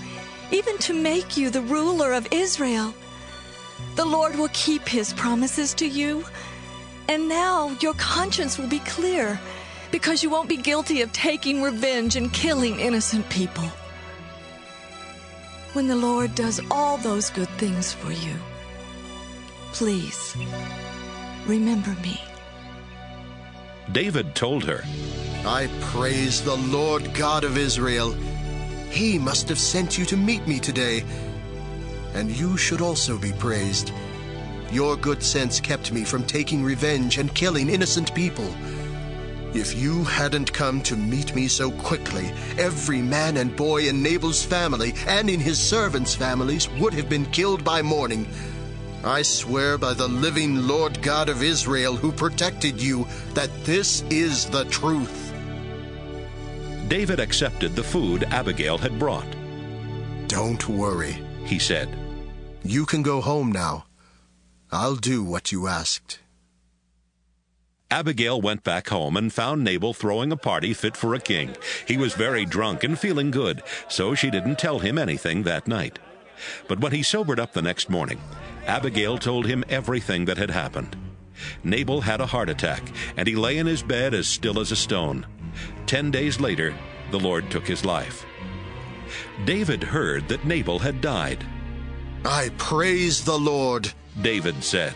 even to make you the ruler of Israel. The Lord will keep His promises to you, and now your conscience will be clear because you won't be guilty of taking revenge and killing innocent people. When the Lord does all those good things for you, please remember me." David told her, "I praise the Lord God of Israel. He must have sent you to meet me today, and you should also be praised. Your good sense kept me from taking revenge and killing innocent people. If you hadn't come to meet me so quickly, every man and boy in Nabal's family and in his servants' families would have been killed by morning. I swear by the living Lord God of Israel who protected you that this is the truth." David accepted the food Abigail had brought. Don't worry, he said. You can go home now. I'll do what you asked. Abigail went back home and found Nabal throwing a party fit for a king. He was very drunk and feeling good, so she didn't tell him anything that night. But when he sobered up the next morning, Abigail told him everything that had happened. Nabal had a heart attack, and he lay in his bed as still as a stone. 10 days later, the Lord took his life. David heard that Nabal had died. I praise the Lord, David said.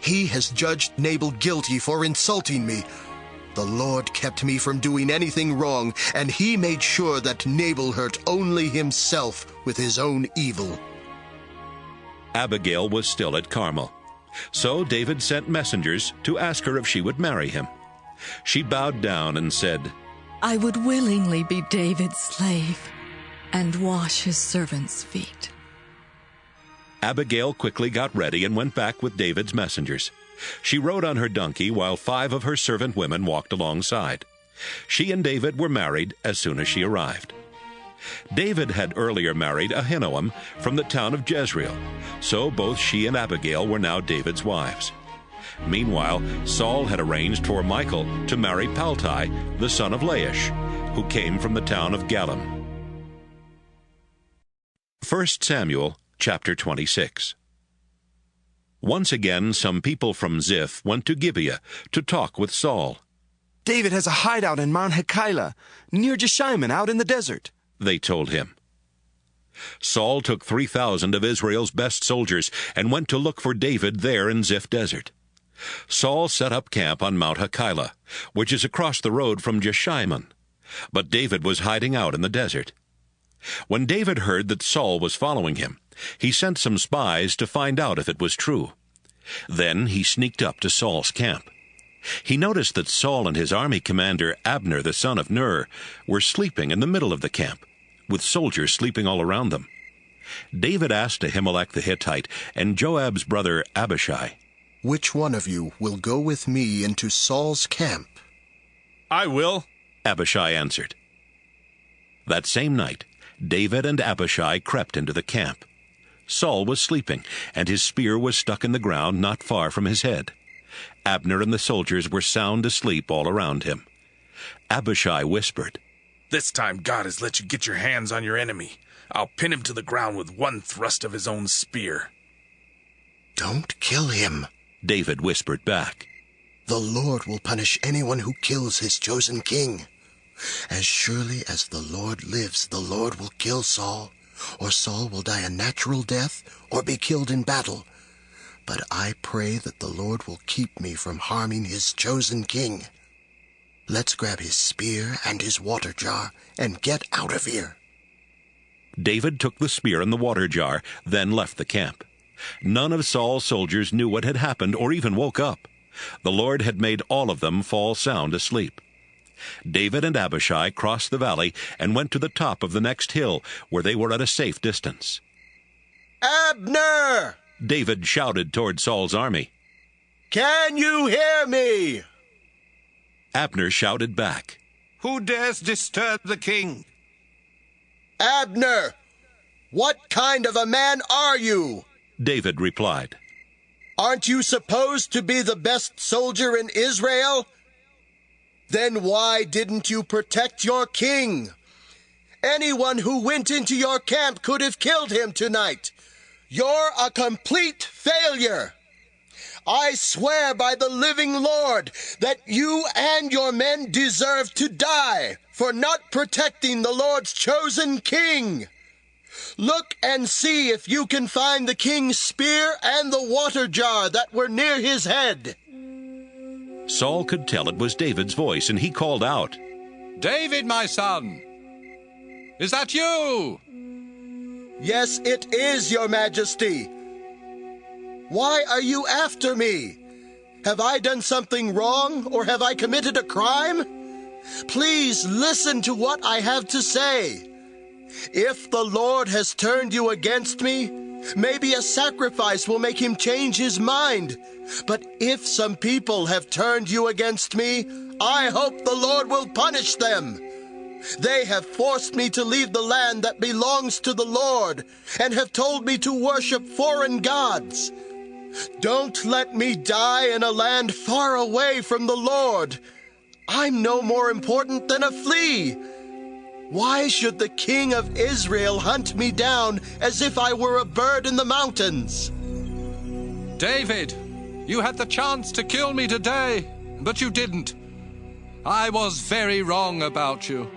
He has judged Nabal guilty for insulting me. The Lord kept me from doing anything wrong, and he made sure that Nabal hurt only himself with his own evil. Abigail was still at Carmel. So David sent messengers to ask her if she would marry him. She bowed down and said, I would willingly be David's slave and wash his servants' feet. Abigail quickly got ready and went back with David's messengers. She rode on her donkey while 5 of her servant women walked alongside. She and David were married as soon as she arrived. David had earlier married Ahinoam from the town of Jezreel, so both she and Abigail were now David's wives. Meanwhile, Saul had arranged for Michal to marry Paltai, the son of Laish, who came from the town of Galim. 1 Samuel chapter 26. Once again, some people from Ziph went to Gibeah to talk with Saul. David has a hideout in Mount Hakeilah, near Jeshimon, out in the desert, they told him. Saul took 3,000 of Israel's best soldiers and went to look for David there in Ziph desert. Saul set up camp on Mount Hakeilah, which is across the road from Jeshimon. But David was hiding out in the desert. When David heard that Saul was following him, he sent some spies to find out if it was true. Then he sneaked up to Saul's camp. He noticed that Saul and his army commander Abner, the son of Ner, were sleeping in the middle of the camp, with soldiers sleeping all around them. David asked Ahimelech the Hittite and Joab's brother Abishai, Which one of you will go with me into Saul's camp? I will, Abishai answered. That same night, David and Abishai crept into the camp. Saul was sleeping, and his spear was stuck in the ground not far from his head. Abner and the soldiers were sound asleep all around him. Abishai whispered, This time God has let you get your hands on your enemy. I'll pin him to the ground with one thrust of his own spear. Don't kill him, David whispered back. The Lord will punish anyone who kills his chosen king. As surely as the Lord lives, the Lord will kill Saul, or Saul will die a natural death or be killed in battle. But I pray that the Lord will keep me from harming his chosen king. Let's grab his spear and his water jar and get out of here. David took the spear and the water jar, then left the camp. None of Saul's soldiers knew what had happened or even woke up. The Lord had made all of them fall sound asleep. David and Abishai crossed the valley and went to the top of the next hill, where they were at a safe distance. Abner! David shouted toward Saul's army. Can you hear me? Abner shouted back. Who dares disturb the king? Abner! What kind of a man are you? David replied. Aren't you supposed to be the best soldier in Israel? Then why didn't you protect your king? Anyone who went into your camp could have killed him tonight. You're a complete failure. I swear by the living Lord that you and your men deserve to die for not protecting the Lord's chosen king. Look and see if you can find the king's spear and the water jar that were near his head. Saul could tell it was David's voice, and he called out, David, my son! Is that you? Yes, it is, your majesty. Why are you after me? Have I done something wrong, or have I committed a crime? Please listen to what I have to say. If the Lord has turned you against me, maybe a sacrifice will make him change his mind. But if some people have turned you against me, I hope the Lord will punish them. They have forced me to leave the land that belongs to the Lord, and have told me to worship foreign gods. Don't let me die in a land far away from the Lord. I'm no more important than a flea. Why should the king of Israel hunt me down as if I were a bird in the mountains? David, you had the chance to kill me today, but you didn't. I was very wrong about you.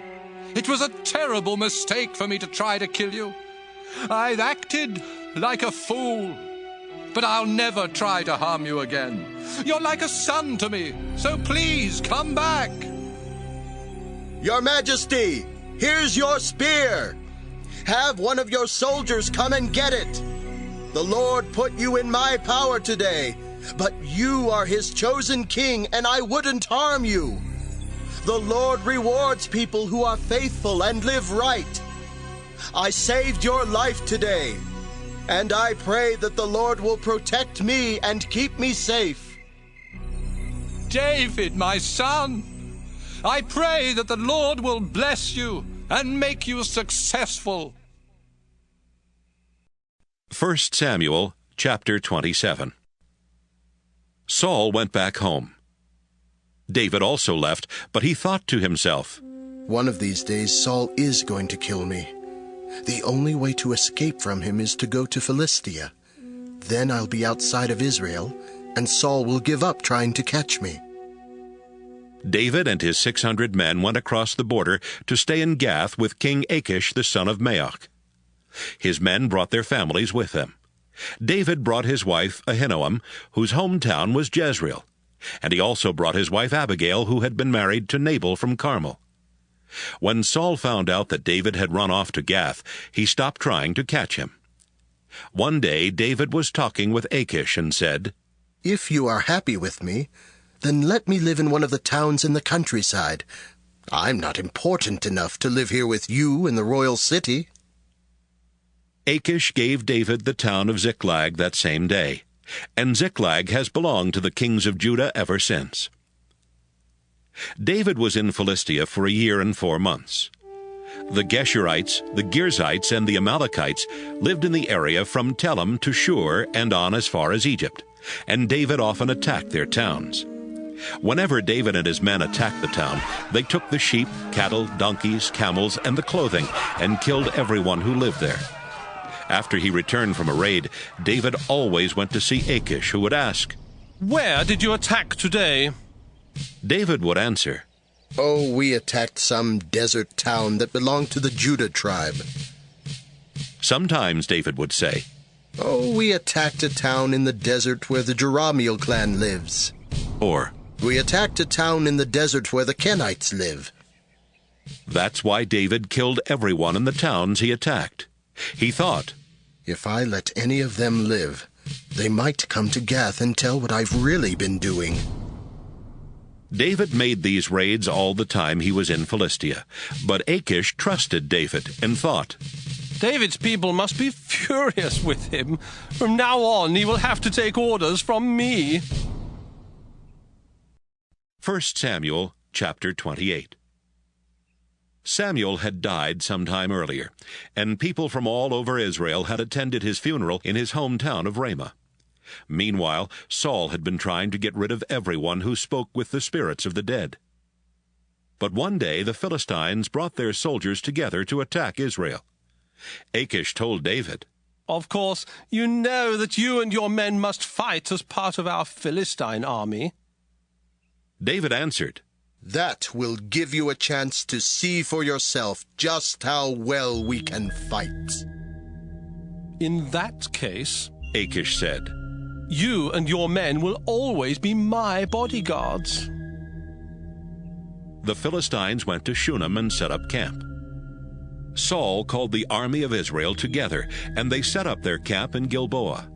It was a terrible mistake for me to try to kill you. I acted like a fool. But I'll never try to harm you again. You're like a son to me, so please come back. Your Majesty, here's your spear. Have one of your soldiers come and get it. The Lord put you in my power today, but you are his chosen king, and I wouldn't harm you. The Lord rewards people who are faithful and live right. I saved your life today, and I pray that the Lord will protect me and keep me safe. David, my son, I pray that the Lord will bless you and make you successful. 1 Samuel chapter 27. Saul went back home. David also left, but he thought to himself, One of these days Saul is going to kill me. The only way to escape from him is to go to Philistia. Then I'll be outside of Israel, and Saul will give up trying to catch me. David and his 600 men went across the border to stay in Gath with King Achish the son of Maoch. His men brought their families with them. David brought his wife Ahinoam, whose hometown was Jezreel, and he also brought his wife Abigail, who had been married to Nabal from Carmel. When Saul found out that David had run off to Gath, he stopped trying to catch him. One day David was talking with Achish and said, If you are happy with me, then let me live in one of the towns in the countryside. I'm not important enough to live here with you in the royal city. Achish gave David the town of Ziklag that same day, and Ziklag has belonged to the kings of Judah ever since. David was in Philistia for 1 year and 4 months. The Geshurites, the Girzites, and the Amalekites lived in the area from Telem to Shur and on as far as Egypt, and David often attacked their towns. Whenever David and his men attacked the town, they took the sheep, cattle, donkeys, camels, and the clothing, and killed everyone who lived there. After he returned from a raid, David always went to see Achish, who would ask, Where did you attack today? David would answer, Oh, we attacked some desert town that belonged to the Judah tribe. Sometimes David would say, Oh, we attacked a town in the desert where the Jerahmeel clan lives. Or, We attacked a town in the desert where the Kenites live. That's why David killed everyone in the towns he attacked. He thought, If I let any of them live, they might come to Gath and tell what I've really been doing. David made these raids all the time he was in Philistia, but Achish trusted David and thought, David's people must be furious with him. From now on, he will have to take orders from me. 1 Samuel chapter 28. Samuel had died some time earlier, and people from all over Israel had attended his funeral in his hometown of Ramah. Meanwhile, Saul had been trying to get rid of everyone who spoke with the spirits of the dead. But one day the Philistines brought their soldiers together to attack Israel. Achish told David, Of course, you know that you and your men must fight as part of our Philistine army. David answered, That will give you a chance to see for yourself just how well we can fight. In that case, Achish said, you and your men will always be my bodyguards. The Philistines went to Shunem and set up camp. Saul called the army of Israel together, and they set up their camp in Gilboa.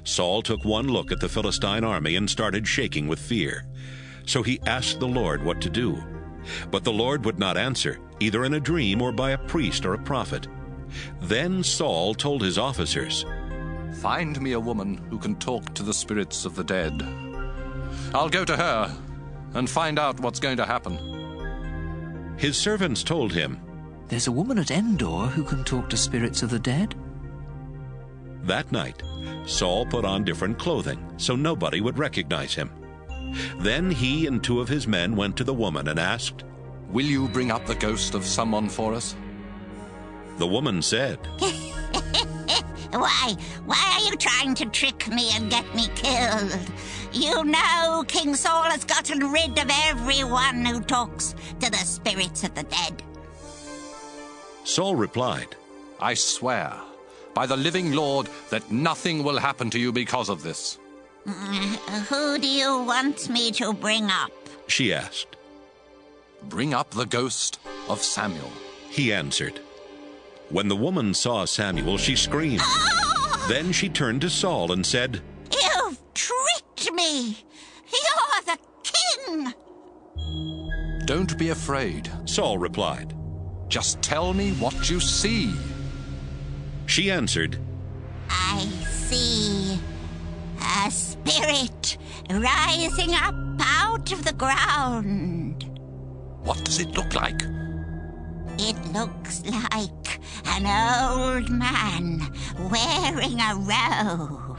Saul took one look at the Philistine army and started shaking with fear. So he asked the Lord what to do. But the Lord would not answer, either in a dream or by a priest or a prophet. Then Saul told his officers, Find me a woman who can talk to the spirits of the dead. I'll go to her and find out what's going to happen. His servants told him, "There's a woman at Endor who can talk to spirits of the dead." That night, Saul put on different clothing so nobody would recognize him. Then he and 2 of his men went to the woman and asked, "Will you bring up the ghost of someone for us?" The woman said, Why are you trying to trick me and get me killed? You know King Saul has gotten rid of everyone who talks to the spirits of the dead. Saul replied, "I swear by the living Lord that nothing will happen to you because of this." Who do you want me to bring up? She asked. "Bring up the ghost of Samuel," he answered. When the woman saw Samuel, she screamed. Then she turned to Saul and said, "You've tricked me! You're the king!" "Don't be afraid," Saul replied. "Just tell me what you see." She answered, "I see a spirit rising up out of the ground." "What does it look like?" "It looks like an old man wearing a robe."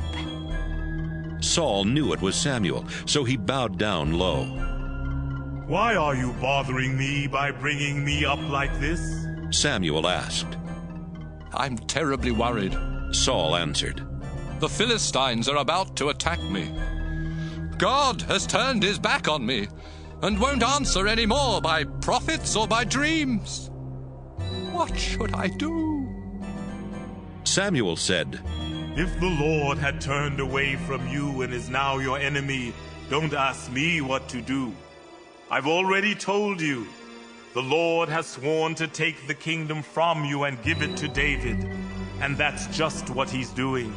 Saul knew it was Samuel, so he bowed down low. "Why are you bothering me by bringing me up like this?" Samuel asked. "I'm terribly worried," Saul answered. "The Philistines are about to attack me. God has turned his back on me and won't answer any more by prophets or by dreams. What should I do?" Samuel said, "If the Lord had turned away from you and is now your enemy, don't ask me what to do. I've already told you. The Lord has sworn to take the kingdom from you and give it to David, and that's just what he's doing.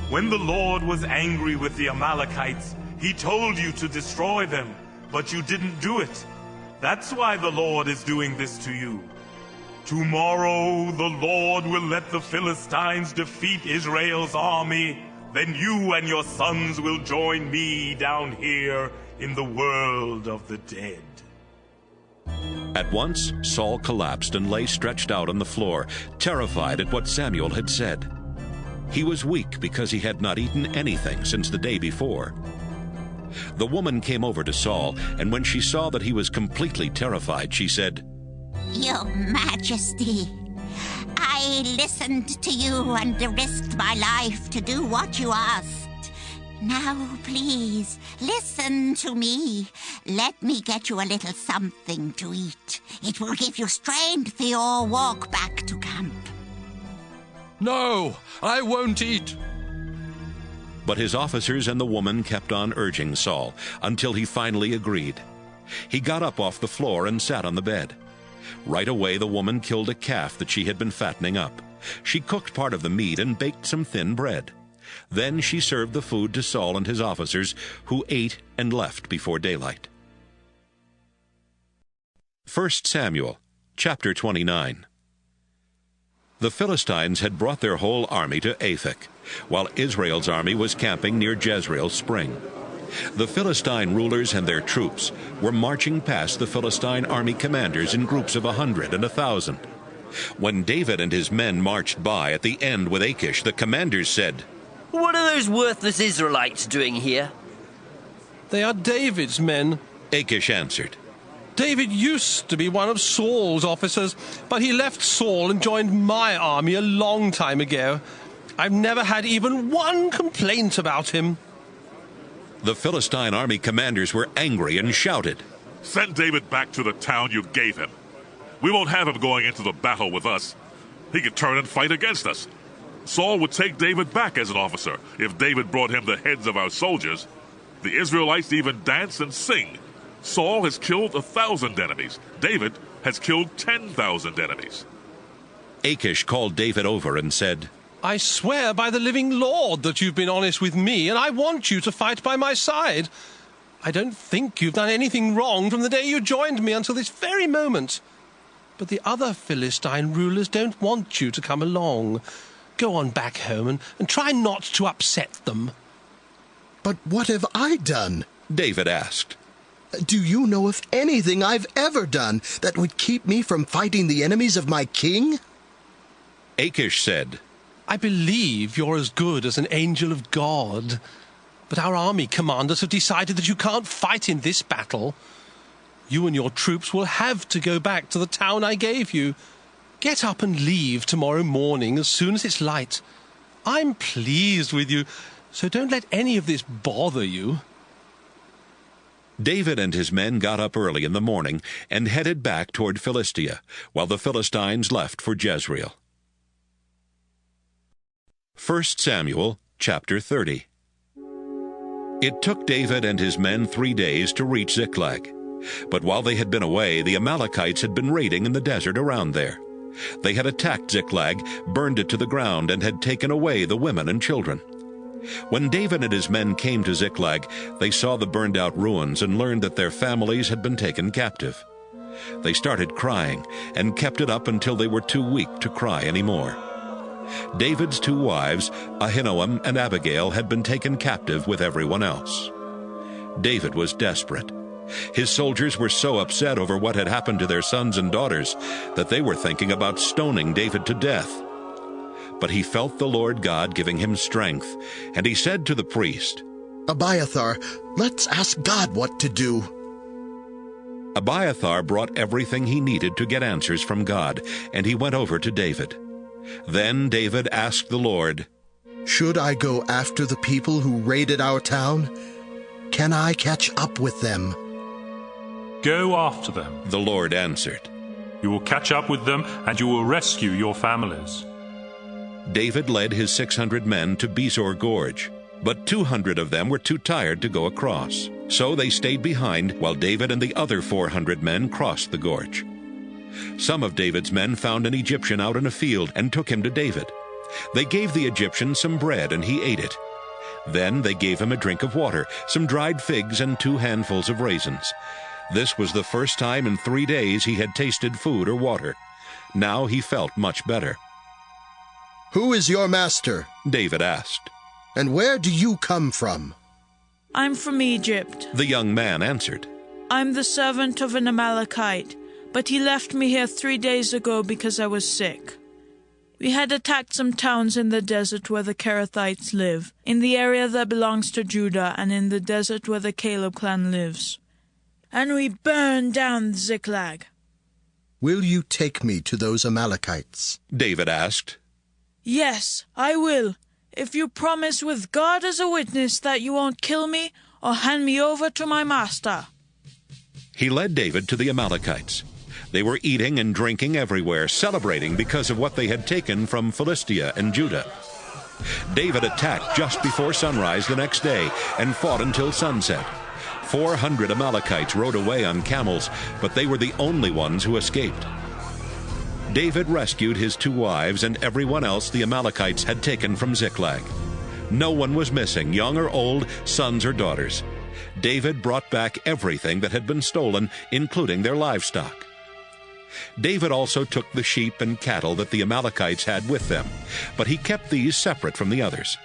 When the Lord was angry with the Amalekites, he told you to destroy them, but you didn't do it. That's why the Lord is doing this to you. Tomorrow the Lord will let the Philistines defeat Israel's army. Then you and your sons will join me down here in the world of the dead." At once, Saul collapsed and lay stretched out on the floor, terrified at what Samuel had said. He was weak because he had not eaten anything since the day before. The woman came over to Saul, and when she saw that he was completely terrified, she said, "Your Majesty, I listened to you and risked my life to do what you asked. Now, please, listen to me. Let me get you a little something to eat. It will give you strength for your walk back to camp." "No, I won't eat." But his officers and the woman kept on urging Saul until he finally agreed. He got up off the floor and sat on the bed. Right away, the woman killed a calf that she had been fattening up. She cooked part of the meat and baked some thin bread. Then she served the food to Saul and his officers, who ate and left before daylight. 1 Samuel, chapter 29. The Philistines had brought their whole army to Aphek, while Israel's army was camping near Jezreel Spring. The Philistine rulers and their troops were marching past the Philistine army commanders in groups of 100 and 1,000. When David and his men marched by at the end with Achish, the commanders said, "What are those worthless Israelites doing here?" "They are David's men," Achish answered. "David used to be one of Saul's officers, but he left Saul and joined my army a long time ago. I've never had even one complaint about him." The Philistine army commanders were angry and shouted, "Send David back to the town you gave him. We won't have him going into the battle with us. He could turn and fight against us. Saul would take David back as an officer if David brought him the heads of our soldiers. The Israelites even dance and sing. Saul has killed 1,000 enemies. David has killed 10,000 enemies." Achish called David over and said, "I swear by the living Lord that you've been honest with me, and I want you to fight by my side. I don't think you've done anything wrong from the day you joined me until this very moment. But the other Philistine rulers don't want you to come along. Go on back home and try not to upset them." "But what have I done?" David asked. Do you know of anything I've ever done that would keep me from fighting the enemies of my king? Achish said, I believe you're as good as an angel of God. But our army commanders have decided that you can't fight in this battle. You and your troops will have to go back to the town I gave you. Get up and leave tomorrow morning as soon as it's light. I'm pleased with you, so don't let any of this bother you. David and his men got up early in the morning and headed back toward Philistia, while the Philistines left for Jezreel. 1 Samuel chapter 30. It took David and his men 3 days to reach Ziklag. But while they had been away, the Amalekites had been raiding in the desert around there. They had attacked Ziklag, burned it to the ground, and had taken away the women and children. When David and his men came to Ziklag, they saw the burned-out ruins and learned that their families had been taken captive. They started crying and kept it up until they were too weak to cry anymore. David's 2 wives, Ahinoam and Abigail, had been taken captive with everyone else. David was desperate. His soldiers were so upset over what had happened to their sons and daughters that they were thinking about stoning David to death. But he felt the Lord God giving him strength, and he said to the priest, Abiathar, let's ask God what to do. Abiathar brought everything he needed to get answers from God, and he went over to David. Then David asked the Lord, Should I go after the people who raided our town? Can I catch up with them? Go after them, the Lord answered. You will catch up with them, and you will rescue your families. David led his 600 men to Besor Gorge, but 200 of them were too tired to go across. So they stayed behind while David and the other 400 men crossed the gorge. Some of David's men found an Egyptian out in a field and took him to David. They gave the Egyptian some bread, and he ate it. Then they gave him a drink of water, some dried figs, and 2 handfuls of raisins. This was the first time in 3 days he had tasted food or water. Now he felt much better. Who is your master? David asked. And where do you come from? I'm from Egypt. The young man answered. I'm the servant of an Amalekite, but he left me here 3 days ago because I was sick. We had attacked some towns in the desert where the Kerethites live, in the area that belongs to Judah, and in the desert where the Caleb clan lives. And we burned down Ziklag. Will you take me to those Amalekites? David asked. Yes, I will, if you promise with God as a witness that you won't kill me or hand me over to my master. He led David to the Amalekites. They were eating and drinking everywhere, celebrating because of what they had taken from Philistia and Judah. David attacked just before sunrise the next day and fought until sunset. 400 Amalekites rode away on camels, but they were the only ones who escaped. David rescued his 2 wives and everyone else the Amalekites had taken from Ziklag. No one was missing, young or old, sons or daughters. David brought back everything that had been stolen, including their livestock. David also took the sheep and cattle that the Amalekites had with them, but he kept these separate from the others.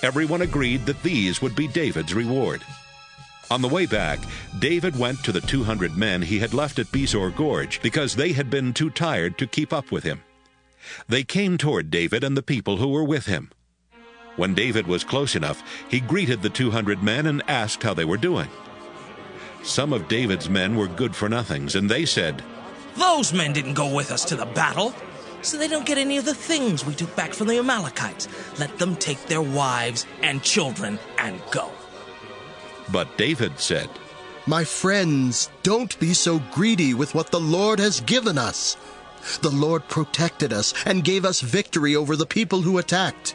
Everyone agreed that these would be David's reward. On the way back, David went to the 200 men he had left at Besor Gorge because they had been too tired to keep up with him. They came toward David and the people who were with him. When David was close enough, he greeted the 200 men and asked how they were doing. Some of David's men were good-for-nothings, and they said, Those men didn't go with us to the battle, so they don't get any of the things we took back from the Amalekites. Let them take their wives and children and go. But David said, My friends, don't be so greedy with what the Lord has given us. The Lord protected us and gave us victory over the people who attacked.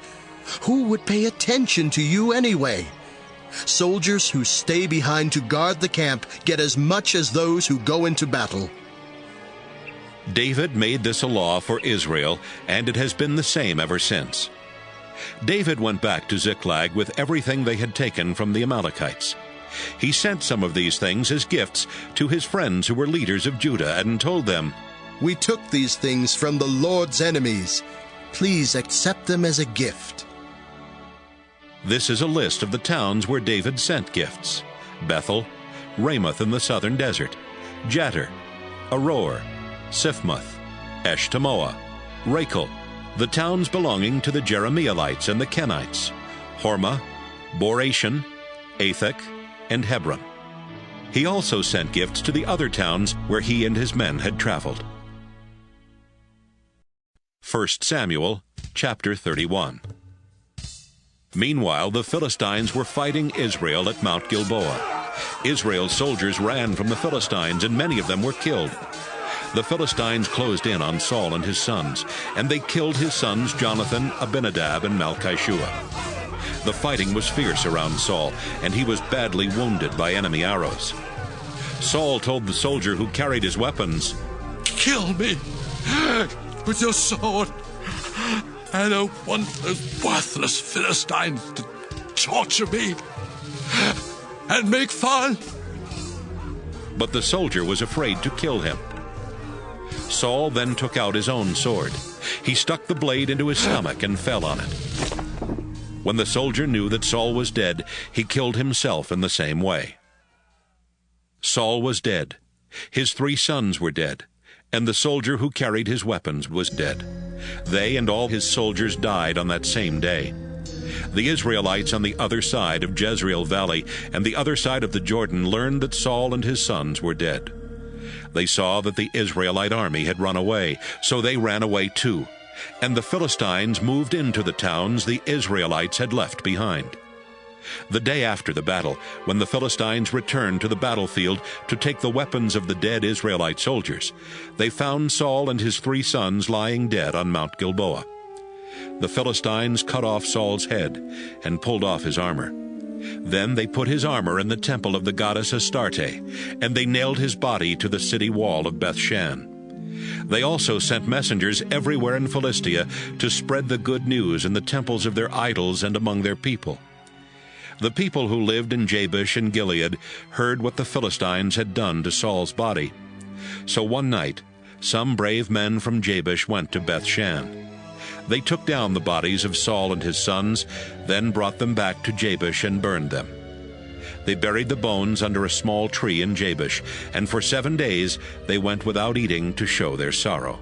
Who would pay attention to you anyway? Soldiers who stay behind to guard the camp get as much as those who go into battle. David made this a law for Israel, and it has been the same ever since. David went back to Ziklag with everything they had taken from the Amalekites. He sent some of these things as gifts to his friends who were leaders of Judah and told them, We took these things from the Lord's enemies. Please accept them as a gift. This is a list of the towns where David sent gifts: Bethel, Ramoth in the southern desert, Jattir, Aroer, Siphmoth, Eshtemoa, Rachel, the towns belonging to the Jerahmeelites and the Kenites, Hormah, Borashan, Athek, and Hebron. He also sent gifts to the other towns where he and his men had traveled. 1 Samuel chapter 31. Meanwhile, the Philistines were fighting Israel at Mount Gilboa. Israel's soldiers ran from the Philistines, and many of them were killed. The Philistines closed in on Saul and his sons, and they killed his sons Jonathan, Abinadab, and Malchishua. The fighting was fierce around Saul, and he was badly wounded by enemy arrows. Saul told the soldier who carried his weapons, "Kill me with your sword. I don't want those worthless Philistines to torture me and make fun." But the soldier was afraid to kill him. Saul then took out his own sword. He stuck the blade into his stomach and fell on it. When the soldier knew that Saul was dead, he killed himself in the same way. Saul was dead. His 3 sons were dead, and the soldier who carried his weapons was dead. They and all his soldiers died on that same day. The Israelites on the other side of Jezreel Valley and the other side of the Jordan learned that Saul and his sons were dead. They saw that the Israelite army had run away, so they ran away too, and the Philistines moved into the towns the Israelites had left behind. The day after the battle, when the Philistines returned to the battlefield to take the weapons of the dead Israelite soldiers, they found Saul and his 3 sons lying dead on Mount Gilboa. The Philistines cut off Saul's head and pulled off his armor. Then they put his armor in the temple of the goddess Astarte, and they nailed his body to the city wall of Bethshan. They also sent messengers everywhere in Philistia to spread the good news in the temples of their idols and among their people. The people who lived in Jabesh and Gilead heard what the Philistines had done to Saul's body. So one night, some brave men from Jabesh went to Bethshan. They took down the bodies of Saul and his sons, then brought them back to Jabesh and burned them. They buried the bones under a small tree in Jabesh, and for 7 days they went without eating to show their sorrow.